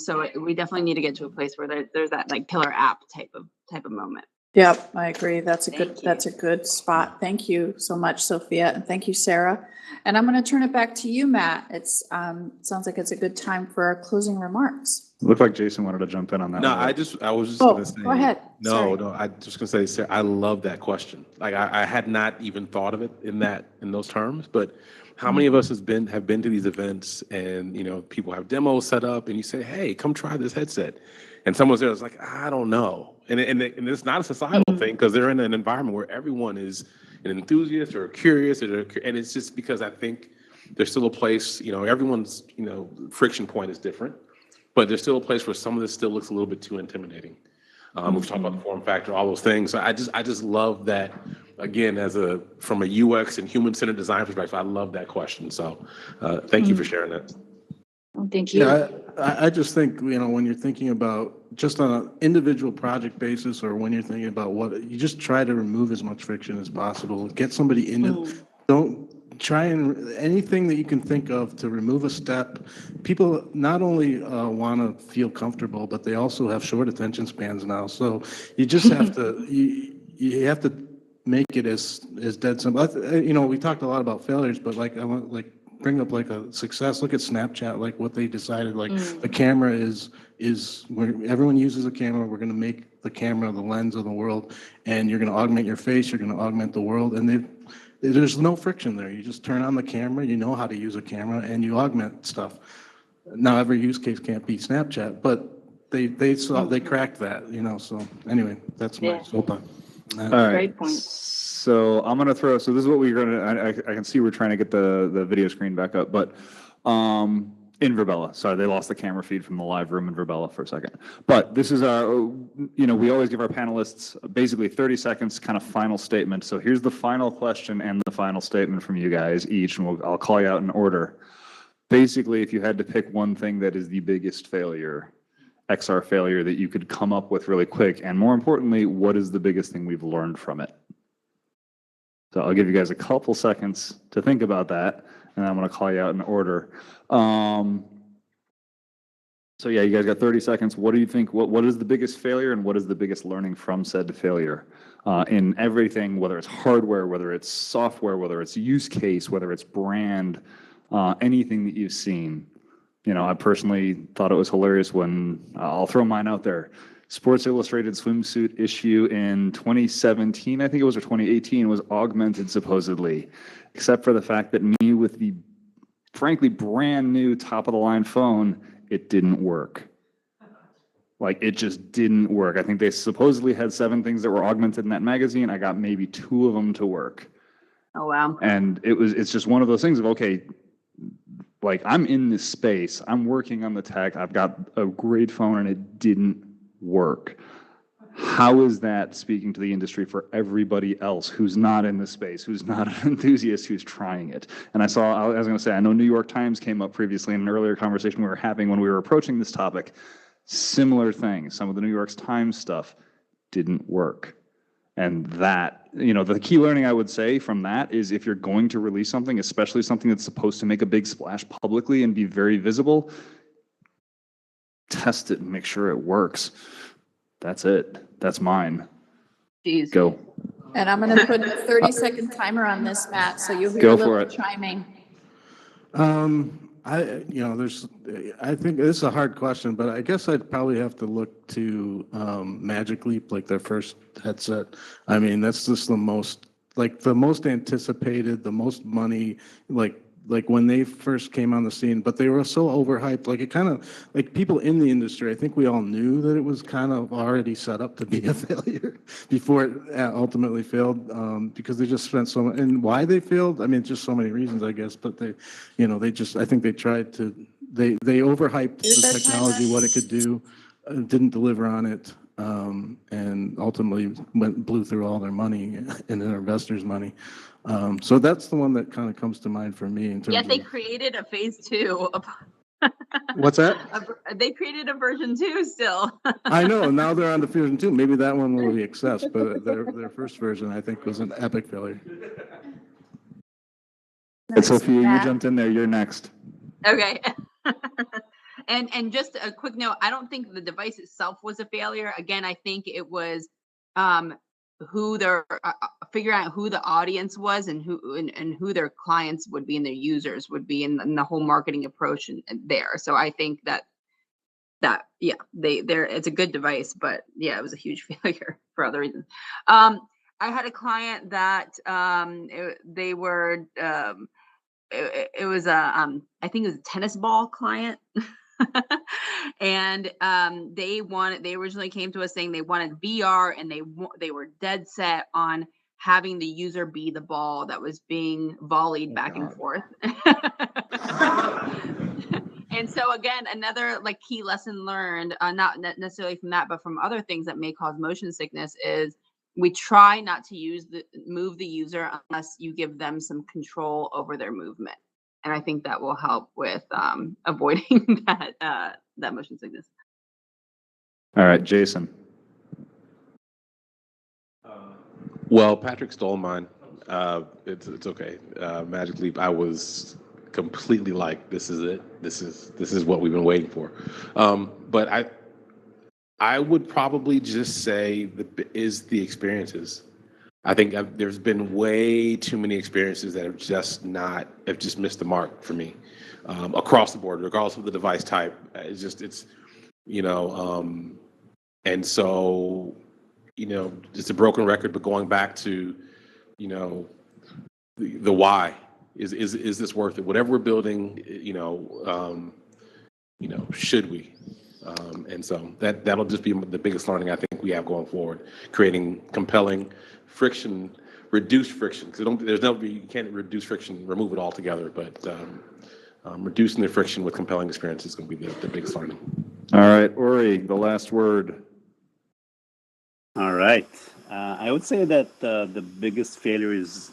Speaker 11: So we definitely need to get to a place where there's that like killer app type of moment.
Speaker 1: Yep, I agree. That's a
Speaker 11: Thank
Speaker 1: good,
Speaker 11: you.
Speaker 1: that's a good spot. Thank you so much, Sophia, and thank you, Sarah. And I'm going to turn it back to you, Matt. It's sounds like it's a good time for our closing remarks.
Speaker 3: Looked like Jason wanted to jump in on that
Speaker 10: No,
Speaker 3: one.
Speaker 10: I was just
Speaker 1: Oh,
Speaker 10: gonna say.
Speaker 1: go ahead.
Speaker 10: No,
Speaker 1: Sorry.
Speaker 10: no, I just gonna say, Sarah, I love that question. Like I had not even thought of it in those terms, but how many of us have been to these events and people have demos set up and you say, hey, come try this headset. And someone's there that's like, I don't know. And it's not a societal thing because they're in an environment where everyone is an enthusiast or curious, and it's just because I think there's still a place, everyone's, friction point is different, but there's still a place where some of this still looks a little bit too intimidating. We've talked about the form factor, all those things. So I just love that, again, from a UX and human-centered design perspective, I love that question. So thank you for sharing that.
Speaker 2: Oh, thank you.
Speaker 12: Yeah, I just think, when you're thinking about just on an individual project basis, or when you're thinking about you just try to remove as much friction as possible. Get somebody in it. Don't try anything that you can think of to remove a step. People not only want to feel comfortable, but they also have short attention spans now. So you just have to, you have to make it as dead simple. We talked a lot about failures, but I want bring up a success. Look at Snapchat, what they decided, the camera is where everyone uses a camera. We're going to make the camera the lens of the world, and you're going to augment your face. You're going to augment the world, and there's no friction there. You just turn on the camera. You know how to use a camera, and you augment stuff. Now, every use case can't be Snapchat, but they cracked that. So anyway, that's my soapbox.
Speaker 3: All right.
Speaker 2: Great point.
Speaker 3: So I'm going to so this is what we're going to, I can see we're trying to get the video screen back up, but in Verbella, sorry, they lost the camera feed from the live room in Verbella for a second. But this is we always give our panelists basically 30 seconds kind of final statement. So here's the final question and the final statement from you guys each, and I'll call you out in order. Basically, if you had to pick one thing that is the biggest failure, XR failure that you could come up with really quick, and more importantly, what is the biggest thing we've learned from it? So I'll give you guys a couple seconds to think about that, and I'm going to call you out in order. So yeah, you guys got 30 seconds. What do you think? What is the biggest failure, and what is the biggest learning from said failure? In everything, whether it's hardware, whether it's software, whether it's use case, whether it's brand, anything that you've seen. I personally thought it was hilarious when, I'll throw mine out there, Sports Illustrated swimsuit issue in 2017, I think it was, or 2018, was augmented supposedly, except for the fact that me with the frankly brand new top of the line phone, it didn't work. It just didn't work. I think they supposedly had 7 things that were augmented in that magazine. I got maybe 2 of them to work.
Speaker 11: Oh, wow.
Speaker 3: And it's just one of those things of, okay, I'm in this space, I'm working on the tech, I've got a great phone and it didn't work. How is that speaking to the industry for everybody else who's not in this space, who's not an enthusiast, who's trying it? And I was going to say, I know New York Times came up previously in an earlier conversation we were having when we were approaching this topic. Similar things. Some of the New York Times stuff didn't work. And that, the key learning I would say from that is if you're going to release something, especially something that's supposed to make a big splash publicly and be very visible, test it and make sure it works. That's it. That's mine.
Speaker 11: Jeez.
Speaker 3: Go.
Speaker 1: And I'm going to put a 30-second timer on this, Matt, so you'll hear
Speaker 3: Go
Speaker 1: a
Speaker 3: for
Speaker 1: little
Speaker 3: it.
Speaker 1: chiming.
Speaker 12: I think this is a hard question, but I guess I'd probably have to look to Magic Leap, their first headset. I mean, that's just the most anticipated, the most money, when they first came on the scene, but they were so overhyped. It kind of, people in the industry, I think we all knew that it was kind of already set up to be a failure before it ultimately failed, because they just spent so much. And why they failed, I mean, just so many reasons, I guess, but I think they tried to, they overhyped the technology, what it could do, didn't deliver on it, and ultimately blew through all their money and their investors' money. So that's the one that kind of comes to mind for me in terms
Speaker 11: Yet they
Speaker 12: of.
Speaker 11: created a phase 2.
Speaker 12: What's that?
Speaker 11: They created a version 2 still.
Speaker 12: I know. Now they're on to version 2. Maybe that one will be accessed, but their first version, I think, was an epic failure.
Speaker 3: Nice. Sophia, you jumped in there. You're next.
Speaker 11: Okay. And just a quick note, I don't think the device itself was a failure. Again, I think it was who their figuring out who the audience was and who their clients would be and their users would be in the whole marketing approach and there. So I think that yeah, they're it's a good device, but yeah, it was a huge failure for other reasons. I had a client that they were it was a I think it was a tennis ball client. And they originally came to us saying they wanted VR, and they were dead set on having the user be the ball that was being volleyed back and forth. And so again, another like key lesson learned, not necessarily from that, but from other things that may cause motion sickness, is we try not to move the user unless you give them some control over their movement. And I think that will help with avoiding that motion sickness.
Speaker 3: All right, Jason.
Speaker 10: Well, Patrick stole mine. It's okay. Magic Leap, I was completely like, this is it. This is what we've been waiting for. But I would probably just say the experiences. I think there's been way too many experiences that have just missed the mark for me, across the board, regardless of the device type. And so, it's a broken record, but going back to, the why is this worth it? Whatever we're building, should we? And so that'll just be the biggest learning I think we have going forward, creating compelling reduced friction, because you can't reduce friction, remove it altogether, but reducing the friction with compelling experience is going to be the biggest learning.
Speaker 3: All right, Ori, the last word.
Speaker 4: All right. I would say that the biggest failure is,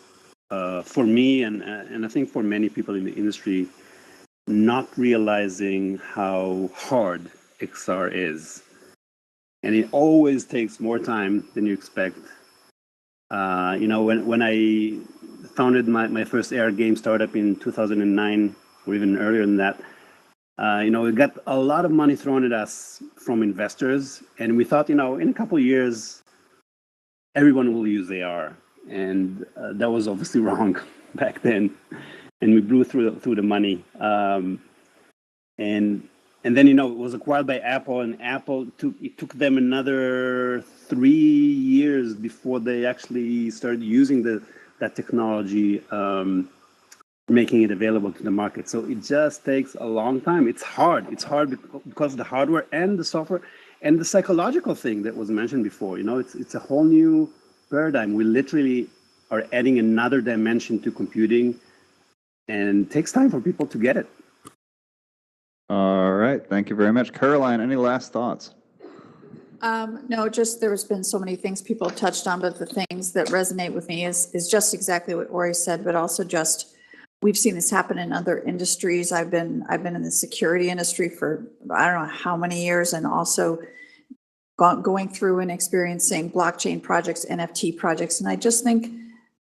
Speaker 4: for me, and I think for many people in the industry, not realizing how hard XR is. And it always takes more time than you expect. When I founded my first AR game startup in 2009, or even earlier than that, we got a lot of money thrown at us from investors, and we thought, in a couple of years, everyone will use AR, and that was obviously wrong back then, and we blew through the money, and then it was acquired by Apple, and it took them another 3 years before they actually started using that technology, making it available to the market. So it just takes a long time. It's hard. It's hard because the hardware and the software and the psychological thing that was mentioned before. It's a whole new paradigm. We literally are adding another dimension to computing, and it takes time for people to get it.
Speaker 3: All right, thank you very much. Caroline, any last thoughts?
Speaker 1: No, just there's been so many things people have touched on, but the things that resonate with me is just exactly what Ori said, but also just we've seen this happen in other industries. I've been in the security industry for I don't know how many years, and also going through and experiencing blockchain projects, NFT projects, and I just think,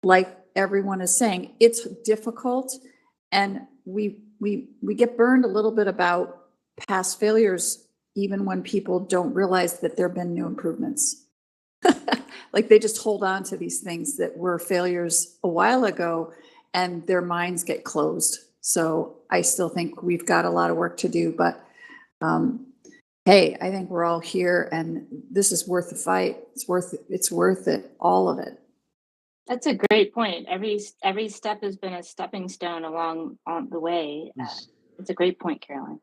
Speaker 1: like everyone is saying, it's difficult, and we get burned a little bit about past failures, even when people don't realize that there have been new improvements. Like they just hold on to these things that were failures a while ago, and their minds get closed. So I still think we've got a lot of work to do, but hey, I think we're all here, and this is worth the fight. It's worth it, all of it.
Speaker 2: That's a great point. Every step has been a stepping stone along on the way. It's a great point, Caroline.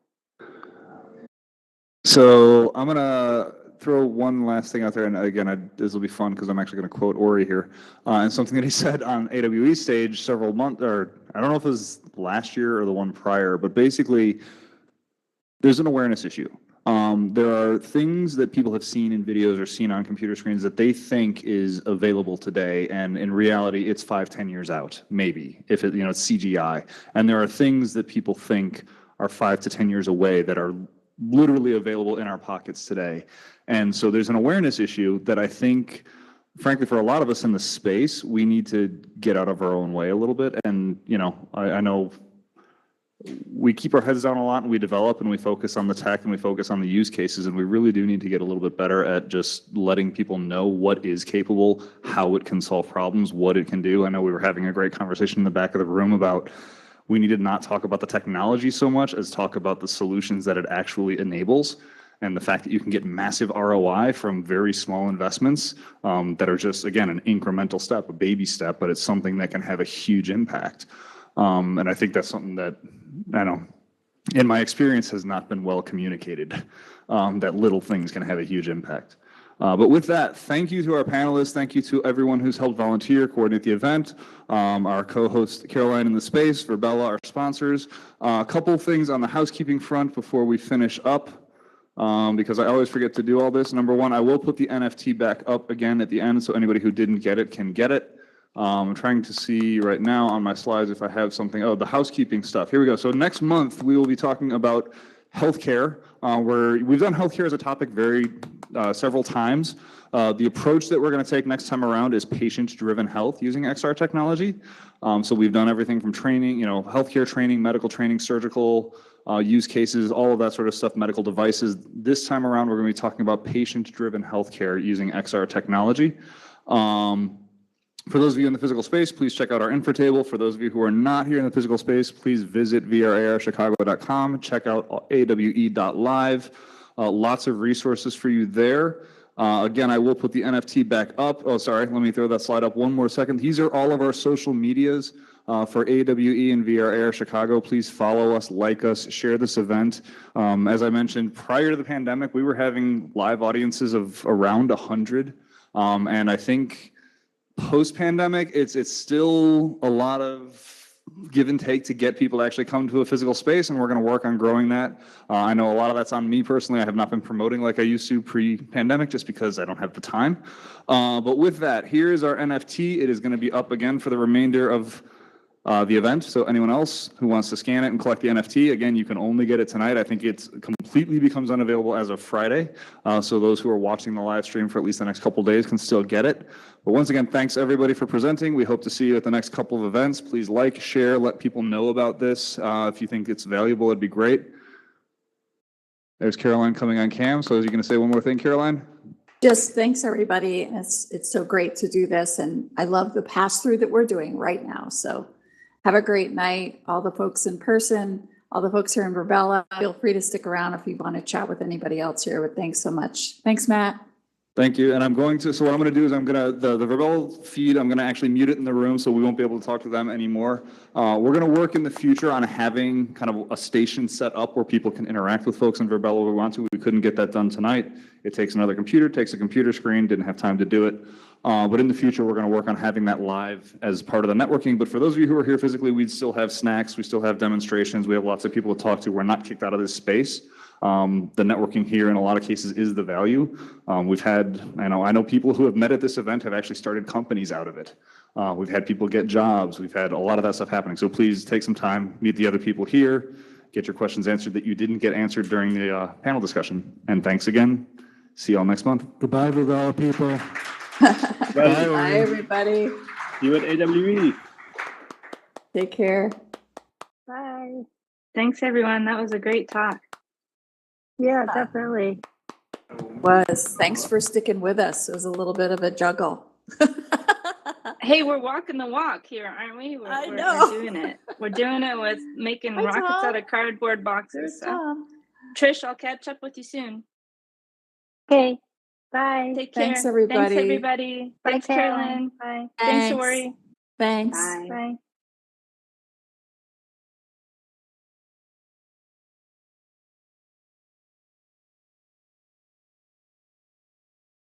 Speaker 3: So I'm gonna throw one last thing out there, and again, this will be fun because I'm actually gonna quote Ori here, and something that he said on AWE stage several months, or I don't know if it was last year or the one prior, but basically, there's an awareness issue. There are things that people have seen in videos or seen on computer screens that they think is available today, and in reality, it's 5-10 years out, maybe, if it's CGI. And there are things that people think are 5 to 10 years away that are literally available in our pockets today. And so there's an awareness issue that I think, frankly, for a lot of us in the space, we need to get out of our own way a little bit. And I know we keep our heads down a lot and we develop and we focus on the tech and we focus on the use cases, and we really do need to get a little bit better at just letting people know what is capable, how it can solve problems, what it can do. I know we were having a great conversation in the back of the room about we need to not talk about the technology so much as talk about the solutions that it actually enables, and the fact that you can get massive ROI from very small investments that are just, again, an incremental step, a baby step, but it's something that can have a huge impact. And I think that's something that, I know, in my experience, has not been well communicated, that little things can have a huge impact. But with that, thank you to our panelists. Thank you to everyone who's helped volunteer, coordinate the event. Our co-host, Caroline in the Space, Verbella, our sponsors. A couple things on the housekeeping front before we finish up, because I always forget to do all this. Number one, I will put the NFT back up again at the end, so anybody who didn't get it can get it. I'm trying to see right now on my slides if I have something. Oh, the housekeeping stuff. Here we go. So next month, we will be talking about healthcare, where we've done healthcare as a topic several times. The approach that we're going to take next time around is patient-driven health using XR technology. So we've done everything from training, healthcare training, medical training, surgical use cases, all of that sort of stuff, medical devices. This time around, we're going to be talking about patient-driven healthcare using XR technology. For those of you in the physical space, please check out our info table. For those of you who are not here in the physical space, please visit vrarchicago.com, check out awe.live. Lots of resources for you there. Again, I will put the NFT back up. Oh, sorry, let me throw that slide up one more second. These are all of our social medias for AWE and VRAR Chicago. Please follow us, like us, share this event. As I mentioned, prior to the pandemic, we were having live audiences of around 100. And I think post-pandemic, it's still a lot of give and take to get people to actually come to a physical space, and we're going to work on growing that. I know a lot of that's on me personally. I have not been promoting like I used to pre-pandemic just because I don't have the time. But with that, here is our NFT. It is going to be up again for the remainder of the event. So anyone else who wants to scan it and collect the NFT, again, you can only get it tonight. I think it completely becomes unavailable as of Friday. So those who are watching the live stream for at least the next couple of days can still get it. But once again, thanks everybody for presenting. We hope to see you at the next couple of events. Please like, share, let people know about this. If you think it's valuable, it'd be great. There's Caroline coming on cam. So are you going to say one more thing, Caroline?
Speaker 1: Just thanks, everybody. It's so great to do this. And I love the pass-through that we're doing right now. So have a great night. All the folks in person, all the folks here in Verbella, feel free to stick around if you want to chat with anybody else here. But thanks so much. Thanks, Matt.
Speaker 3: Thank you. And I'm going to, so what I'm going to do is the Verbella feed, I'm going to actually mute it in the room so we won't be able to talk to them anymore. We're going to work in the future on having kind of a station set up where people can interact with folks in Verbella if we want to. We couldn't get that done tonight. It takes another computer, takes a computer screen, didn't have time to do it. But in the future, we're going to work on having that live as part of the networking. But for those of you who are here physically, we still have snacks. We still have demonstrations. We have lots of people to talk to. We're not kicked out of this space. The networking here in a lot of cases is the value. We've had, I know people who have met at this event have actually started companies out of it. We've had people get jobs. We've had a lot of that stuff happening. So please take some time, meet the other people here, get your questions answered that you didn't get answered during the panel discussion. And thanks again. See you all next month.
Speaker 12: Goodbye, Verbella people.
Speaker 1: Bye, everybody.
Speaker 4: See you at AWE.
Speaker 1: Take care.
Speaker 8: Bye.
Speaker 2: Thanks, everyone. That was a great talk.
Speaker 8: Yeah, definitely.
Speaker 1: Thanks for sticking with us. It was a little bit of a juggle.
Speaker 2: Hey, we're walking the walk here, aren't we? We're doing it. We're doing it with making rockets out of cardboard boxes. So. Trish, I'll catch up with you soon.
Speaker 8: Okay. Bye.
Speaker 2: Take care.
Speaker 1: Thanks, everybody.
Speaker 2: Thanks, everybody.
Speaker 8: Bye,
Speaker 2: Thanks, Carolyn.
Speaker 8: Bye.
Speaker 2: Thanks, Ori.
Speaker 1: Thanks.
Speaker 2: Bye.
Speaker 8: Bye.